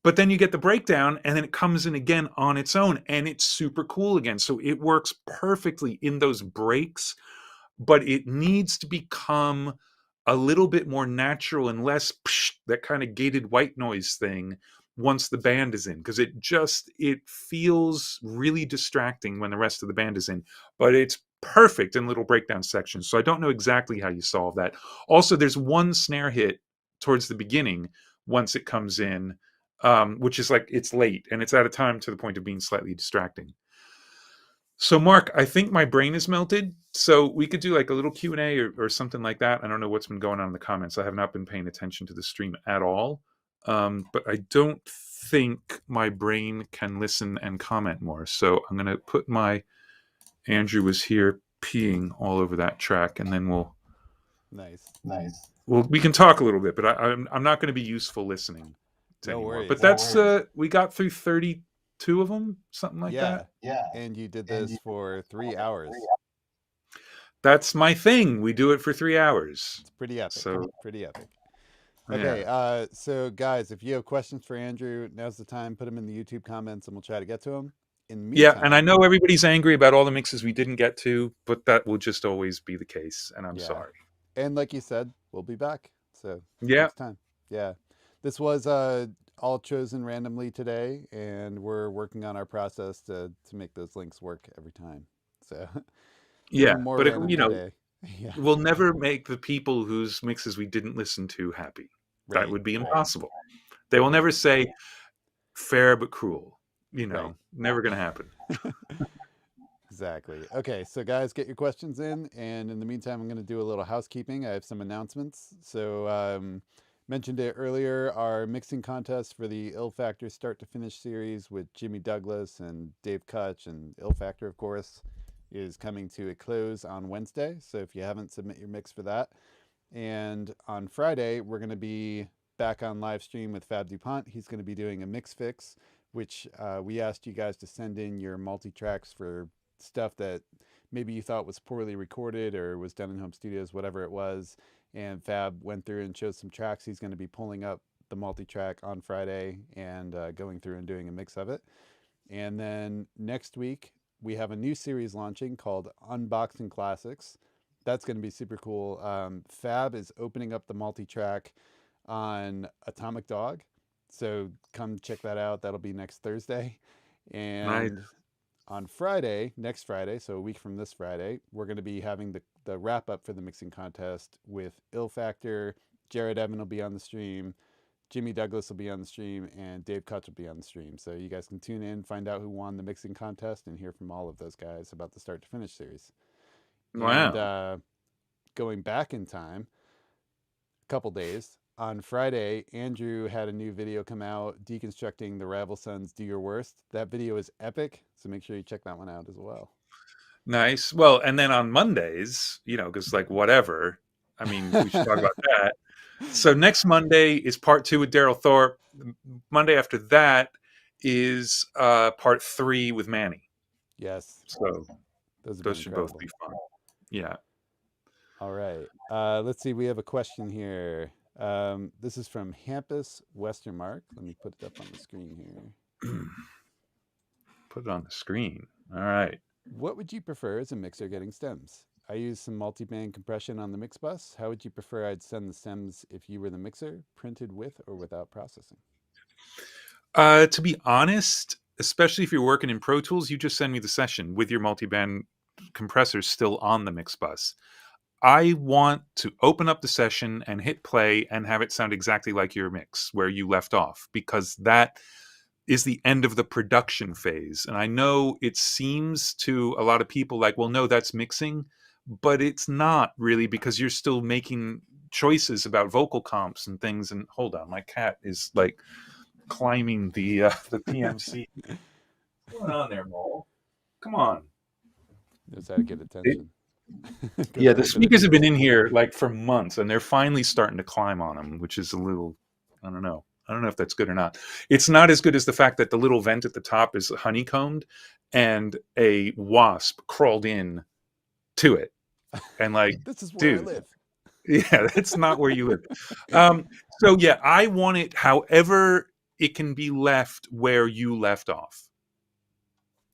But then you get the breakdown and then it comes in again on its own and it's super cool again. So it works perfectly in those breaks, but it needs to become a little bit more natural and less that kind of gated white noise thing once the band is in, because it feels really distracting when the rest of the band is in, but it's perfect in little breakdown sections. So I don't know exactly how you solve that. Also, there's one snare hit towards the beginning once it comes in, which is like, it's late and it's out of time to the point of being slightly distracting. So Mark, I think my brain is melted. So we could do like a little Q&A or something like that. I don't know what's been going on in the comments. I have not been paying attention to the stream at all. But I don't think my brain can listen and comment more. So I'm going to put Andrew was here peeing all over that track, and then Nice. we can talk a little bit, but I'm not going to be useful listening to No anymore. worries. But that's we got through 32 of them, something like that. Yeah. And you did this for 3 hours. That's my thing. We do it for 3 hours. It's pretty epic. So pretty epic. Okay, so guys, if you have questions for Andrew, now's the time. Put them in the YouTube comments, and we'll try to get to them. In the meantime, and I know everybody's angry about all the mixes we didn't get to, but that will just always be the case, and I'm sorry. And like you said, we'll be back. So yeah, next time. Yeah, this was all chosen randomly today, and we're working on our process to make those links work every time. So yeah, more but today. We'll never make the people whose mixes we didn't listen to happy. Right. That would be impossible. They will never say fair but cruel. Never going to happen. Exactly. Okay, so guys, get your questions in, and in the meantime, I'm going to do a little housekeeping. I have some announcements. So mentioned it earlier, our mixing contest for the Ill Factor Start to Finish series with Jimmy Douglas and Dave Kutch and Ill Factor, of course, is coming to a close on Wednesday. So if you haven't, submit your mix for that. And on Friday, we're going to be back on live stream with Fab DuPont. He's going to be doing a mix fix, which we asked you guys to send in your multi-tracks for stuff that maybe you thought was poorly recorded or was done in home studios, whatever it was. And Fab went through and chose some tracks. He's going to be pulling up the multi-track on Friday and going through and doing a mix of it. And then next week, we have a new series launching called Unboxing Classics. That's going to be super cool. Fab is opening up the multi-track on Atomic Dog. So come check that out. That'll be next Thursday. And on Friday, next Friday, so a week from this Friday, we're going to be having the wrap up for the mixing contest with Ill Factor. Jared Evan will be on the stream. Jimmy Douglas will be on the stream, and Dave Kutch will be on the stream. So you guys can tune in, find out who won the mixing contest, and hear from all of those guys about the Start to Finish series. Wow. And going back in time, a couple days, on Friday, Andrew had a new video come out deconstructing the Rival Sons Do Your Worst. That video is epic, so make sure you check that one out as well. Nice. Well, and then on Mondays, because like whatever. I mean, we should talk about that. So next Monday is part 2 with Daryl Thorpe. Monday after that is part 3 with Manny. Yes, So those have those been should both incredible. be fun. Yeah. All right. Let's see. We have a question here. This is from Hampus Westermark. Let me put it up on the screen here. Put it on the screen. All right. What would you prefer as a mixer getting stems? I use some multi-band compression on the mix bus. How would you prefer I'd send the stems if you were the mixer, printed with or without processing? To be honest, especially if you're working in Pro Tools, you just send me the session with your multi-band compressors still on the mix bus. I want to open up the session and hit play and have it sound exactly like your mix where you left off, because that is the end of the production phase. And I know it seems to a lot of people like, well, no, that's mixing, but it's not really, because you're still making choices about vocal comps and things. And hold on, my cat is like climbing the PMC. What's going on there, Mole? Come on. Knows how to get attention. Yeah, the speakers have been in here like for months, and they're finally starting to climb on them, which is a little, I don't know. I don't know if that's good or not. It's not as good as the fact that the little vent at the top is honeycombed and a wasp crawled in to it. And like, This is where dude, I live. yeah, that's not where you live. So yeah, I want it however it can be left where you left off.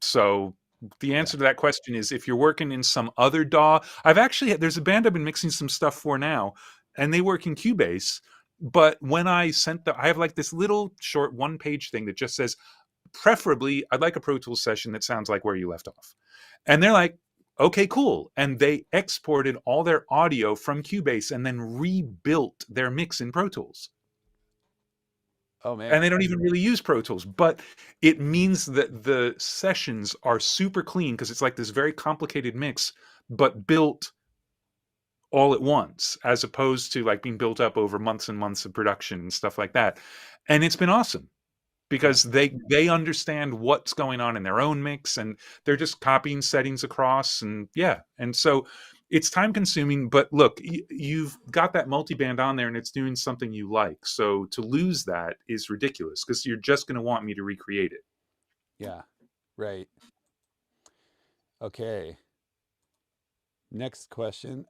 So the answer to that question is, if you're working in some other DAW, there's a band I've been mixing some stuff for now, and they work in Cubase. But when I have like this little short 1-page thing that just says, preferably, I'd like a Pro Tools session that sounds like where you left off. And they're like, okay, cool. And they exported all their audio from Cubase and then rebuilt their mix in Pro Tools. Oh man. And they don't even really use Pro Tools, but it means that the sessions are super clean because it's like this very complicated mix, but built all at once, as opposed to like being built up over months and months of production and stuff like that. And it's been awesome because they understand what's going on in their own mix, and they're just copying settings across. And yeah, and so it's time consuming, but look, you've got that multiband on there and it's doing something you like. So to lose that is ridiculous, because you're just going to want me to recreate it. Yeah, right. Okay. Next question.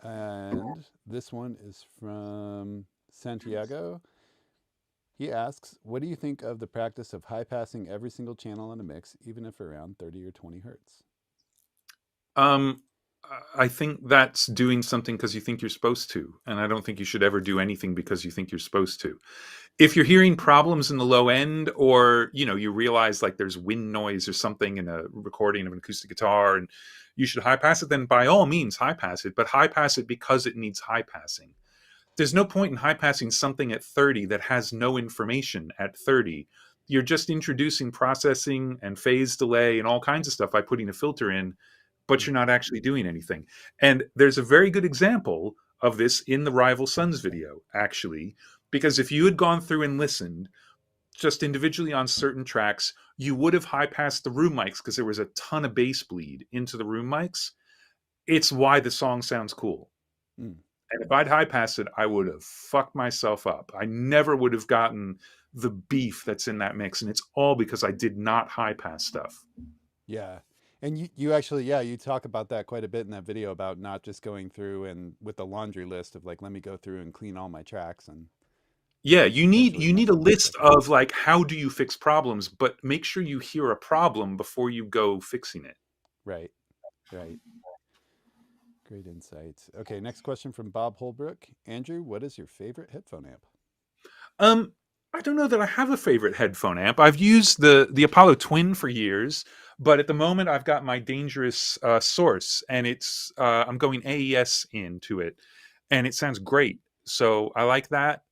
And this one is from Santiago. He asks, what do you think of the practice of high passing every single channel in a mix, even if around 30 or 20 hertz? I think that's doing something because you think you're supposed to. And I don't think you should ever do anything because you think you're supposed to. If you're hearing problems in the low end, or, you realize like there's wind noise or something in a recording of an acoustic guitar and you should high pass it, then by all means high pass it, but high pass it because it needs high passing. There's no point in high passing something at 30 that has no information at 30. You're just introducing processing and phase delay and all kinds of stuff by putting a filter in, but you're not actually doing anything. And there's a very good example of this in the Rival Sons video, actually, because if you had gone through and listened just individually on certain tracks, you would have high passed the room mics because there was a ton of bass bleed into the room mics. It's why the song sounds cool. Mm. And if I'd high passed it, I would have fucked myself up. I never would have gotten the beef that's in that mix. And it's all because I did not high pass stuff. Yeah. And you actually, you talk about that quite a bit in that video, about not just going through and with the laundry list of like, let me go through and clean all my tracks. And yeah, you need a list of like, how do you fix problems, but make sure you hear a problem before you go fixing it. Right. Great insights. Okay, next question from Bob Holbrook. Andrew, what is your favorite headphone amp? I don't know that I have a favorite headphone amp. I've used the Apollo Twin for years, but at the moment I've got my Dangerous Source, and it's I'm going AES into it, and it sounds great. So I like that.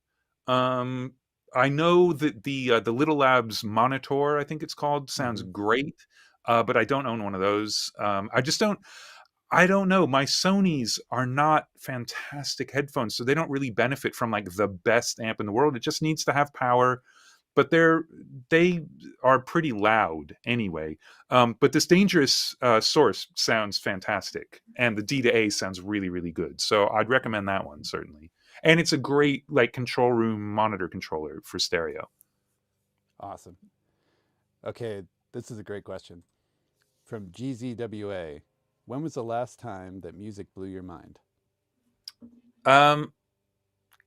I know that the Little Labs Monitor, I think it's called, sounds great, but I don't own one of those. I don't know. My Sonys are not fantastic headphones, so they don't really benefit from like the best amp in the world. It just needs to have power. but they are pretty loud anyway. But this Dangerous Source sounds fantastic, and the D to A sounds really, really good. So I'd recommend that one certainly. And it's a great like control room monitor controller for stereo. Awesome. Okay, this is a great question from GZWA. When was the last time that music blew your mind? Um,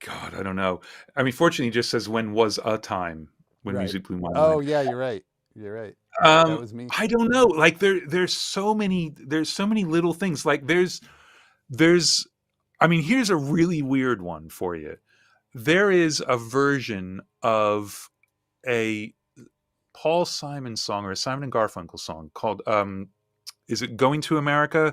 God, I don't know. I mean, fortunately, it just says when was a time when Right. music blew my Oh mind. yeah, you're right. You're right. That was me. I don't know. Like there's so many little things. Like there's I mean, here's a really weird one for you. There is a version of a Paul Simon song or a Simon and Garfunkel song called is it Going to America?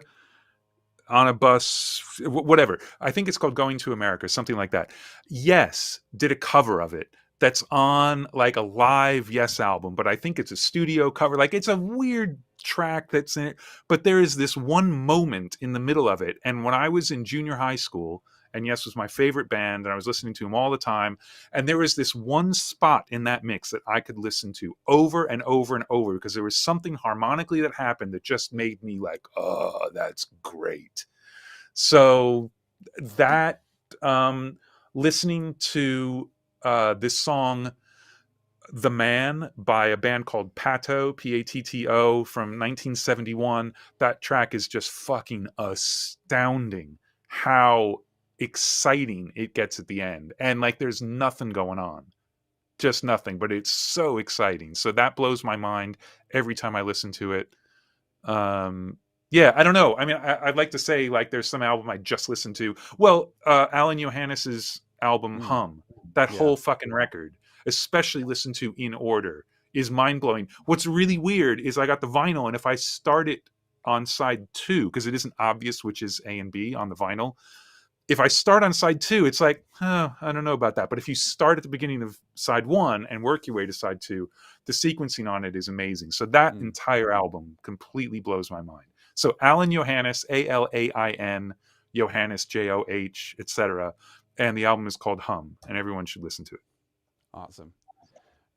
On a bus, whatever. I think it's called Going to America, something like that. Yes, did a cover of it that's on like a live Yes album, but I think it's a studio cover. Like it's a weird track that's in it, but there is this one moment in the middle of it. And when I was in junior high school, and Yes was my favorite band, and I was listening to them all the time, and there was this one spot in that mix that I could listen to over and over and over because there was something harmonically that happened that just made me like, oh, that's great. So that listening to this song The Man by a band called Patto, Patto, from 1971, that track is just fucking astounding how exciting it gets at the end. And like there's nothing going on. Just nothing, but it's so exciting. So that blows my mind every time I listen to it. Yeah, I don't know. I mean, I'd like to say like there's some album I just listened to. Well, Alan Johannes's album Hum, that whole fucking record, especially listened to in order, is mind blowing. What's really weird is I got the vinyl, and if I start it on side 2, because it isn't obvious which is A and B on the vinyl, if I start on side 2, it's like, I don't know about that. But if you start at the beginning of side 1 and work your way to side 2, the sequencing on it is amazing. So that entire album completely blows my mind. So Alan Johannes, Alain, Johannes, Joh, etc. And the album is called Hum, and everyone should listen to it. Awesome.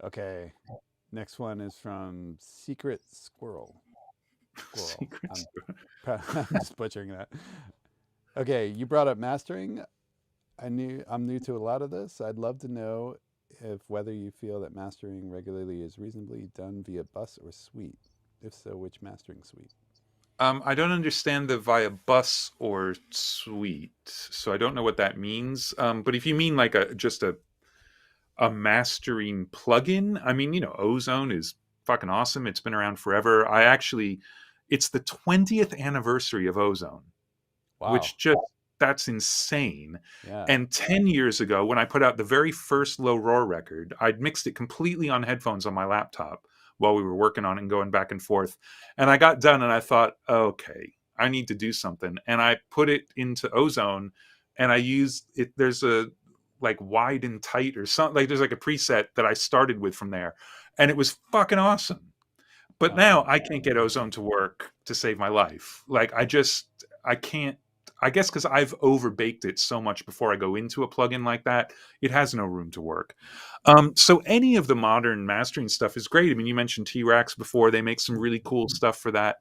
Okay. Next one is from Secret Squirrel. Secret I'm just butchering that. Okay, you brought up mastering. I'm new to a lot of this. I'd love to know if whether you feel that mastering regularly is reasonably done via bus or suite. If so, which mastering suite? I don't understand the via bus or suite, so I don't know what that means. But if you mean like just a mastering plugin, I mean, Ozone is fucking awesome. It's been around forever. It's the 20th anniversary of Ozone. Wow. Which that's insane. Yeah. And 10 years ago, when I put out the very first Low Roar record, I'd mixed it completely on headphones on my laptop while we were working on it and going back and forth. And I got done and I thought, okay, I need to do something. And I put it into Ozone and I used it. There's a like wide and tight or something, like there's like a preset that I started with from there. And it was fucking awesome. But now I can't get Ozone to work to save my life. Like I can't. I guess because I've overbaked it so much before I go into a plugin like that, it has no room to work. So any of the modern mastering stuff is great. I mean, you mentioned T-Rax before. They make some really cool stuff for that.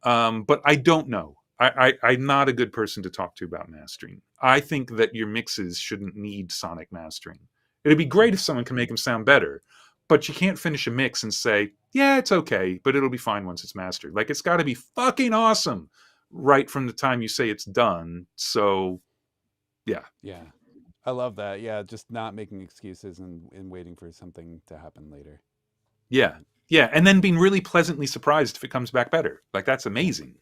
But I don't know. I'm not a good person to talk to about mastering. I think that your mixes shouldn't need sonic mastering. It'd be great if someone can make them sound better, but you can't finish a mix and say, yeah, it's okay, but it'll be fine once it's mastered. Like, it's got to be fucking awesome right from the time you say it's done. So, yeah. Yeah. I love that. Yeah, just not making excuses and waiting for something to happen later. Yeah. Yeah. And then being really pleasantly surprised if it comes back better. Like, that's amazing.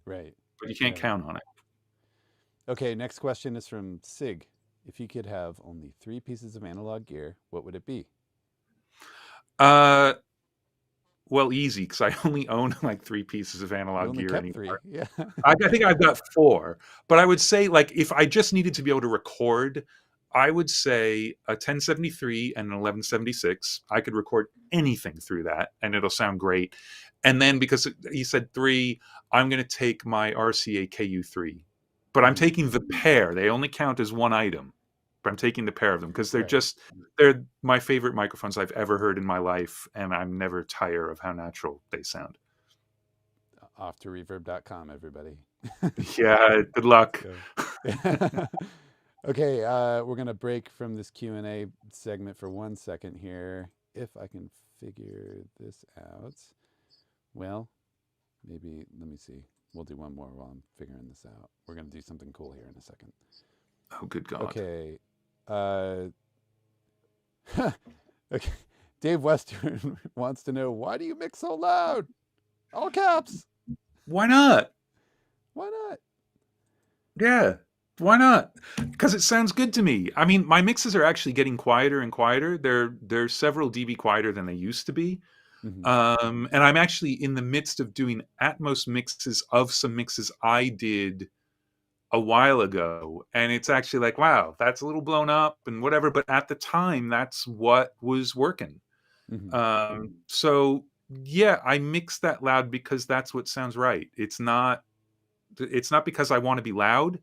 Right. But you can't count on it. Okay, next question is from Sig. If you could have only 3 pieces of analog gear, what would it be? Well, easy, because I only own like 3 pieces of analog gear anymore. 3. Yeah. I think I've got 4, but I would say, like, if I just needed to be able to record, I would say a 1073 and an 1176. I could record anything through that, and it'll sound great. And then, because he said 3, I'm going to take my RCA KU3, but I'm taking the pair. They only count as one item. but I'm taking the pair of them because Right. they're my favorite microphones I've ever heard in my life, and I'm never tired of how natural they sound. Off to reverb.com, everybody. Yeah, good luck. Yeah. Okay, we're gonna break from this Q&A segment for 1 second here. If I can figure this out. Well, maybe, let me see. We'll do one more while I'm figuring this out. We're gonna do something cool here in a second. Oh, good God. Okay. Okay. Dave Western wants to know, why do you mix so loud? All caps. Why not? Why not? Yeah, why not? Because it sounds good to me. I mean, my mixes are actually getting quieter and quieter. They're several dB quieter than they used to be. Mhm. And I'm actually in the midst of doing Atmos mixes of some mixes I did a while ago, and it's actually like, wow, that's a little blown up and whatever. But at the time, that's what was working. Mhm. So yeah, I mix that loud because that's what sounds right. It's not because I want to be loud.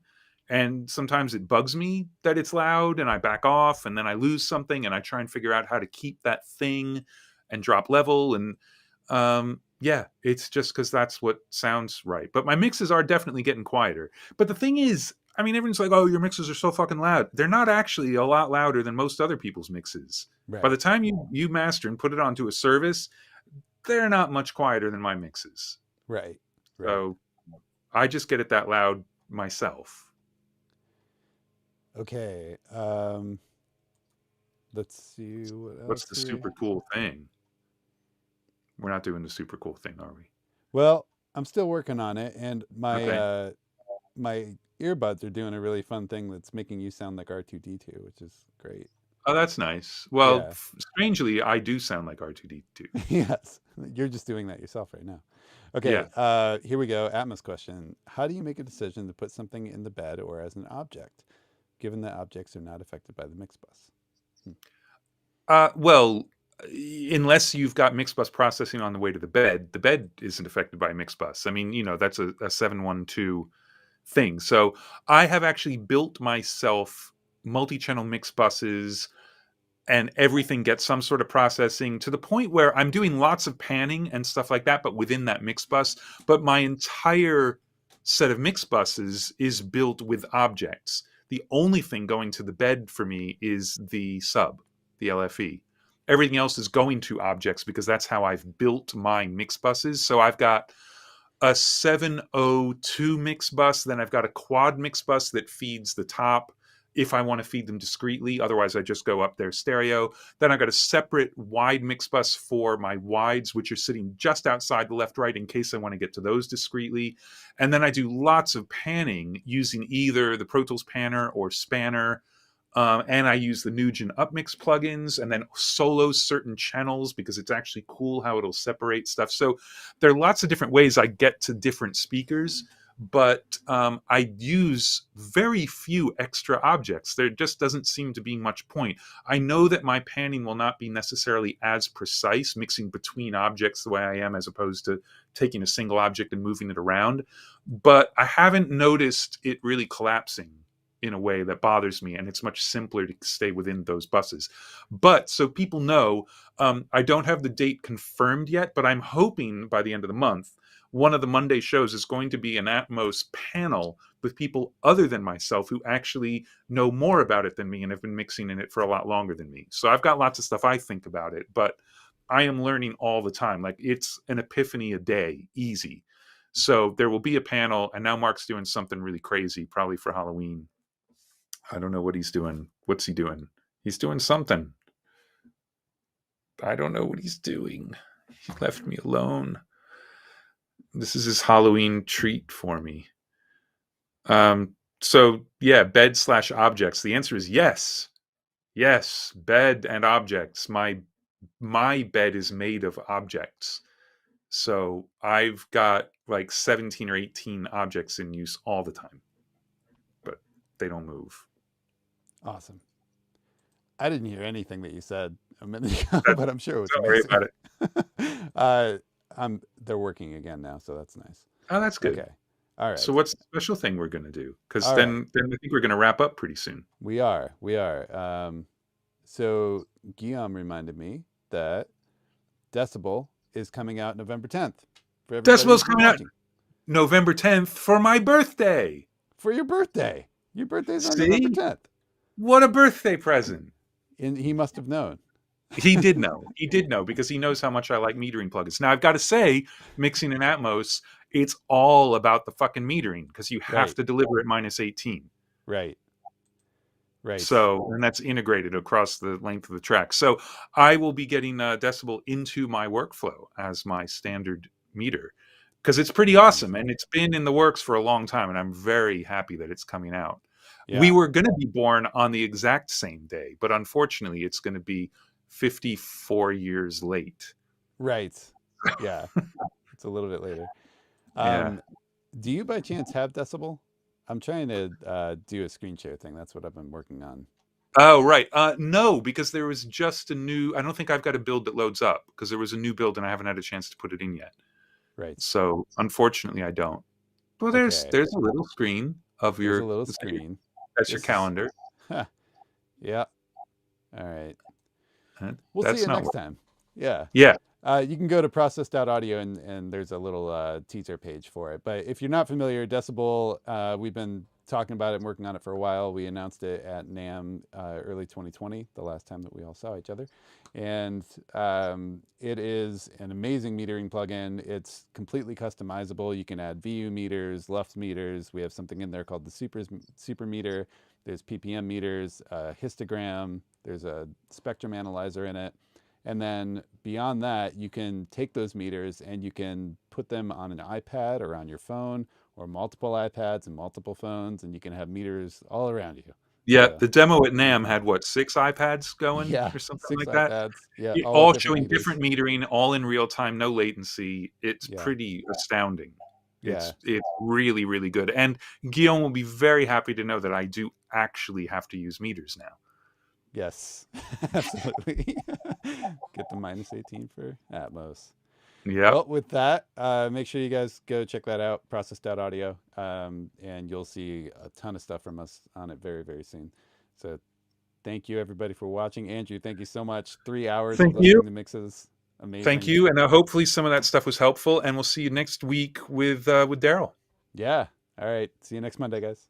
And sometimes it bugs me that it's loud and I back off and then I lose something and I try and figure out how to keep that thing and drop level. And yeah, it's just because that's what sounds right. But my mixes are definitely getting quieter. But the thing is, I mean, everyone's like, oh, your mixes are so fucking loud. They're not actually a lot louder than most other people's mixes. By Right. the time you master and put it onto a service, they're not much quieter than my mixes. Right. Right. So I just get it that loud myself. Okay. Let's see what else What's the here. super cool thing? We're not doing the super cool thing, are we? Well, I'm still working on it, and my Okay. my earbuds are doing a really fun thing that's making you sound like R2D2, which is great. Oh, that's nice. Well, Yeah. strangely, I do sound like R2D2. Yes. You're just doing that yourself right now. Okay, Yeah. here we go. Atmos question. How do you make a decision to put something in the bed or as an object, given that objects are not affected by the mix bus? Well, unless you've got mix bus processing on the way to the bed isn't affected by mix bus. I mean, that's a 712 thing. So I have actually built myself multi-channel mix buses and everything gets some sort of processing to the point where I'm doing lots of panning and stuff like that, but within that mix bus. But my entire set of mix buses is built with objects. The only thing going to the bed for me is the sub, the LFE. Everything else is going to objects because that's how I've built my mix buses. So I've got a 702 mix bus, then I've got a quad mix bus that feeds the top if I want to feed them discreetly. Otherwise, I just go up there stereo. Then I've got a separate wide mix bus for my wides, which are sitting just outside the left right in case I want to get to those discreetly. And then I do lots of panning using either the Pro Tools Panner or Spanner. And I use the Nugent Upmix plugins and then solo certain channels because it's actually cool how it'll separate stuff. So there are lots of different ways I get to different speakers, but I use very few extra objects. There just doesn't seem to be much point. I know that my panning will not be necessarily as precise, mixing between objects the way I am as opposed to taking a single object and moving it around, but I haven't noticed it really collapsing in a way that bothers me, and it's much simpler to stay within those buses. But so people know, I don't have the date confirmed yet, but I'm hoping by the end of the month, one of the Monday shows is going to be an Atmos panel with people other than myself who actually know more about it than me and have been mixing in it for a lot longer than me. So I've got lots of stuff I think about it, but I am learning all the time. Like, it's an epiphany a day, easy. So there will be a panel, and now Mark's doing something really crazy, probably for Halloween. I don't know what he's doing. What's he doing? He's doing something. I don't know what he's doing. He left me alone. This is his Halloween treat for me. So yeah, bed/objects. The answer is yes. Yes, bed and objects. My bed is made of objects. So I've got like 17 or 18 objects in use all the time. But they don't move. Awesome. I didn't hear anything that you said a minute ago, but I'm sure it was Don't worry amazing. about it. They're working again now, so that's nice. Oh, that's good. Okay. All right. So what's the special thing we're going to do? Because All right. then I think we're going to wrap up pretty soon. We are. So Guillaume reminded me that Decibel is coming out November 10th. For everybody Decibel's who's been coming out watching. November 10th for my birthday. For your birthday. Your birthday's on See? November 10th. What a birthday present. And he must have known. He did know. He did know because he knows how much I like metering plugins. Now, I've got to say, mixing in Atmos, it's all about the fucking metering because you have Right. to deliver at -18. Right. So, and that's integrated across the length of the track. So I will be getting Decibel into my workflow as my standard meter because it's pretty awesome. And it's been in the works for a long time. And I'm very happy that it's coming out. Yeah. We were going to be born on the exact same day, but unfortunately, it's going to be 54 years late. Right. Yeah. It's a little bit later. Yeah. Do you by chance have Decibel? I'm trying to do a screen share thing. That's what I've been working on. Oh, right. No, because there was just a new, I don't think I've got a build that loads up because there was a new build and I haven't had a chance to put it in yet. Right. So unfortunately, I don't. Well, there's Okay. there's a little screen of There's your a little screen. That's your This is- calendar. Yeah. All right. And We'll that's see you not next what- time. Yeah. Yeah. You can go to process.audio and there's a little teaser page for it. But if you're not familiar, Decibel, we've been talking about it and working on it for a while. We announced it at NAMM early 2020, the last time that we all saw each other. And it is an amazing metering plugin. It's completely customizable. You can add VU meters, LUFS meters. We have something in there called the super meter. There's PPM meters, histogram. There's a spectrum analyzer in it. And then beyond that, you can take those meters and you can put them on an iPad or on your phone or multiple iPads and multiple phones, and you can have meters all around you. Yeah, So, the demo at NAMM had what, 6 iPads going yeah, or something 6 like that? iPads. Yeah, All with showing meters. different metering, all in real time, no latency. It's Yeah. pretty astounding. Yeah. It's really, really good. And Guillaume will be very happy to know that I do actually have to use meters now. Yes, absolutely. Get the -18 for Atmos. Yeah. Well, with that, make sure you guys go check that out, process.audio, and you'll see a ton of stuff from us on it very, very soon. So thank you, everybody, for watching. Andrew, thank you so much. 3 hours Thank of you. listening to mixes. Amazing. Thank you. And hopefully some of that stuff was helpful. And we'll see you next week with Daryl. Yeah. All right. See you next Monday, guys.